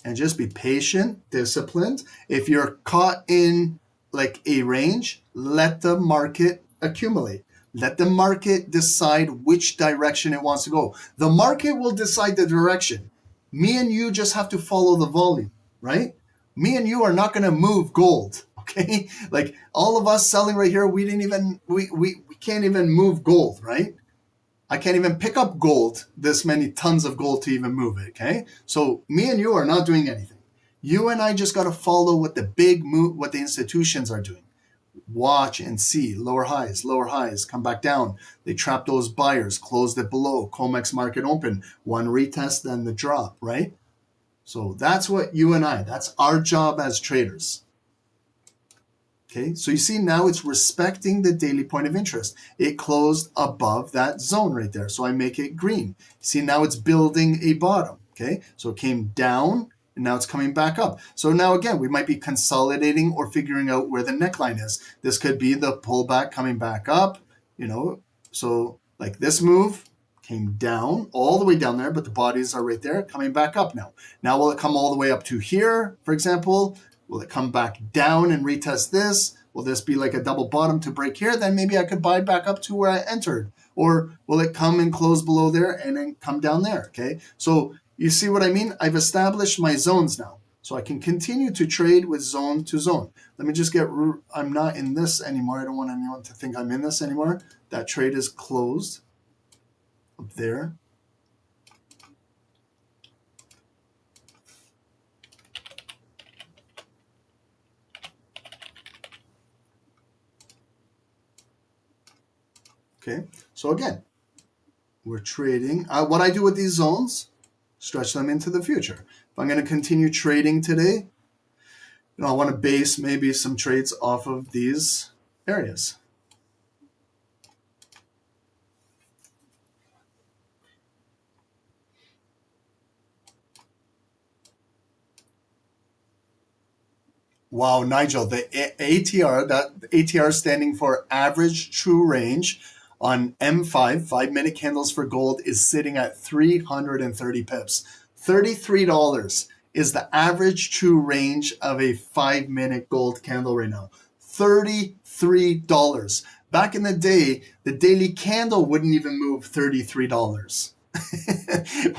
And just be patient, disciplined. If you're caught in like a range, let the market accumulate. Let the market decide which direction it wants to go. The market will decide the direction. Me and you just have to follow the volume, right? Me and you are not going to move gold, okay? Like all of us selling right here, we can't even move gold, right? I can't even pick up gold, this many tons of gold to even move it, okay? So me and you are not doing anything. You and I just got to follow what the institutions are doing. Watch and see lower highs, come back down. They trap those buyers, closed it below, COMEX market open, one retest, then the drop, right? So that's that's our job as traders. Okay, so you see now it's respecting the daily point of interest. It closed above that zone right there, so I make it green. See, now it's building a bottom, okay? So it came down, and now it's coming back up. So now again, we might be consolidating or figuring out where the neckline is. This could be the pullback coming back up, so like this move came down, all the way down there, but the bodies are right there, coming back up now. Now will it come all the way up to here, for example? Will it come back down and retest this? Will this be like a double bottom to break here? Then maybe I could buy back up to where I entered. Or will it come and close below there and then come down there, okay? So you see what I mean? I've established my zones now. So I can continue to trade with zone to zone. Let me just I'm not in this anymore. I don't want anyone to think I'm in this anymore. That trade is closed up there. Okay, so again, we're trading. What I do with these zones, stretch them into the future. If I'm going to continue trading today, I want to base maybe some trades off of these areas. Wow, Nigel, the ATR, that ATR standing for average true range on M5, 5-minute candles for gold, is sitting at 330 pips. $33 is the average true range of a 5-minute gold candle right now. $33. Back in the day, the daily candle wouldn't even move $33.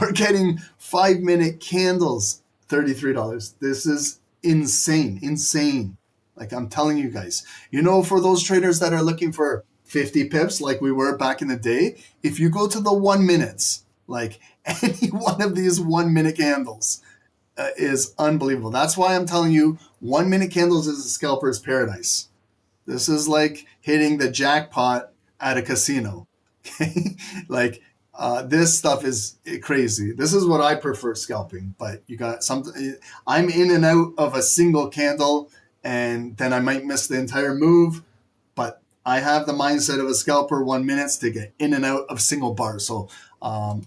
We're getting 5-minute candles, $33. This is insane. Like I'm telling you guys, for those traders that are looking for 50 pips like we were back in the day, if you go to the 1 minutes, like any one of these 1 minute candles is unbelievable. That's why I'm telling you 1 minute candles is a scalper's paradise. This is like hitting the jackpot at a casino. Okay. This stuff is crazy. This is what I prefer scalping, but you got something. I'm in and out of a single candle, and then I might miss the entire move. But I have the mindset of a scalper, 1 minute to get in and out of single bars. So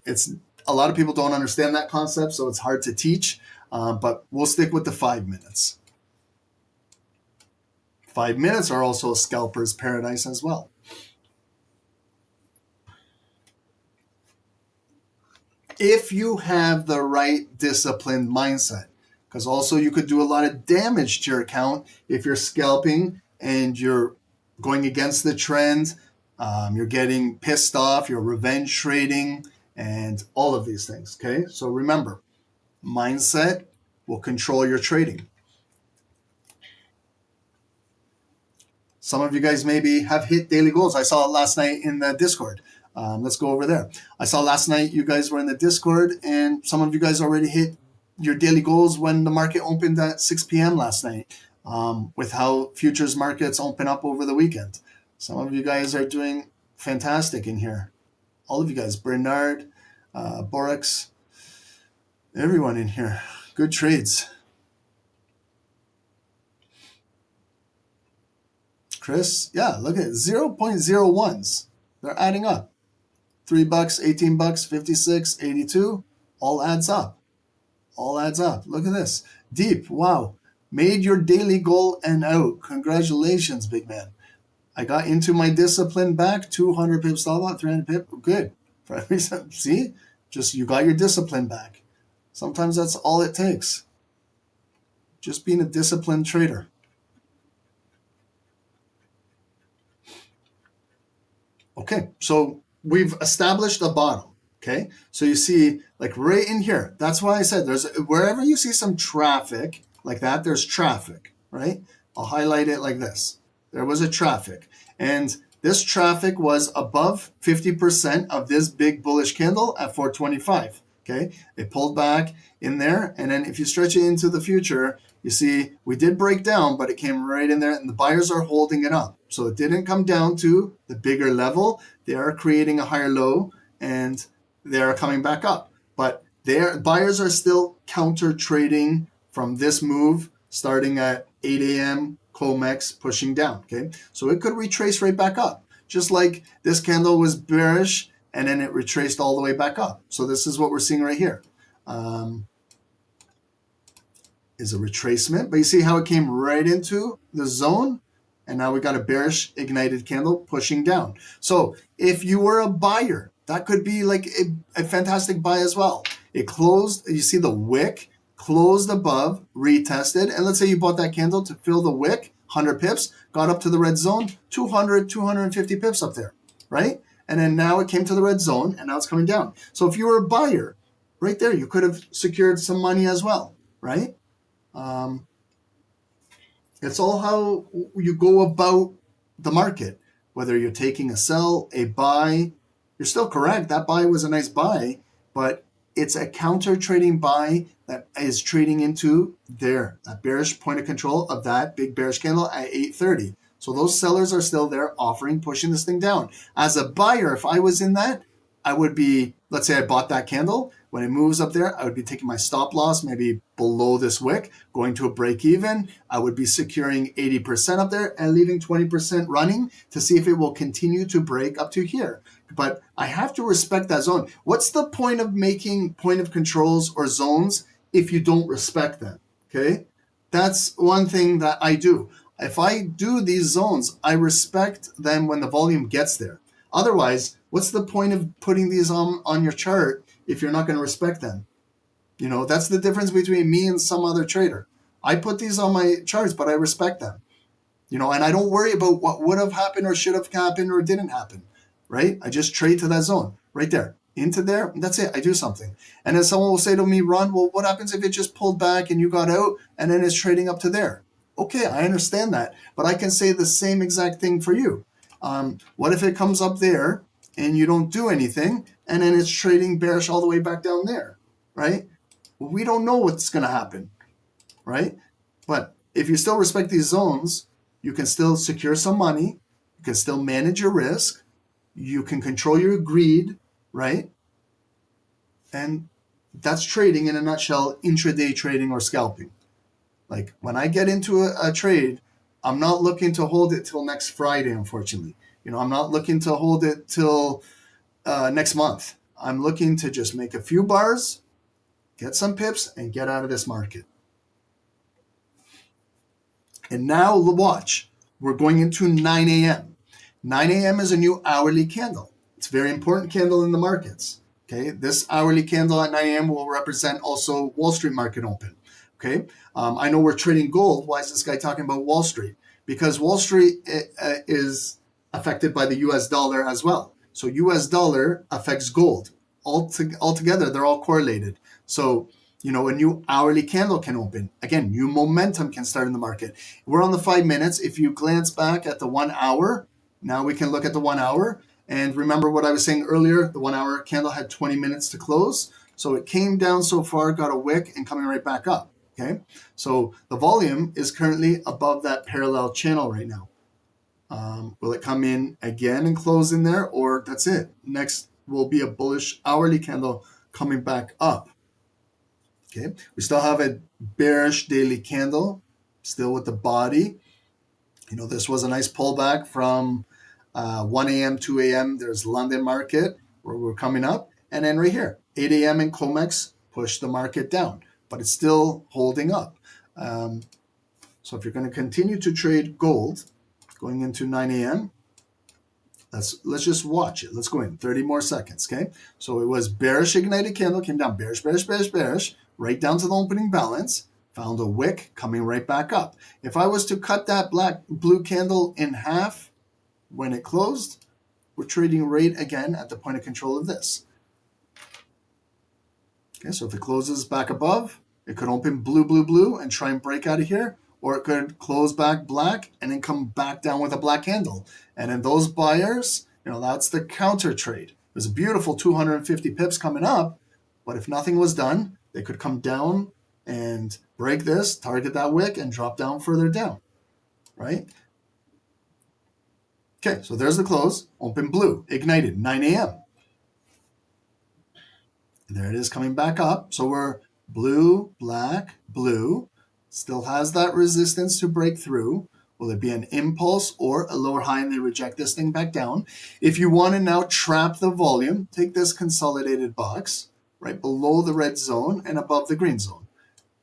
it's a lot of people don't understand that concept, so it's hard to teach. But we'll stick with the 5 minutes. 5 minutes are also a scalper's paradise as well. If you have the right disciplined mindset, because also you could do a lot of damage to your account if you're scalping and you're going against the trend, you're getting pissed off, you're revenge trading, and all of these things. Okay, so remember, mindset will control your trading. Some of you guys maybe have hit daily goals. I saw it last night in the Discord. Let's go over there. I saw last night you guys were in the Discord, and some of you guys already hit your daily goals when the market opened at 6 p.m. last night, with how futures markets open up over the weekend. Some of you guys are doing fantastic in here. All of you guys, Bernard, Borax, everyone in here. Good trades. Chris, yeah, look at 0.01s. They're adding up. $3, $18, 56, 82, all adds up. All adds up. Look at this. Deep, wow. Made your daily goal and out. Congratulations, big man. I got into my discipline back. 200 pips stop out, 300 pip. Good. For every see? Just you got your discipline back. Sometimes that's all it takes. Just being a disciplined trader. Okay, so we've established a bottom. Okay, so you see, like right in here, that's why I said there's wherever you see some traffic like that, there's traffic, right? I'll highlight it like this. There was a traffic, and this traffic was above 50% of this big bullish candle at 425. Okay, it pulled back in there, and then if you stretch it into the future, you see we did break down, but it came right in there, and the buyers are holding it up. So it didn't come down to the bigger level. They are creating a higher low, and they are coming back up. But their buyers are still counter trading from this move starting at 8 a.m. COMEX pushing down. Okay, so it could retrace right back up, just like this candle was bearish and then it retraced all the way back up. So this is what we're seeing right here. Is a retracement, but you see how it came right into the zone, and now we got a bearish ignited candle pushing down. So if you were a buyer, that could be like a fantastic buy as well. It closed, you see the wick closed above, retested, and let's say you bought that candle to fill the wick, 100 pips, got up to the red zone, 200, 250 pips up there, right? And then now it came to the red zone, and now it's coming down. So if you were a buyer, right there, you could have secured some money as well, right? It's all how you go about the market, whether you're taking a sell, a buy. You're still correct. That buy was a nice buy, but it's a counter trading buy that is trading into that bearish point of control of that big bearish candle at 830. So those sellers are still there offering, pushing this thing down. As a buyer, if I was in that, I would be, let's say I bought that candle. When it moves up there, I would be taking my stop loss maybe below this wick, going to a break even. I would be securing 80% up there and leaving 20% running to see if it will continue to break up to here. But I have to respect that zone. What's the point of making point of controls or zones if you don't respect them? Okay, That's one thing that I do. If I do these zones, I respect them when the volume gets there. Otherwise, what's the point of putting these on your chart if you're not going to respect them? You know, that's the difference between me and some other trader. I put these on my charts, but I respect them. You know, and I don't worry about what would have happened or should have happened or didn't happen, right? I just trade to that zone right there, into there. And that's it. I do something. And then someone will say to me, Ron, well, what happens if it just pulled back and you got out and then it's trading up to there? Okay, I understand that. But I can say the same exact thing for you. What if it comes up there and you don't do anything and then it's trading bearish all the way back down there, right? Well, we don't know what's going to happen, right? But if you still respect these zones, you can still secure some money. You can still manage your risk. You can control your greed, right? And that's trading in a nutshell, intraday trading or scalping. Like when I get into a trade, I'm not looking to hold it till next Friday, unfortunately. You know, I'm not looking to hold it till next month. I'm looking to just make a few bars, get some pips, and get out of this market. And now watch, we're going into 9 a.m. 9 a.m. is a new hourly candle. It's a very important candle in the markets. Okay, this hourly candle at 9 a.m. will represent also Wall Street market open. Okay, I know we're trading gold. Why is this guy talking about Wall Street? Because Wall Street is affected by the US dollar as well. So US dollar affects gold. Altogether, they're all correlated. So, you know, a new hourly candle can open. Again, new momentum can start in the market. We're on the 5 minutes. If you glance back at the 1 hour, now we can look at the 1 hour. And remember what I was saying earlier, the 1 hour candle had 20 minutes to close. So it came down so far, got a wick, and coming right back up. Okay, so the volume is currently above that parallel channel right now. Will it come in again and close in there, or that's it? Next will be a bullish hourly candle coming back up. Okay, we still have a bearish daily candle, still with the body. You know, this was a nice pullback from 1 a.m., 2 a.m. There's London market where we're coming up. And then right here, 8 a.m. in COMEX pushed the market down, but it's still holding up. So if you're going to continue to trade gold going into 9 a.m., let's just watch it. Let's go in 30 more seconds, okay? So it was bearish ignited candle, came down bearish, bearish, bearish, bearish, right down to the opening balance, found a wick coming right back up. If I was to cut that blue candle in half when it closed, we're trading right again at the point of control of this. Okay, so if it closes back above, it could open blue, blue, blue and try and break out of here, or it could close back black and then come back down with a black candle. And then those buyers, you know, that's the counter trade. There's a beautiful 250 pips coming up, but if nothing was done, they could come down and break this, target that wick, and drop down further down, right? Okay, so there's the close, open blue, ignited, 9 a.m. There it is coming back up. So we're blue, black, blue. Still has that resistance to break through. Will it be an impulse or a lower high and they reject this thing back down? If you want to now trap the volume, take this consolidated box right below the red zone and above the green zone.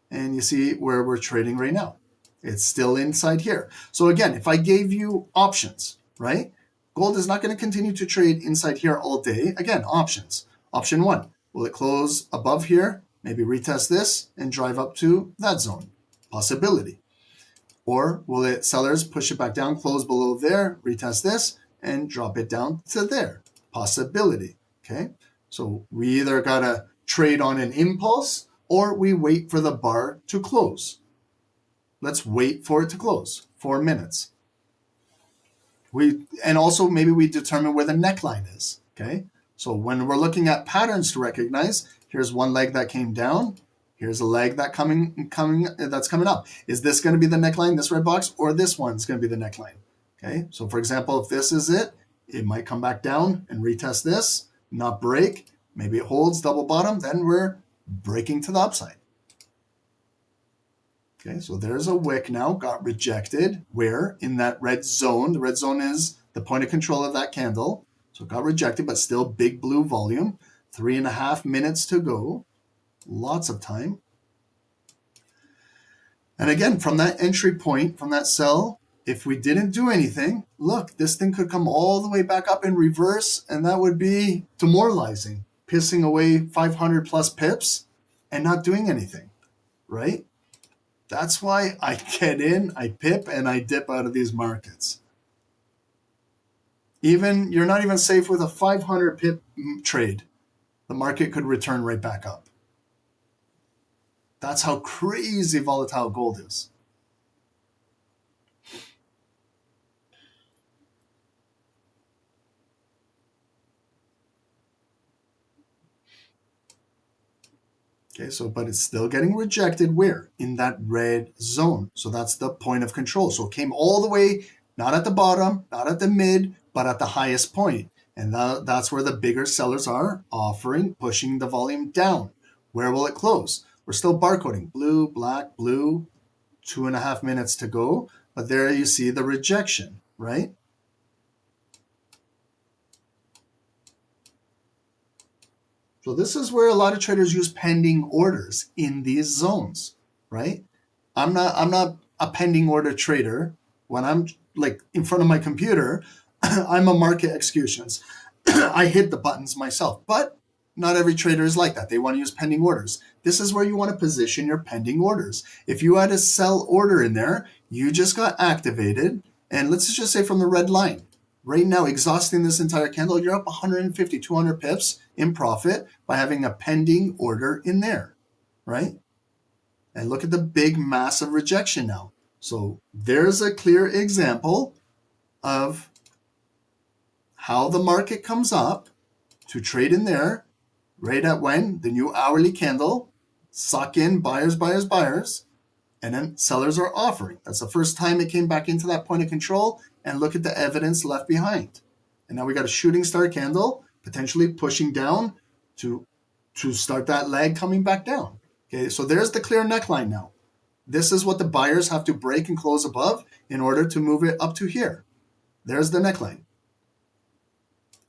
And you see where we're trading right now. It's still inside here. So again, if I gave you options, right? Gold is not going to continue to trade inside here all day. Again, options. Option 1. Will it close above here, maybe retest this, and drive up to that zone? Possibility. Or will it, sellers push it back down, close below there, retest this, and drop it down to there? Possibility. Okay? So we either got to trade on an impulse, or we wait for the bar to close. Let's wait for it to close. 4 minutes. And also maybe we determine where the neckline is. Okay? So when we're looking at patterns to recognize, here's one leg that came down. Here's a leg that's coming up. Is this going to be the neckline, this red box, or this one's going to be the neckline? Okay. So for example, if this is it, it might come back down and retest this, not break. Maybe it holds double bottom. Then we're breaking to the upside. Okay. So there's a wick now, got rejected. Where? In that red zone. The red zone is the point of control of that candle. So it got rejected, but still big blue volume. 3.5 minutes to go. Lots of time. And again, from that entry point, from that sell, if we didn't do anything, look, this thing could come all the way back up in reverse, and that would be demoralizing, pissing away 500 plus pips and not doing anything, right? That's why I get in, I pip, and I dip out of these markets. Even you're not even safe with a 500 pip trade. The market could return right back up. That's how crazy volatile gold is. Okay, so, but it's still getting rejected where? In that red zone. So that's the point of control. So it came all the way, not at the bottom, not at the mid, but at the highest point. And that's where the bigger sellers are offering, pushing the volume down. Where will it close? We're still barcoding. Blue, black, blue, 2.5 minutes to go. But there you see the rejection, right? So this is where a lot of traders use pending orders in these zones, right? I'm not a pending order trader. When I'm like in front of my computer, I'm a market executions. I hit the buttons myself, but not every trader is like that. They want to use pending orders. This is where you want to position your pending orders. If you had a sell order in there, you just got activated, and let's just say from the red line. Right now, exhausting this entire candle, you're up 150, 200 pips in profit by having a pending order in there, right? And look at the big, massive rejection now. So there's a clear example of how the market comes up to trade in there right at when the new hourly candle suck in buyers, buyers, buyers, and then sellers are offering. That's the first time it came back into that point of control, and look at the evidence left behind. And now we got a shooting star candle potentially pushing down to start that leg coming back down. Okay, so there's the clear neckline now. This is what the buyers have to break and close above in order to move it up to here. There's the neckline.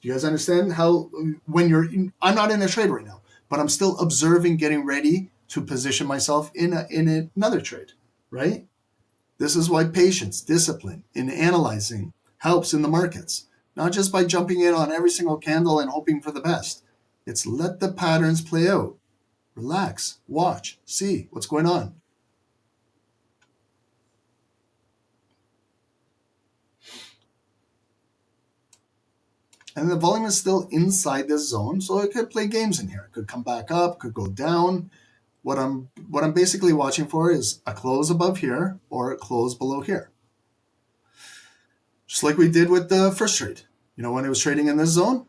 Do you guys understand how when I'm not in a trade right now, but I'm still observing, getting ready to position myself in another trade, right? This is why patience, discipline in analyzing helps in the markets, not just by jumping in on every single candle and hoping for the best. It's let the patterns play out. Relax, watch, see what's going on. And the volume is still inside this zone, so it could play games in here. It could come back up, could go down. What I'm basically watching for is a close above here or a close below here. Just like we did with the first trade. You know, when it was trading in this zone,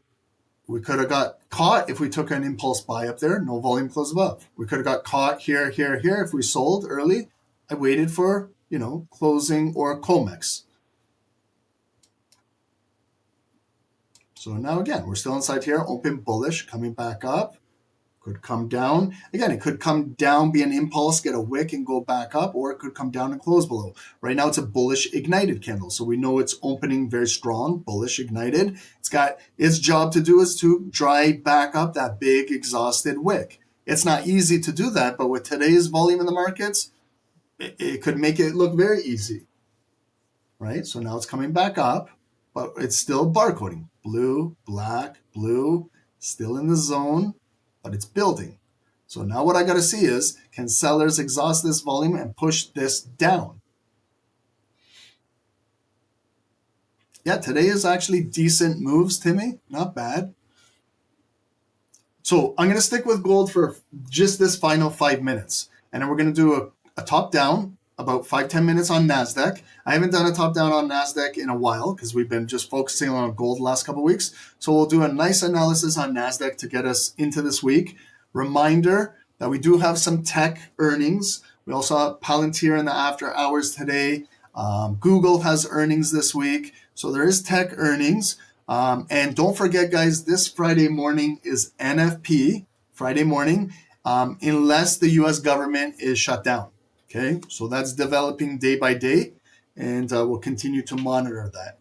we could have got caught if we took an impulse buy up there, no volume close above. We could have got caught here, here, here if we sold early. I waited for, closing or COMEX. So now again, we're still inside here, open bullish, coming back up. Could come down. Again, it could come down, be an impulse, get a wick and go back up, or it could come down and close below. Right now, it's a bullish ignited candle. So we know it's opening very strong, bullish ignited. It's got its job to do is to drive back up that big exhausted wick. It's not easy to do that, but with today's volume in the markets, it could make it look very easy, right? So now it's coming back up, but it's still barcoding. Blue, black, blue, still in the zone, but it's building. So now what I got to see is, can sellers exhaust this volume and push this down? Yeah, today is actually decent moves, Timmy. Not bad. So I'm going to stick with gold for just this final 5 minutes. And then we're going to do a top down, about 5-10 minutes on Nasdaq. I haven't done a top down on Nasdaq in a while because we've been just focusing on gold the last couple of weeks. So we'll do a nice analysis on Nasdaq to get us into this week. Reminder that we do have some tech earnings. We also have Palantir in the after hours today. Google has earnings this week. So there is tech earnings. And don't forget, guys, this Friday morning is NFP, Friday morning, unless the U.S. government is shut down. Okay, so that's developing day by day, and we'll continue to monitor that.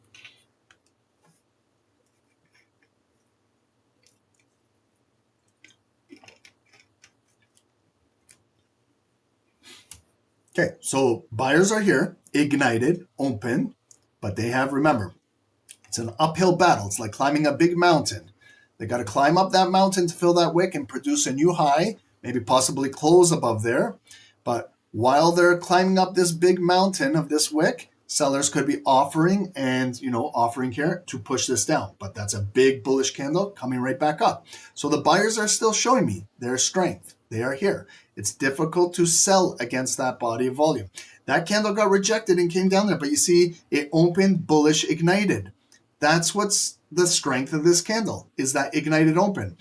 Okay, so buyers are here, ignited, open, but they have, remember, it's an uphill battle. It's like climbing a big mountain. They got to climb up that mountain to fill that wick and produce a new high, maybe possibly close above there. But while they're climbing up this big mountain of this wick, sellers could be offering and, offering here to push this down. But that's a big bullish candle coming right back up. So the buyers are still showing me their strength. They are here. It's difficult to sell against that body of volume. That candle got rejected and came down there, but you see it opened bullish ignited. That's what's the strength of this candle, is that ignited open.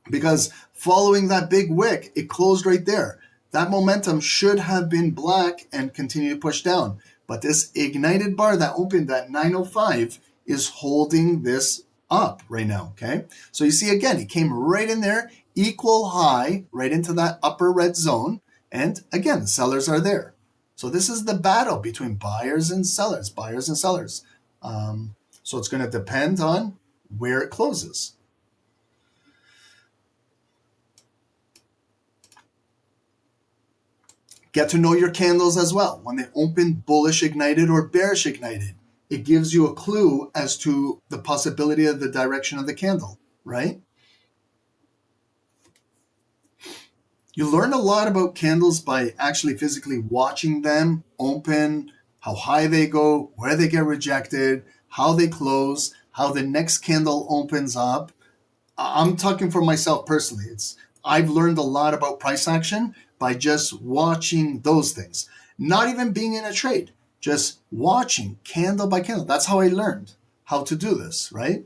Because following that big wick, it closed right there. That momentum should have been black and continue to push down. But this ignited bar that opened at 905 is holding this up right now, okay? So you see, again, it came right in there, equal high, right into that upper red zone. And again, the sellers are there. So this is the battle between buyers and sellers, So it's going to depend on where it closes. Get to know your candles as well. When they open bullish ignited or bearish ignited, it gives you a clue as to the possibility of the direction of the candle, right? You learn a lot about candles by actually physically watching them open, how high they go, where they get rejected, how they close, how the next candle opens up. I'm talking for myself personally. I've learned a lot about price action by just watching those things. Not even being in a trade, just watching candle by candle. That's how I learned how to do this, right?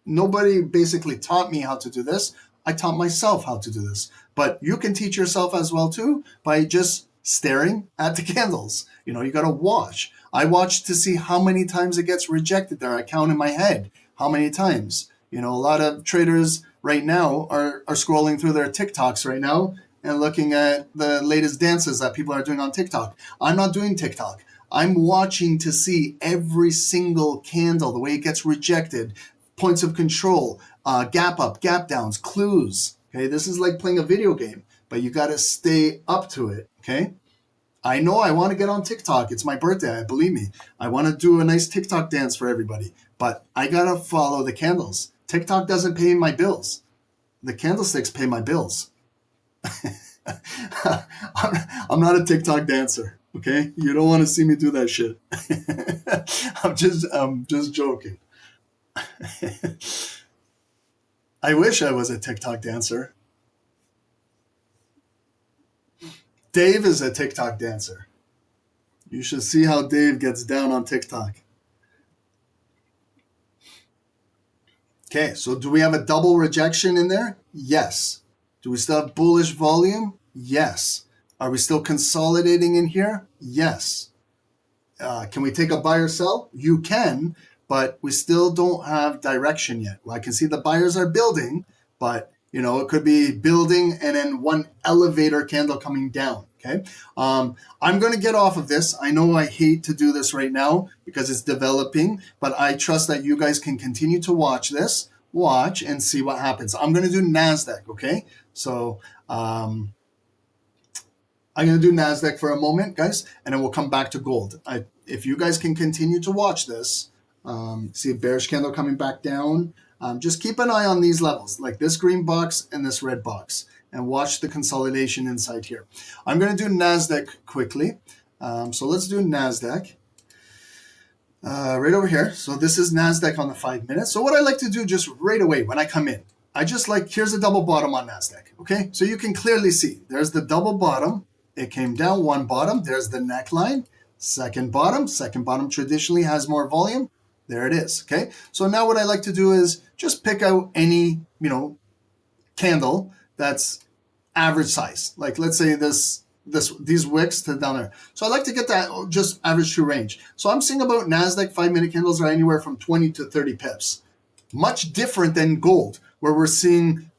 Nobody basically taught me how to do this. I taught myself how to do this. But you can teach yourself as well too by just staring at the candles. You got to watch. I watch to see how many times it gets rejected there. I count in my head how many times. A lot of traders right now are scrolling through their TikToks right now and looking at the latest dances that people are doing on TikTok. I'm not doing TikTok. I'm watching to see every single candle, the way it gets rejected, points of control, gap up, gap downs, clues. Okay, this is like playing a video game, but you got to stay up to it. Okay, I know I want to get on TikTok. It's my birthday. Believe me, I want to do a nice TikTok dance for everybody, but I got to follow the candles. TikTok doesn't pay my bills. The candlesticks pay my bills. I'm not a TikTok dancer. Okay, you don't want to see me do that shit. I'm just joking. I wish I was a TikTok dancer. Dave is a TikTok dancer. You should see how Dave gets down on TikTok. Okay, so do we have a double rejection in there? Yes. Do we still have bullish volume? Yes. Are we still consolidating in here? Yes. Can we take a buy or sell? You can, but we still don't have direction yet. Well, I can see the buyers are building, but it could be building and then one elevator candle coming down. Okay. I'm going to get off of this. I know I hate to do this right now because it's developing, but I trust that you guys can continue to watch and see what happens. I'm going to do Nasdaq. Okay. So, I'm going to do Nasdaq for a moment, guys, and then we'll come back to gold. If you guys can continue to watch this, see a bearish candle coming back down, just keep an eye on these levels, like this green box and this red box, and watch the consolidation inside here. I'm going to do Nasdaq quickly. So let's do Nasdaq right over here. So this is Nasdaq on the 5 minutes. So what I like to do just right away when I come in, here's a double bottom on Nasdaq. Okay, so you can clearly see there's the double bottom. It came down one bottom. There's the neckline. Second bottom traditionally has more volume. There it is. Okay. So now what I like to do is just pick out any, candle that's average size. Like let's say these wicks to down there. So I like to get that just average true range. So I'm seeing about Nasdaq 5-minute candles are anywhere from 20 to 30 pips. Much different than gold, where we're seeing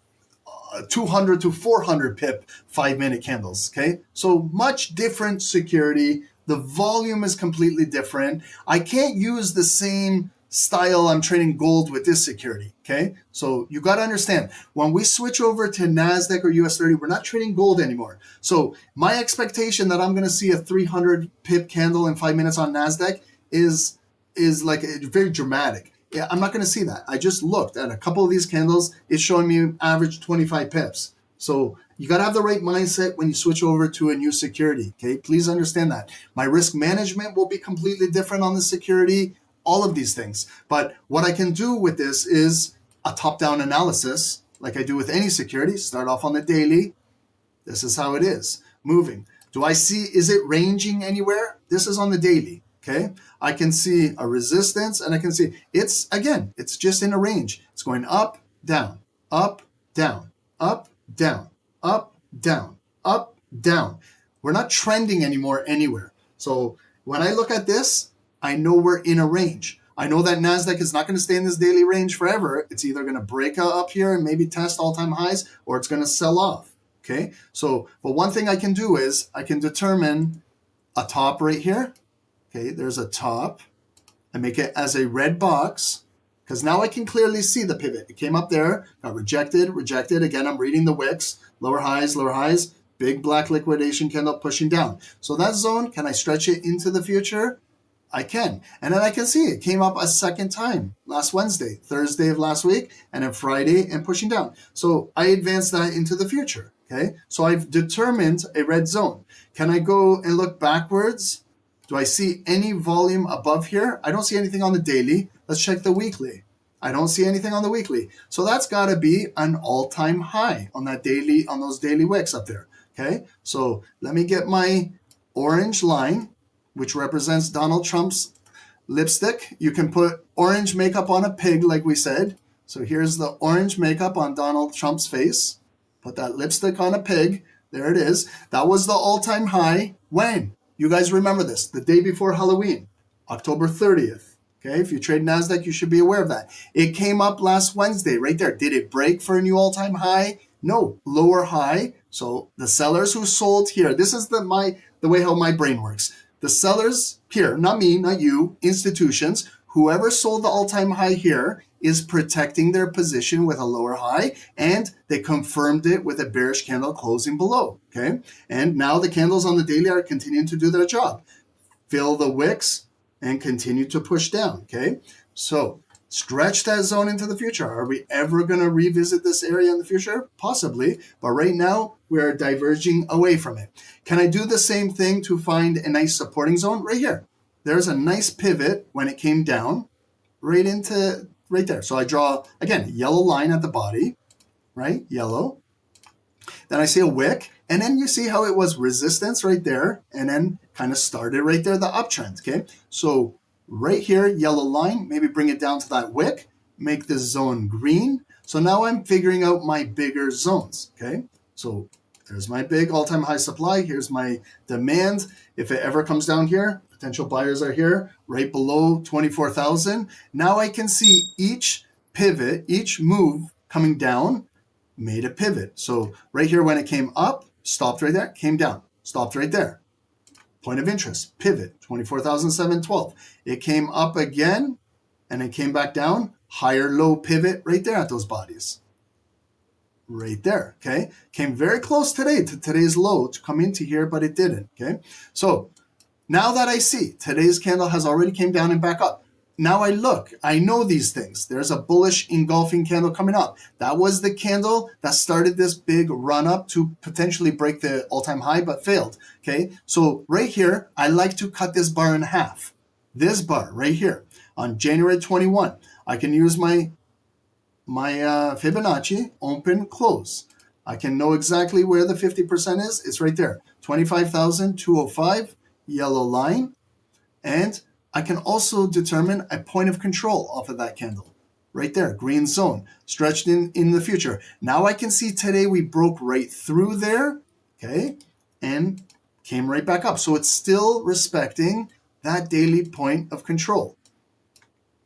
200 to 400 pip 5-minute candles. Okay. So much different security. The volume is completely different. I can't use the same style I'm trading gold with this security, okay? So you got to understand, when we switch over to Nasdaq or US 30, we're not trading gold anymore. So my expectation that I'm going to see a 300 pip candle in 5 minutes on Nasdaq is like very dramatic. Yeah, I'm not going to see that. I just looked at a couple of these candles. It's showing me average 25 pips. So you got to have the right mindset when you switch over to a new security, okay? Please understand that. My risk management will be completely different on the security, all of these things. But what I can do with this is a top-down analysis, like I do with any security. Start off on the daily. This is how it is, moving. Do I see, is it ranging anywhere? This is on the daily, okay? I can see a resistance, and I can see, it's just in a range. It's going up, down, up, down, up, down, up, down, up, down. We're not trending anymore anywhere. So when I look at this, I know we're in a range. I know that Nasdaq is not going to stay in this daily range forever. It's either going to break up here and maybe test all-time highs, or it's going to sell off, okay? So, but one thing I can do is I can determine a top right here. Okay, there's a top. I make it as a red box, because now I can clearly see the pivot. It came up there, got rejected, rejected. Again, I'm reading the wicks, lower highs, big black liquidation candle pushing down. So that zone, can I stretch it into the future? I can. And then I can see it came up a second time last Wednesday, Thursday of last week, and then Friday, and pushing down. So I advanced that into the future, okay? So I've determined a red zone. Can I go and look backwards? Do I see any volume above here? I don't see anything on the daily. Let's check the weekly. I don't see anything on the weekly. So that's got to be an all-time high on that daily, on those daily wicks up there, okay? So let me get my orange line, which represents Donald Trump's lipstick. You can put orange makeup on a pig, like we said. So here's the orange makeup on Donald Trump's face. Put that lipstick on a pig. There it is. That was the all-time high when? You guys remember this, the day before Halloween, October 30th. Okay, if you trade Nasdaq, you should be aware of that. It came up last Wednesday right there. Did it break for a new all-time high? No, lower high. So the sellers who sold here, this is the way how my brain works. The sellers here, not me, not you, institutions, whoever sold the all-time high here is protecting their position with a lower high, and they confirmed it with a bearish candle closing below, okay? And now the candles on the daily are continuing to do their job. Fill the wicks and continue to push down, okay? So stretch that zone into the future. Are we ever going to revisit this area in the future? Possibly, but right now we're diverging away from it. Can I do the same thing to find a nice supporting zone? Right here. There's a nice pivot when it came down right there. So I draw, again, a yellow line at the body, right? Yellow. Then I see a wick, and then you see how it was resistance right there, and then kind of started right there, the uptrend, okay? So right here, yellow line, maybe bring it down to that wick, make this zone green. So now I'm figuring out my bigger zones, okay? So there's my big all-time high supply. Here's my demand. If it ever comes down here, potential buyers are here, right below 24,000. Now I can see each pivot, each move coming down, made a pivot. So right here when it came up, stopped right there, came down, stopped right there. Point of interest, pivot, 24,712. It came up again, and it came back down, higher low pivot right there at those bodies. Right there, okay? Came very close today to today's low to come into here, but it didn't, okay? So now that I see today's candle has already came down and back up. Now I look, I know these things. There's a bullish engulfing candle coming up. That was the candle that started this big run up to potentially break the all-time high, but failed, okay? So right here, I like to cut this bar in half. This bar right here on January 21, I can use my Fibonacci, open, close. I can know exactly where the 50% is. It's right there, 25,205, yellow line. And I can also determine a point of control off of that candle. Right there, green zone, stretched in the future. Now I can see today we broke right through there, okay, and came right back up. So it's still respecting that daily point of control.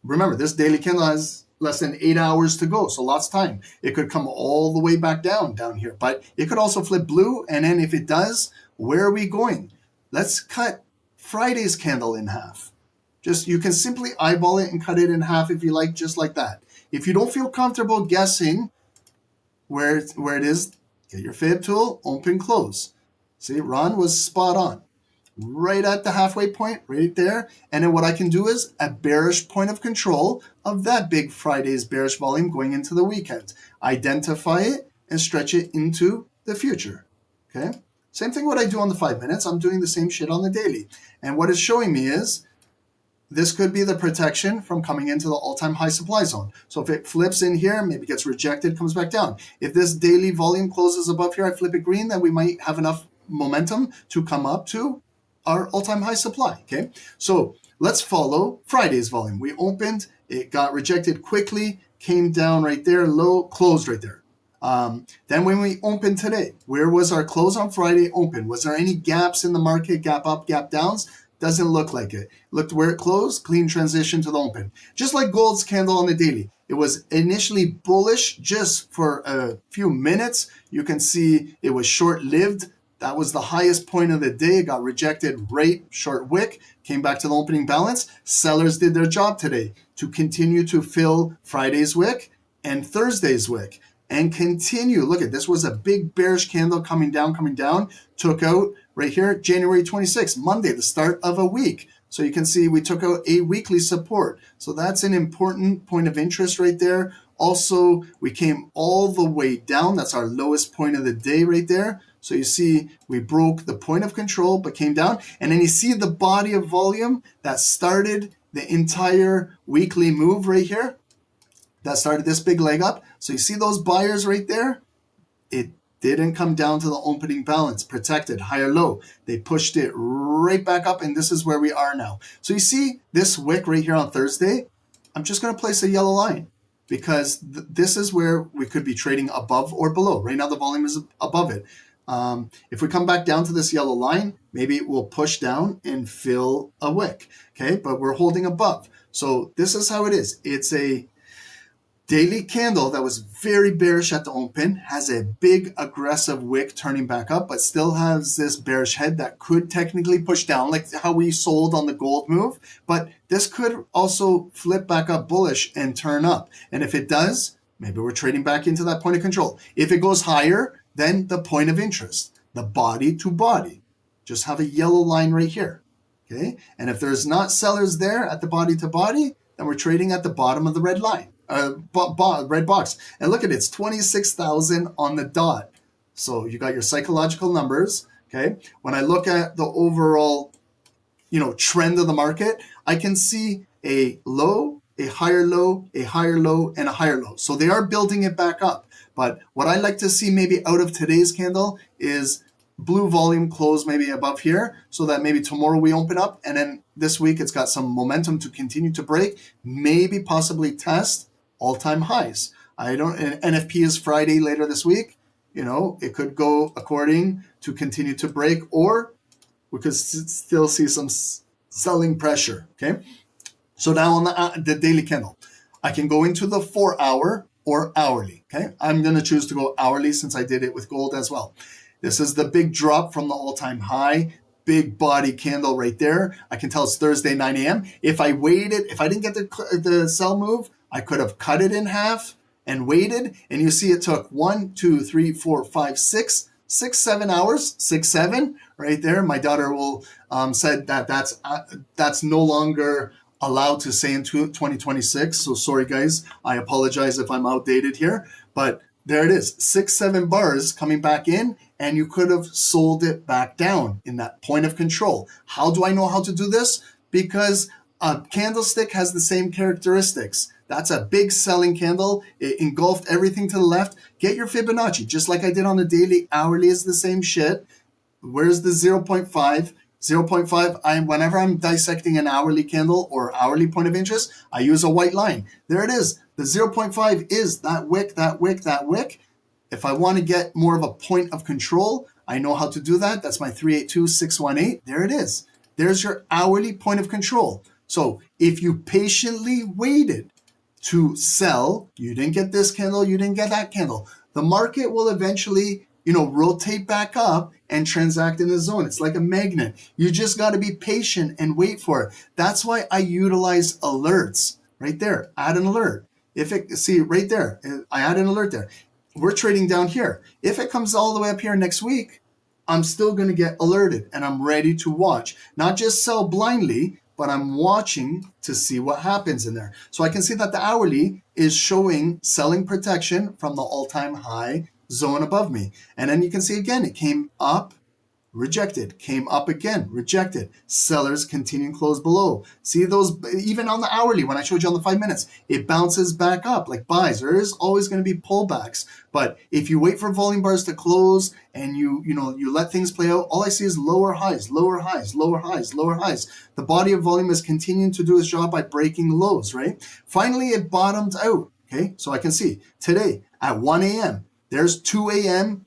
Remember, this daily candle has less than 8 hours to go, so lots of time. It could come all the way back down here, but it could also flip blue, and then if it does, where are we going? Let's cut Friday's candle in half. Just, you can simply eyeball it and cut it in half if you like, just like that. If you don't feel comfortable guessing where it is, get your fib tool, open, close. See, Ron was spot on. Right at the halfway point, right there. And then what I can do is a bearish point of control of that big Friday's bearish volume going into the weekend. Identify it and stretch it into the future. Okay? Same thing what I do on the 5 minutes. I'm doing the same shit on the daily. And what it's showing me is this could be the protection from coming into the all-time high supply zone. So if it flips in here, maybe gets rejected, comes back down. If this daily volume closes above here, I flip it green, then we might have enough momentum to come up to our all-time high supply. Okay, so let's follow Friday's volume. We opened, it got rejected quickly, came down right there, low, closed right there. Then when we opened today, where was our close on Friday open? Was there any gaps in the market, gap up, gap downs? Doesn't look like it. Looked where it closed, clean transition to the open. Just like gold's candle on the daily. It was initially bullish just for a few minutes. You can see it was short-lived. That was the highest point of the day. It got rejected right, short wick, came back to the opening balance. Sellers did their job today to continue to fill Friday's wick and Thursday's wick and continue. Look at this, was a big bearish candle coming down, took out right here, January 26th, Monday, the start of a week. So you can see we took out a weekly support. So that's an important point of interest right there. Also, we came all the way down. That's our lowest point of the day right there. So you see we broke the point of control but came down. And then you see the body of volume that started the entire weekly move right here. That started this big leg up. So you see those buyers right there? It didn't come down to the opening balance, protected, higher low. They pushed it right back up, and this is where we are now. So you see this wick right here on Thursday? I'm just going to place a yellow line because this is where we could be trading above or below. Right now the volume is above it. If we come back down to this yellow line, maybe it will push down and fill a wick, okay? But we're holding above. So this is how it is. It's a daily candle that was very bearish at the open, has a big aggressive wick turning back up, but still has this bearish head that could technically push down, like how we sold on the gold move. But this could also flip back up bullish and turn up. And if it does, maybe we're trading back into that point of control. If it goes higher, then the point of interest, the body to body. Just have a yellow line right here, okay? And if there's not sellers there at the body to body, then we're trading at the bottom of the red line. Red box. And look at it, it's 26,000 on the dot. So you got your psychological numbers, okay? When I look at the overall, trend of the market, I can see a low, a higher low, a higher low, and a higher low. So they are building it back up. But what I like to see maybe out of today's candle is blue volume close maybe above here so that maybe tomorrow we open up and then this week it's got some momentum to continue to break, maybe possibly test all-time highs. NFP is Friday later this week. It could go according to continue to break, or we could still see some selling pressure, okay? So now on the daily candle, I can go into the 4-hour or hourly, okay? I'm going to choose to go hourly since I did it with gold as well. This is the big drop from the all-time high, big body candle right there. I can tell it's Thursday, 9 a.m. If I waited, if I didn't get the sell move, I could have cut it in half and waited. And you see it took 1, 2, 3, 4, 5, 6, 7 hours, 6, 7 right there. My daughter will said that that's no longer allowed to say in 2026. So sorry guys, I apologize if I'm outdated here, but there it is, 6, 7 bars coming back in, and you could have sold it back down in that point of control. How do I know how to do this? Because a candlestick has the same characteristics. That's a big selling candle. It engulfed everything to the left. Get your Fibonacci, just like I did on the daily. Hourly is the same shit. Where's the 0.5? 0.5, whenever I'm dissecting an hourly candle or hourly point of interest, I use a white line. There it is. The 0.5 is that wick, that wick, that wick. If I want to get more of a point of control, I know how to do that. That's my 382618. There it is. There's your hourly point of control. So if you patiently waited to sell, you didn't get this candle, you didn't get that candle. The market will eventually rotate back up and transact in the zone. It's like a magnet. You just got to be patient and wait for it. That's why I utilize alerts right there. Add an alert. See right there, I add an alert there. We're trading down here. If it comes all the way up here next week, I'm still going to get alerted and I'm ready to watch. Not just sell blindly, but I'm watching to see what happens in there. So I can see that the hourly is showing selling protection from the all-time high zone above me. And then you can see again, it came up, rejected, came up again, rejected. Sellers continuing close below. See those, even on the hourly, when I showed you on the 5 minutes, it bounces back up like buys. There is always going to be pullbacks. But if you wait for volume bars to close and you let things play out, all I see is lower highs, lower highs, lower highs, lower highs. The body of volume is continuing to do its job by breaking lows, right? Finally, it bottomed out. Okay, so I can see today at 1 a.m., there's 2 a.m.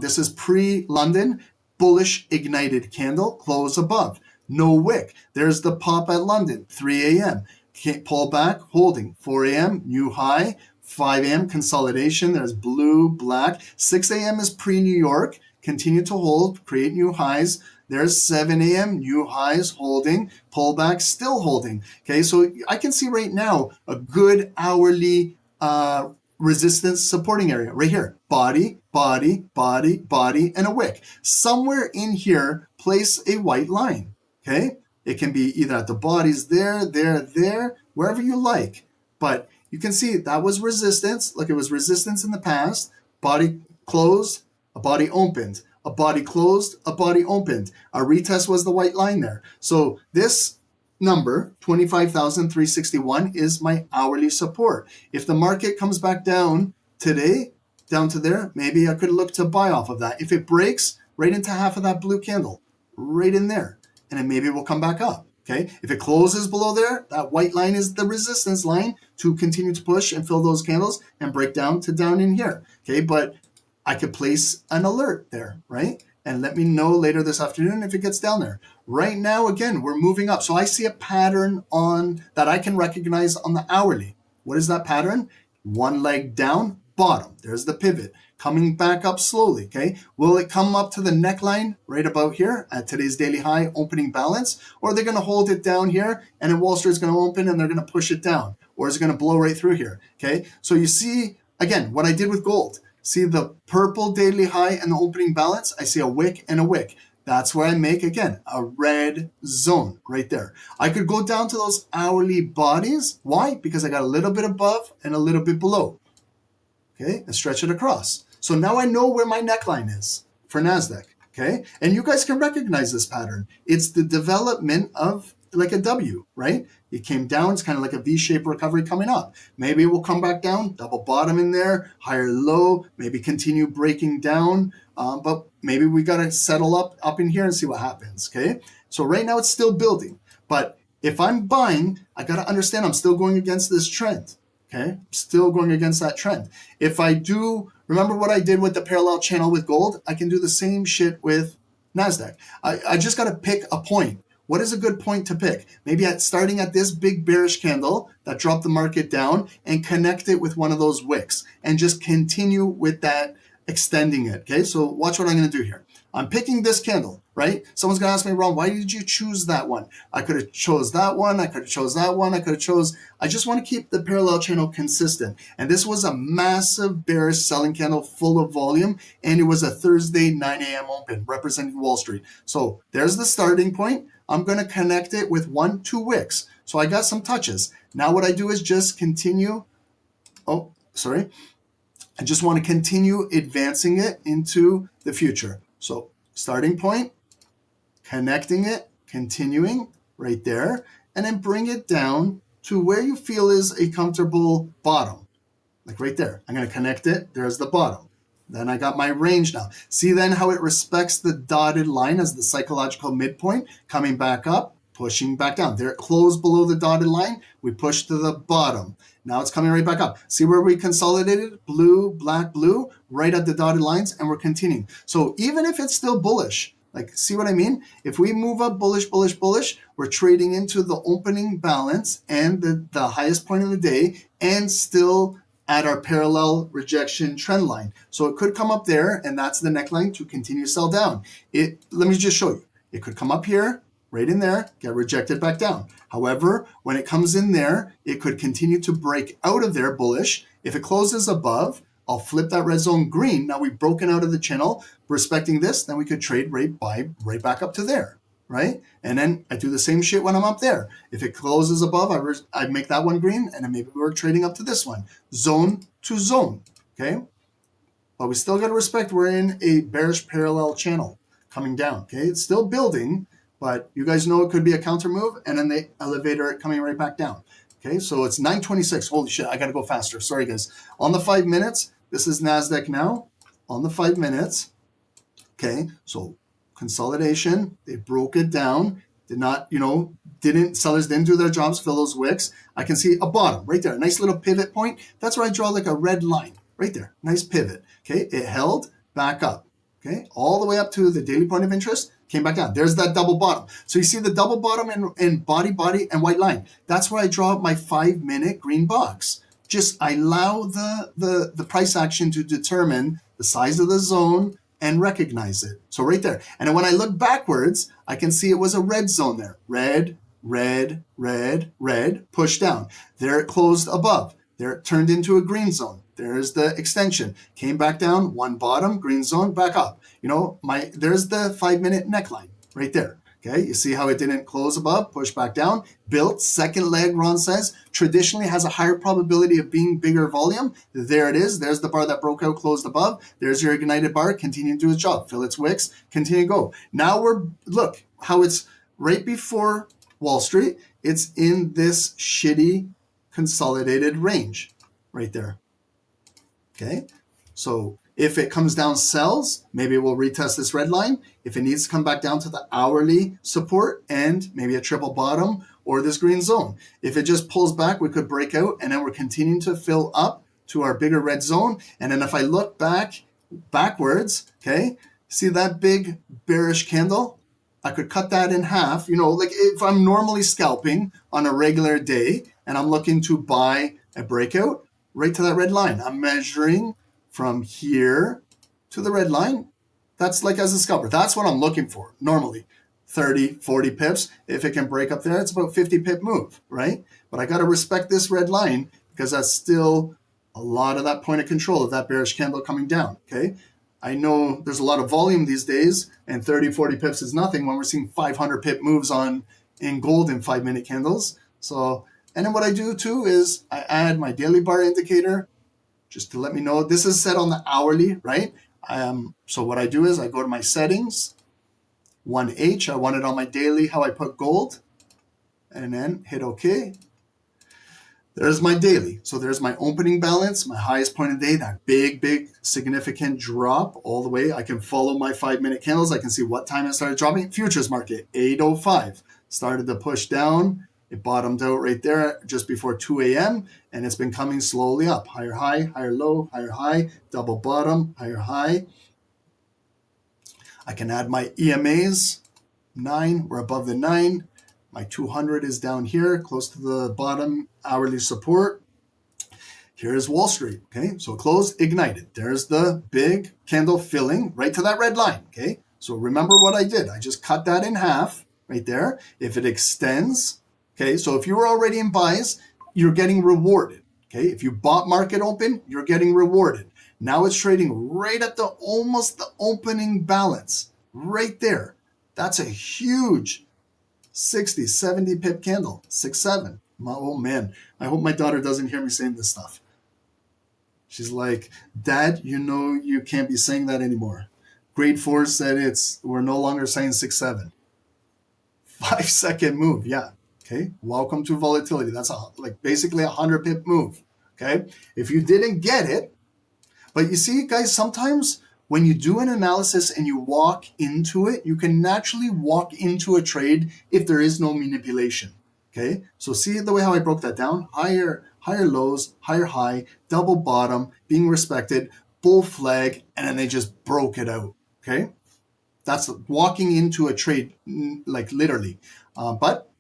This is pre-London. Bullish ignited candle, close above. No wick. There's the pop at London, 3 a.m. Pull back, holding. 4 a.m., new high. 5 a.m., consolidation. There's blue, black. 6 a.m. is pre-New York. Continue to hold, create new highs. There's 7 a.m., new highs, holding. Pullback, still holding. Okay, so I can see right now a good hourly resistance supporting area right here. Body, body, body, body, and a wick. Somewhere in here, place a white line, okay? It can be either at the bodies there, wherever you like. But you can see that was resistance. Look, it was resistance in the past. Body closed, a body opened. A body closed, a body opened. Our retest was the white line there. So this number, 25,361, is my hourly support. If the market comes back down today, down to there, maybe I could look to buy off of that. If it breaks right into half of that blue candle, right in there, and then maybe it will come back up. Okay, if it closes below there, that white line is the resistance line to continue to push and fill those candles and break down to down in here. Okay, but I could place an alert there, right? And let me know later this afternoon if it gets down there. Right now, again, we're moving up. So I see a pattern on that I can recognize on the hourly. What is that pattern? One leg down, bottom. There's the pivot. Coming back up slowly, okay? Will it come up to the neckline right about here at today's daily high opening balance? Or are they going to hold it down here and then Wall Street is going to open and they're going to push it down? Or is it going to blow right through here, okay? So you see, again, what I did with gold. See the purple daily high and the opening balance? I see a wick and a wick. That's where I make, again, a red zone right there. I could go down to those hourly bodies. Why? Because I got a little bit above and a little bit below. Okay, and stretch it across. So now I know where my neckline is for Nasdaq. Okay, and you guys can recognize this pattern. It's the development of like a W, right? It came down. It's kind of like a V-shaped recovery coming up. Maybe it will come back down, double bottom in there, higher low, maybe continue breaking down. But maybe we got to settle up in here and see what happens, okay? So right now it's still building. But if I'm buying, I got to understand I'm still going against this trend, okay? Still going against that trend. If I do, remember what I did with the parallel channel with gold? I can do the same shit with Nasdaq. I just got to pick a point. What is a good point to pick? Maybe starting at this big bearish candle that dropped the market down and connect it with one of those wicks and just continue with that, extending it. Okay, so watch what I'm going to do here. I'm picking this candle, right? Someone's going to ask me, Ron, why did you choose that one? I could have chose that one. I could have chose that one. I just want to keep the parallel channel consistent. And this was a massive bearish selling candle full of volume. And it was a Thursday 9 a.m. open representing Wall Street. So there's the starting point. I'm going to connect it with 1-2 wicks. So I got some touches. Now what I do is just continue. I just want to continue advancing it into the future. So starting point, connecting it, continuing right there, and then bring it down to where you feel is a comfortable bottom. Like right there. I'm going to connect it. There's the bottom. Then I got my range now. See then how it respects the dotted line as the psychological midpoint, coming back up, pushing back down. There it closed below the dotted line. We pushed to the bottom. Now it's coming right back up. See where we consolidated? Blue, black, blue, right at the dotted lines, and we're continuing. So even if it's still bullish, like, see what I mean? If we move up bullish, bullish, bullish, we're trading into the opening balance and the highest point of the day and still at our parallel rejection trend line. So it could come up there, and that's the neckline to continue to sell down. Let me just show you. It could come up here, right in there, get rejected back down. However, when it comes in there, it could continue to break out of there bullish. If it closes above, I'll flip that red zone green. Now we've broken out of the channel, respecting this, then we could trade right back up to there, right? And then I do the same shit when I'm up there. If it closes above, I make that one green, and then maybe we're trading up to this one. Zone to zone, okay? But we still got to respect we're in a bearish parallel channel coming down, okay? It's still building, but you guys know it could be a counter move, and then the elevator coming right back down. Okay, so it's 9:26. Holy shit, I got to go faster. Sorry, guys. On the 5 minutes, this is Nasdaq now. On the 5 minutes, okay, so consolidation, they broke it down. Did not, sellers didn't do their jobs, fill those wicks. I can see a bottom right there, a nice little pivot point. That's where I draw like a red line right there. Nice pivot. Okay, it held back up. Okay, all the way up to the daily point of interest. Came back down. There's that double bottom. So you see the double bottom and body, and white line. That's where I draw my 5 minute green box. Just I allow the price action to determine the size of the zone and recognize it. So right there. And then when I look backwards, I can see it was a red zone there. Red, red, red, red, push down. There it closed above. There it turned into a green zone. There's the extension. Came back down, one bottom, green zone, back up. There's the 5 minute neckline right there. Okay, you see how it didn't close above, push back down, built, second leg, Ron says, traditionally has a higher probability of being bigger volume. There it is. There's the bar that broke out, closed above. There's your ignited bar, continue to do its job, fill its wicks, continue to go. Now look how it's right before Wall Street. It's in this shitty consolidated range right there. Okay, so if it comes down, sells, maybe we'll retest this red line. If it needs to come back down to the hourly support and maybe a triple bottom or this green zone. If it just pulls back, we could break out, and then we're continuing to fill up to our bigger red zone. And then if I look backwards, okay, see that big bearish candle? I could cut that in half. Like if I'm normally scalping on a regular day and I'm looking to buy a breakout, right to that red line. I'm measuring from here to the red line. That's like as a scalper. That's what I'm looking for normally. 30, 40 pips. If it can break up there, it's about 50 pip move, right? But I got to respect this red line because that's still a lot of that point of control of that bearish candle coming down, okay? I know there's a lot of volume these days, and 30, 40 pips is nothing when we're seeing 500 pip moves in gold in 5 minute candles. So, and then what I do too is I add my daily bar indicator just to let me know. This is set on the hourly, right? So what I do is I go to my settings, 1H, I want it on my daily, how I put gold, and then hit OK. There's my daily. So there's my opening balance, my highest point of day, that big, significant drop all the way. I can follow my 5 minute candles. I can see what time it started dropping. Futures market, 8:05. Started to push down. It bottomed out right there just before 2 a.m. and it's been coming slowly up. Higher high, higher low, higher high, double bottom, higher high. I can add my EMAs, 9, we're above the 9. My 200 is down here, close to the bottom hourly support. Here's Wall Street, okay? So close, ignited. There's the big candle filling right to that red line, okay? So remember what I did. I just cut that in half right there. If it extends, okay, so if you were already in buys, you're getting rewarded, okay? If you bought market open, you're getting rewarded. Now it's trading right at almost the opening balance, right there. That's a huge 60, 70 pip candle, 6, 7. Oh man, I hope my daughter doesn't hear me saying this stuff. She's like, Dad, you can't be saying that anymore. Grade 4 said we're no longer saying 6, 7. 5 second move, yeah. Okay, welcome to volatility. That's basically a 100 pip move. Okay, if you didn't get it, but you see, guys, sometimes when you do an analysis and you walk into it, you can naturally walk into a trade if there is no manipulation. Okay, so see the way how I broke that down? Higher lows, higher high, double bottom, being respected, bull flag, and then they just broke it out. Okay, that's walking into a trade, like literally. But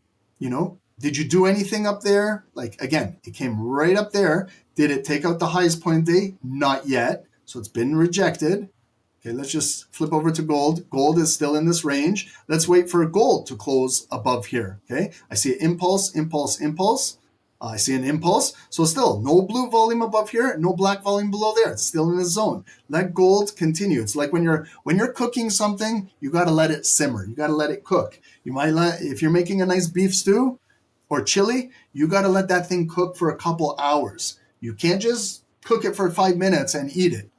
Did you do anything up there? Like, again, it came right up there. Did it take out the highest point of the day? Not yet. So it's been rejected. Okay, let's just flip over to gold. Gold is still in this range. Let's wait for gold to close above here. Okay, I see an impulse, impulse, impulse. I see an impulse. So still no blue volume above here, no black volume below there. It's still in the zone. Let gold continue. It's like when you're cooking something, you got to let it simmer. You got to let it cook. You might if you're making a nice beef stew or chili, you got to let that thing cook for a couple hours. You can't just cook it for 5 minutes and eat it.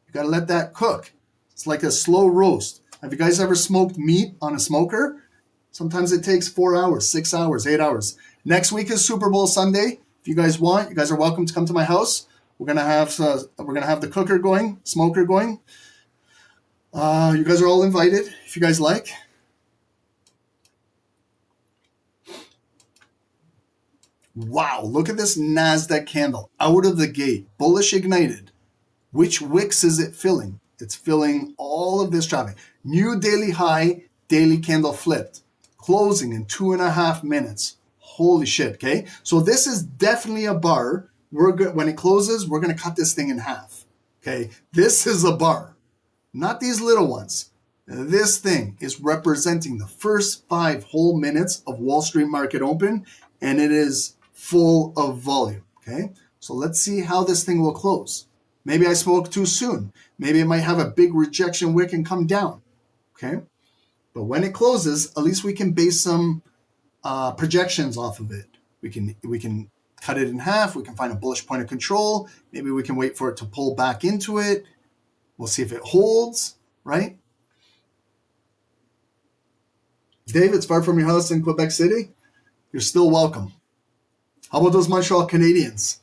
You got to let that cook. It's like a slow roast. Have you guys ever smoked meat on a smoker? Sometimes it takes 4 hours, 6 hours, 8 hours. Next week is Super Bowl Sunday. If you guys want, you guys are welcome to come to my house. We're gonna have the cooker going, smoker going. You guys are all invited if you guys like. Wow, look at this Nasdaq candle out of the gate, bullish ignited. Which wicks is it filling? It's filling all of this traffic. New daily high, daily candle flipped. Closing in 2.5 minutes. Holy shit, okay? So this is definitely a bar. When it closes, we're going to cut this thing in half, okay? This is a bar, not these little ones. This thing is representing the first 5 whole minutes of Wall Street market open, and it is full of volume, okay? So let's see how this thing will close. Maybe I spoke too soon. Maybe it might have a big rejection wick and come down, okay? But when it closes, at least we can base some projections off of it. We can cut it in half. We can find a bullish point of control. Maybe we can wait for it to pull back into it. We'll see if it holds, right? Dave, it's far from your house in Quebec City. You're still welcome. How about those Montreal Canadiens?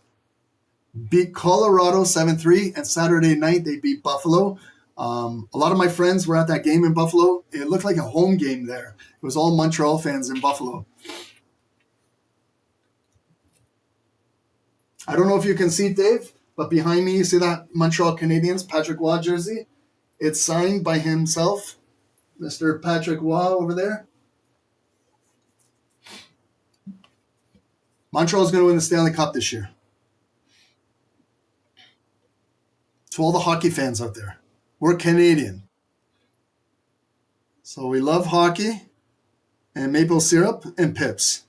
Beat Colorado 7-3, and Saturday night they beat Buffalo. A lot of my friends were at that game in Buffalo. It looked like a home game there. It was all Montreal fans in Buffalo. I don't know if you can see Dave, but behind me, you see that Montreal Canadiens Patrick Waugh jersey? It's signed by himself, Mr. Patrick Waugh over there. Montreal's going to win the Stanley Cup this year. To all the hockey fans out there, we're Canadian. So we love hockey and maple syrup and pips.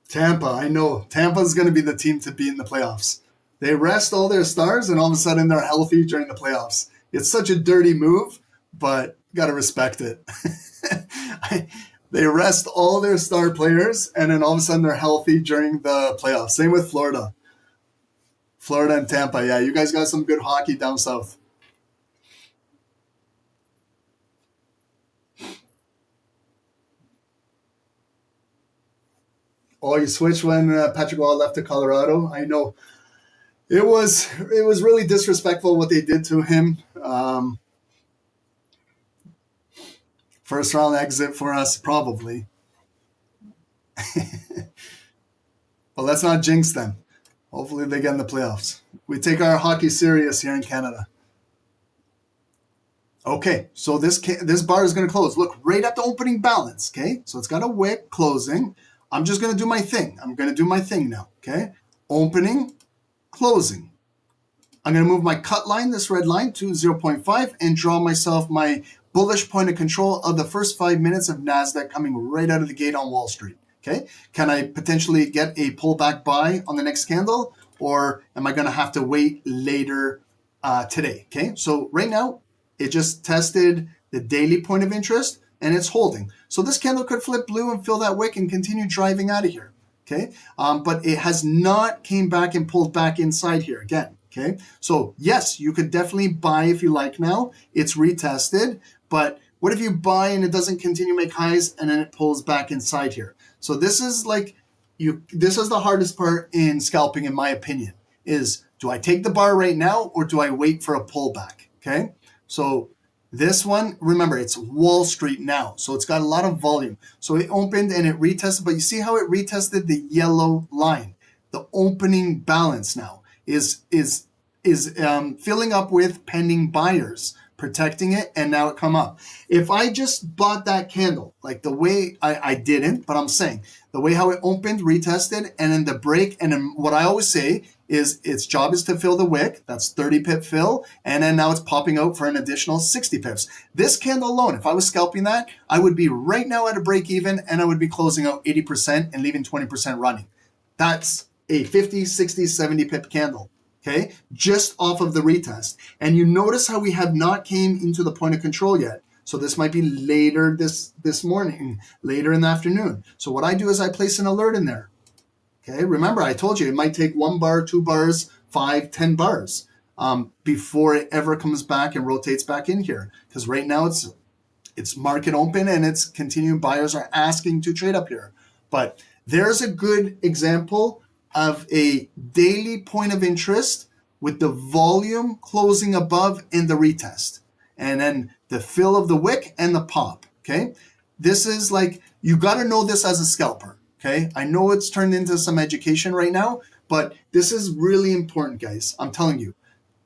Tampa, I know. Tampa's going to be the team to beat in the playoffs. They rest all their stars and all of a sudden they're healthy during the playoffs. It's such a dirty move, but got to respect it. They rest all their star players and then all of a sudden they're healthy during the playoffs. Same with Florida. Florida and Tampa, yeah, you guys got some good hockey down south. Oh, you switched when Patrick Waugh left to Colorado? I know. It was really disrespectful what they did to him. First round exit for us, probably. But let's not jinx them. Hopefully they get in the playoffs. We take our hockey serious here in Canada. Okay, so this bar is going to close. Look, right at the opening balance, okay? So it's got a wick closing. I'm just going to do my thing. I'm going to do my thing now, okay? Opening, closing. I'm going to move my cut line, this red line, to 0.5 and draw myself my bullish point of control of the first 5 minutes of Nasdaq coming right out of the gate on Wall Street. Okay, can I potentially get a pullback buy on the next candle, or am I going to have to wait later today? Okay, so right now it just tested the daily point of interest and it's holding. So this candle could flip blue and fill that wick and continue driving out of here. Okay, but it has not came back and pulled back inside here again. Okay, so yes, you could definitely buy if you like now. It's retested, but what if you buy and it doesn't continue to make highs and then it pulls back inside here? So this is this is the hardest part in scalping, in my opinion, is do I take the bar right now or do I wait for a pullback? Okay, so this one, remember, it's Wall Street now, so it's got a lot of volume. So it opened and it retested, but you see how it retested the yellow line. The opening balance now is filling up with pending buyers. protecting it, and now it come up. If I just bought that candle, like the way I didn't, but I'm saying the way how it opened, retested, and then the break, and then what I always say is its job is to fill the wick. That's 30 pip fill, and then now it's popping out for an additional 60 pips. This candle alone, if I was scalping that, I would be right now at a break even, and I would be closing out 80% and leaving 20% running. That's a 50, 60, 70 pip candle. Okay, just off of the retest. And you notice how we have not came into the point of control yet. So this might be later this morning, later in the afternoon. So what I do is I place an alert in there. Okay, remember I told you it might take 1 bar, 2 bars, 5, 10 bars before it ever comes back and rotates back in here. Because right now it's market open and it's continuing. Buyers are asking to trade up here. But there's a good example of a daily point of interest with the volume closing above in the retest. And then the fill of the wick and the pop, okay? This is like, you got to know this as a scalper, okay? I know it's turned into some education right now, but this is really important, guys. I'm telling you.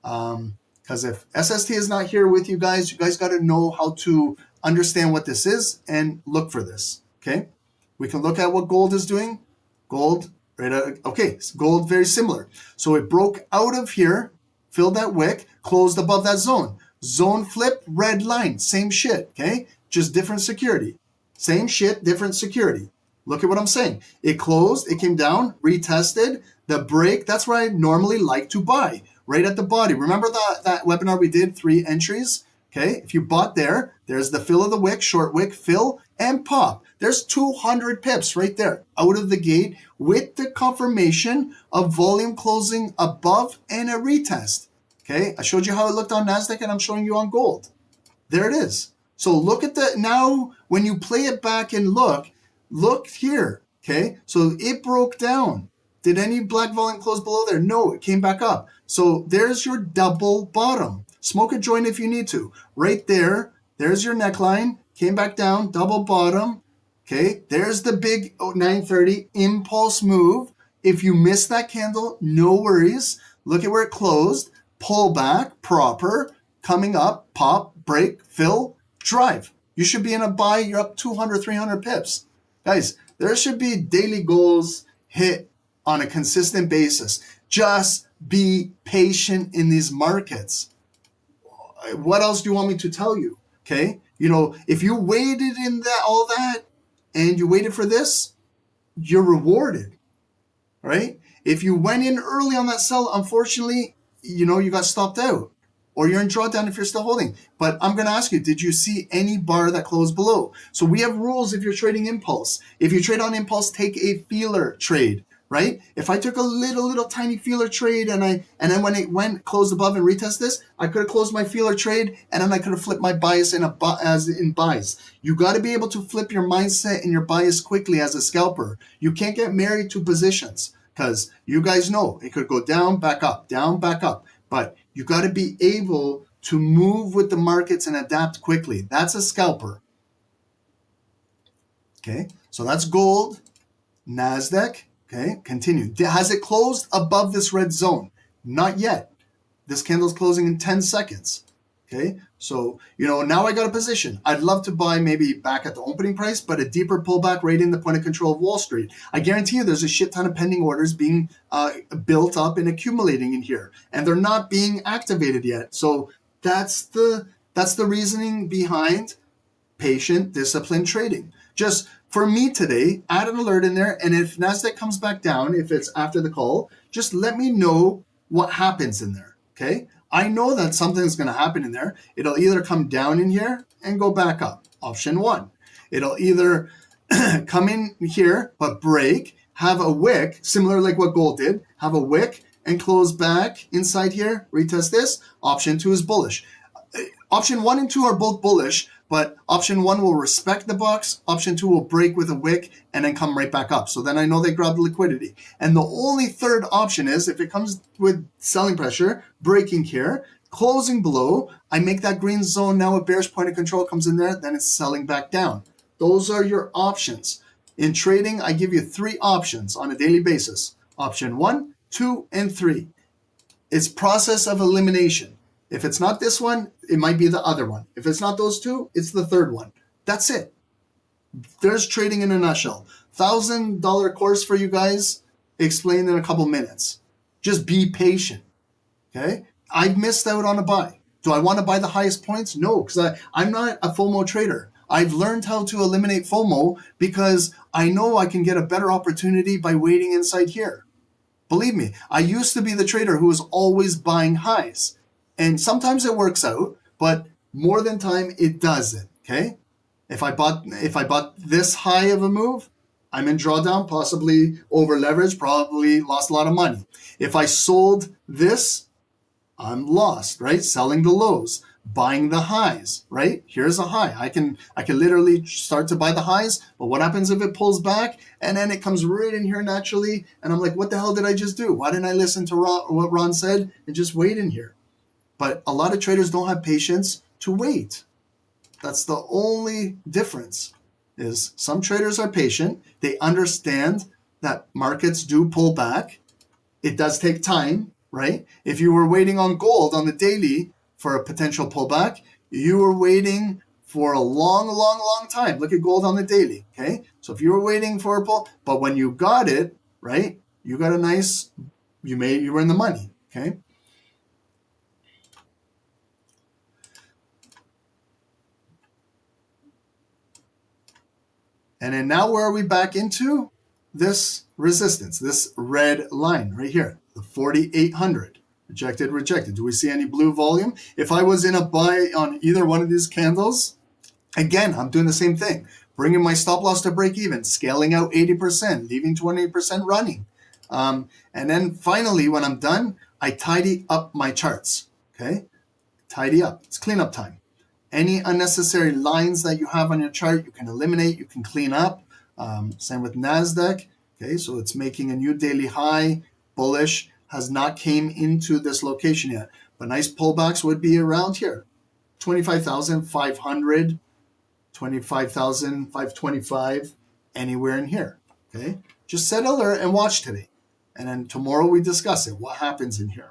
Because if SST is not here with you guys got to know how to understand what this is and look for this, okay? We can look at what gold is doing. Gold, right? Okay, gold, very similar. So it broke out of here, filled that wick, closed above that zone. Zone flip, red line, same shit, okay? Just different security. Same shit, different security. Look at what I'm saying. It closed, it came down, retested, the break, that's where I normally like to buy, right at the body. Remember that webinar we did, 3 entries? Okay, if you bought there, there's the fill of the wick, short wick, fill, and pop. There's 200 pips right there out of the gate with the confirmation of volume closing above and a retest. Okay, I showed you how it looked on Nasdaq and I'm showing you on gold. There it is. So look at the, now when you play it back and look here. Okay, so it broke down. Did any black volume close below there? No, it came back up. So there's your double bottom. Smoke a joint if you need to. Right there, there's your neckline. Came back down, double bottom. Okay, there's the big 930 impulse move. If you missed that candle, no worries. Look at where it closed. Pull back, proper, coming up, pop, break, fill, drive. You should be in a buy. You're up 200, 300 pips. Guys, there should be daily goals hit on a consistent basis. Just be patient in these markets. What else do you want me to tell you? Okay, you know, if you waited in that all that and you waited for this, you're rewarded, right? If you went in early on that sell, unfortunately, you know, you got stopped out, or you're in drawdown if you're still holding. But I'm going to ask you, did you see any bar that closed below? So we have rules if you're trading impulse. If you trade on impulse, take a feeler trade. Right? If I took a little tiny feeler trade and then when it went closed above and retest this, I could have closed my feeler trade and then I could have flipped my bias as in buys. You got to be able to flip your mindset and your bias quickly as a scalper. You can't get married to positions because you guys know it could go down, back up, down, back up. But you got to be able to move with the markets and adapt quickly. That's a scalper. Okay, so that's gold, Nasdaq. Okay, continue. Has it closed above this red zone? Not yet. This candle's closing in 10 seconds. Okay, so, you know, now I got a position. I'd love to buy maybe back at the opening price, but a deeper pullback right in the point of control of Wall Street. I guarantee you there's a shit ton of pending orders being built up and accumulating in here, and they're not being activated yet. So that's the reasoning behind patient, disciplined trading. Just for me today, add an alert in there, and if Nasdaq comes back down, if it's after the call, just let me know what happens in there, okay? I know that something's going to happen in there. It'll either come down in here and go back up, option 1. It'll either come in here but break, have a wick, similar like what gold did, have a wick and close back inside here, retest this. Option 2 is bullish. Option 1 and 2 are both bullish, but option 1 will respect the box, option 2 will break with a wick and then come right back up. So then I know they grab the liquidity. And the only third option is if it comes with selling pressure, breaking here, closing below, I make that green zone now a bearish point of control comes in there, then it's selling back down. Those are your options. In trading, I give you 3 options on a daily basis. Option 1, 2, and 3. It's process of elimination. If it's not this one, it might be the other one. If it's not those two, it's the third one. That's it. There's trading in a nutshell. $1,000 course for you guys, explained in a couple minutes. Just be patient, okay? I've missed out on a buy. Do I want to buy the highest points? No, because I'm not a FOMO trader. I've learned how to eliminate FOMO because I know I can get a better opportunity by waiting inside here. Believe me, I used to be the trader who was always buying highs. And sometimes it works out, but more than time it doesn't, okay? If I bought this high of a move, I'm in drawdown, possibly over leveraged, probably lost a lot of money. If I sold this, I'm lost, right? Selling the lows, buying the highs, right? Here's a high. I can literally start to buy the highs, but what happens if it pulls back and then it comes right in here naturally? And I'm like, what the hell did I just do? Why didn't I listen to what Ron said and just wait in here? But a lot of traders don't have patience to wait. That's the only difference. Is some traders are patient. They understand that markets do pull back. It does take time, right? If you were waiting on gold on the daily for a potential pullback, you were waiting for a long, long, long time. Look at gold on the daily, okay? So if you were waiting for a pull, but when you got it, right, you got a nice, you were in the money, okay? And then now where are we back into? This resistance, this red line right here, the 4,800. Rejected, rejected. Do we see any blue volume? If I was in a buy on either one of these candles, again, I'm doing the same thing. Bringing my stop loss to break even, scaling out 80%, leaving 20% running. And then finally, when I'm done, I tidy up my charts, okay? Tidy up. It's cleanup time. Any unnecessary lines that you have on your chart, you can eliminate, you can clean up. Same with Nasdaq. Okay, so it's making a new daily high, bullish, has not came into this location yet. But nice pullbacks would be around here. 25,500, 25,525, anywhere in here. Okay, just set alert and watch today. And then tomorrow we discuss it. What happens in here?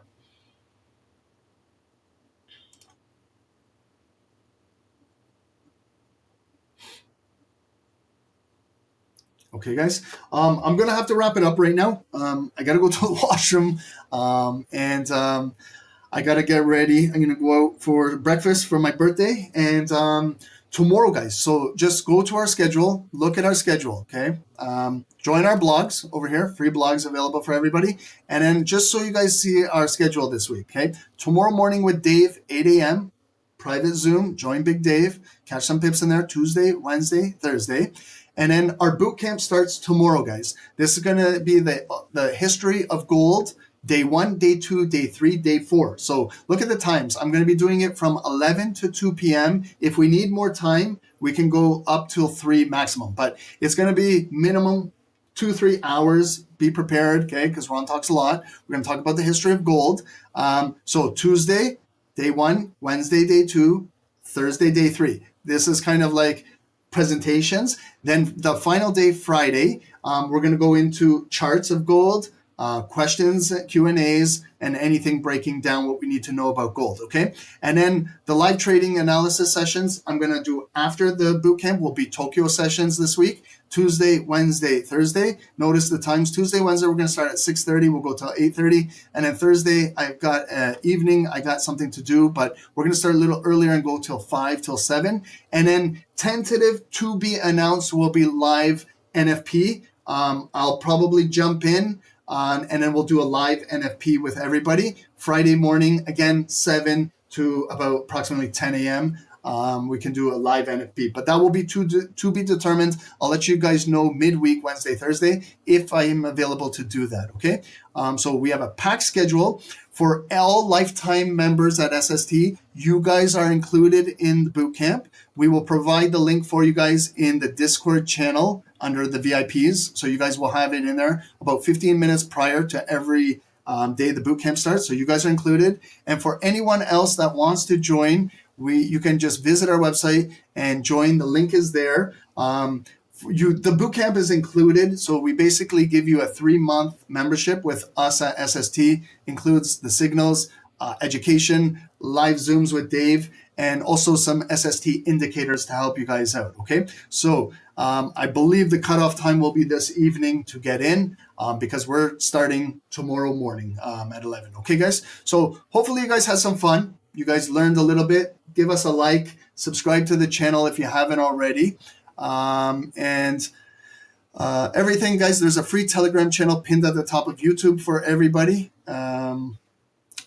Okay, guys, I'm going to have to wrap it up right now. I got to go to the washroom and I got to get ready. I'm going to go out for breakfast for my birthday and tomorrow, guys. So just go to our schedule, look at our schedule, okay? Join our blogs over here, free blogs available for everybody. And then just so you guys see our schedule this week, okay? Tomorrow morning with Dave, 8 a.m., private Zoom, join Big Dave, catch some pips in there Tuesday, Wednesday, Thursday. And then our boot camp starts tomorrow, guys. This is going to be the history of gold, day 1, day 2, day 3, day 4. So look at the times. I'm going to be doing it from 11 to 2 p.m. If we need more time, we can go up till 3 maximum. But it's going to be minimum 2-3 hours. Be prepared, okay, because Ron talks a lot. We're going to talk about the history of gold. So Tuesday, day 1, Wednesday, day 2, Thursday, day 3. This is kind of like presentations. Then the final day, Friday, we're going to go into charts of gold, questions, Q&As, and anything breaking down what we need to know about gold, okay? And then the live trading analysis sessions I'm going to do after the bootcamp will be Tokyo sessions this week, Tuesday, Wednesday, Thursday. Notice the times. Tuesday, Wednesday, we're going to start at 6:30. We'll go till 8:30. And then Thursday, I've got evening. I got something to do, but we're going to start a little earlier and go till 5 till 7. And then tentative to be announced will be live NFP. I'll probably jump in and then we'll do a live NFP with everybody. Friday morning, again, 7 to about approximately 10 a.m. We can do a live NFP, but that will be to be determined. I'll let you guys know midweek, Wednesday, Thursday, if I am available to do that, okay? So we have a packed schedule for all lifetime members at SST. You guys are included in the bootcamp. We will provide the link for you guys in the Discord channel under the VIPs. So you guys will have it in there about 15 minutes prior to every day the bootcamp starts. So you guys are included. And for anyone else that wants to join, you can just visit our website and join. The link is there. The bootcamp is included. So we basically give you a 3-month membership with us at SST. Includes the signals, education, live Zooms with Dave, and also some SST indicators to help you guys out, okay? So I believe the cutoff time will be this evening to get in because we're starting tomorrow morning at 11, okay, guys? So hopefully you guys had some fun. You guys learned a little bit. Give us a like, subscribe to the channel if you haven't already. Everything, guys, there's a free Telegram channel pinned at the top of YouTube for everybody.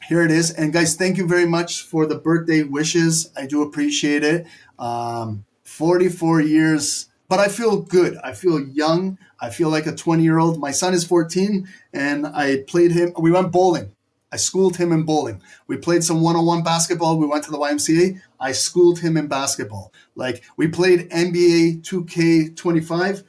Here it is. And guys, thank you very much for the birthday wishes. I do appreciate it. 44 years, but I feel good. I feel young. I feel like a 20-year-old. My son is 14 and I played him. We went bowling. I schooled him in bowling. We played some one-on-one basketball. We went to the YMCA. I schooled him in basketball. Like we played NBA 2K25.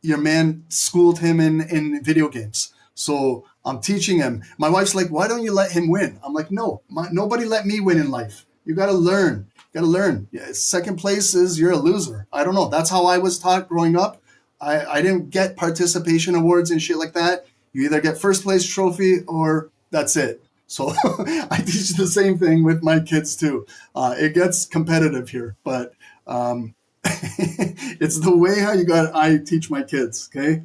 Your man schooled him in video games. So I'm teaching him. My wife's like, why don't you let him win? I'm like, no, nobody let me win in life. You got to learn. Yeah, second place is you're a loser. I don't know. That's how I was taught growing up. I didn't get participation awards and shit like that. You either get first place trophy or that's it. So I teach the same thing with my kids too. It gets competitive here, but it's the way how I teach my kids. Okay.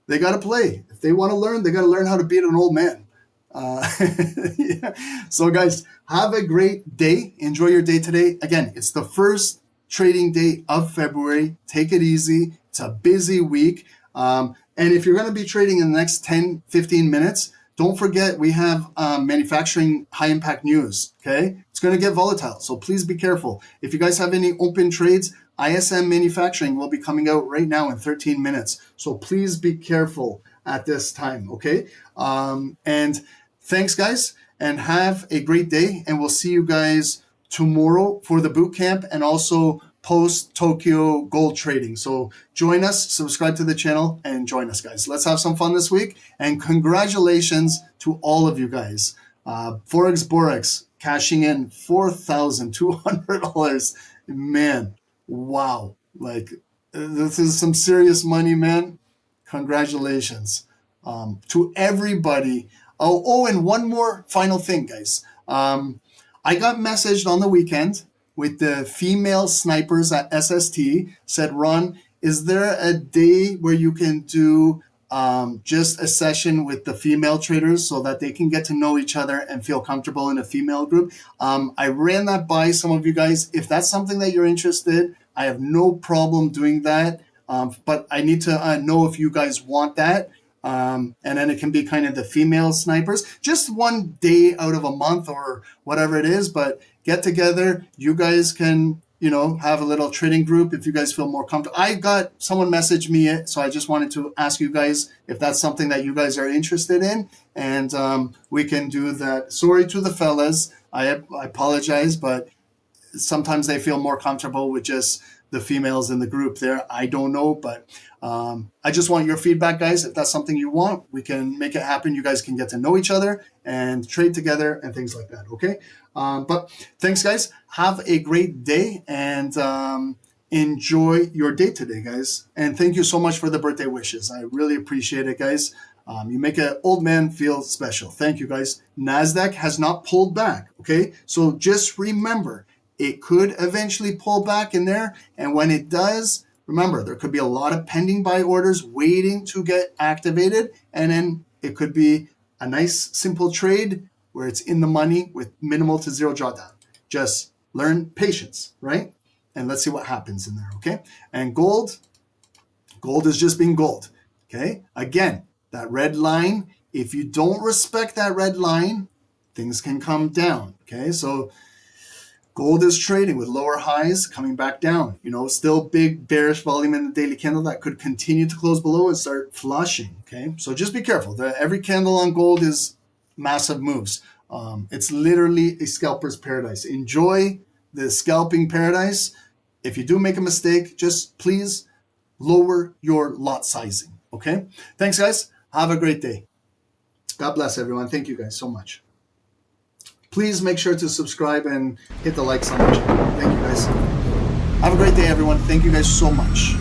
They got to play. If they want to learn, they got to learn how to beat an old man. Yeah. So guys, have a great day. Enjoy your day today. Again, it's the first trading day of February. Take it easy. It's a busy week. And if you're going to be trading in the next 10, 15 minutes, don't forget we have manufacturing high impact news. Okay. It's going to get volatile. So please be careful. If you guys have any open trades, ISM manufacturing will be coming out right now in 13 minutes. So please be careful at this time. Okay. And thanks guys, and have a great day. And we'll see you guys tomorrow for the boot camp and also post Tokyo gold trading. So join us, subscribe to the channel and join us guys. Let's have some fun this week. And congratulations to all of you guys. Forex Borex cashing in $4,200. Man, wow. Like this is some serious money, man. Congratulations to everybody. Oh, and one more final thing, guys. I got messaged on the weekend with the female snipers at SST, said, Ron, is there a day where you can do just a session with the female traders so that they can get to know each other and feel comfortable in a female group? I ran that by some of you guys. If that's something that you're interested, I have no problem doing that. But I need to know if you guys want that. And then it can be kind of the female snipers, just one day out of a month or whatever it is, but get together. You guys can, have a little trading group if you guys feel more comfortable. I got someone message me, so I just wanted to ask you guys if that's something that you guys are interested in, and we can do that. Sorry to the fellas. I apologize, but sometimes they feel more comfortable with just the females in the group there. I don't know, but I just want your feedback, guys. If that's something you want, we can make it happen. You guys can get to know each other and trade together and things like that, okay? But thanks, guys. Have a great day and enjoy your day today, guys. And thank you so much for the birthday wishes. I really appreciate it, guys. You make an old man feel special. Thank you, guys. Nasdaq has not pulled back, okay? So just remember, it could eventually pull back in there. And when it does, remember, there could be a lot of pending buy orders waiting to get activated. And then it could be a nice, simple trade where it's in the money with minimal to zero drawdown. Just learn patience, right? And let's see what happens in there, okay? And gold is just being gold, okay? Again, that red line, if you don't respect that red line, things can come down, okay? So gold is trading with lower highs coming back down. Still big bearish volume in the daily candle that could continue to close below and start flushing, okay? So just be careful. Every candle on gold is massive moves. It's literally a scalper's paradise. Enjoy the scalping paradise. If you do make a mistake, just please lower your lot sizing, okay? Thanks, guys. Have a great day. God bless everyone. Thank you guys so much. Please make sure to subscribe and hit the likes on the channel. Thank you, guys. Have a great day, everyone. Thank you guys so much.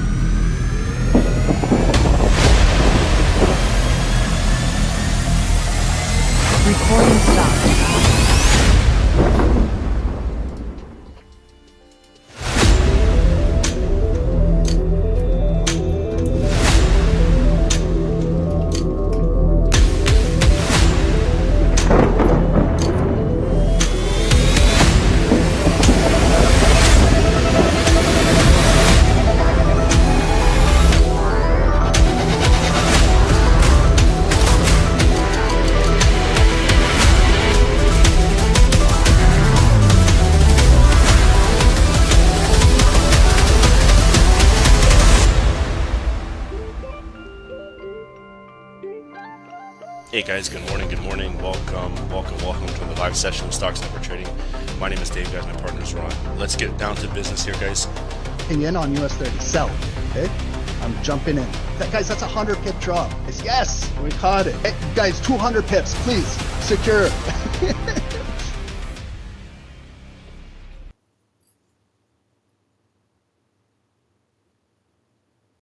Recording stopped. Hey guys, good morning, welcome to the live session of Stocks Network Trading. My name is Dave, guys, my partner is Ron. Let's get down to business here, guys. In on US 30, sell, okay? I'm jumping in. Guys, that's a 100 pip drop. Yes, we caught it. Hey, guys, 200 pips, please, secure.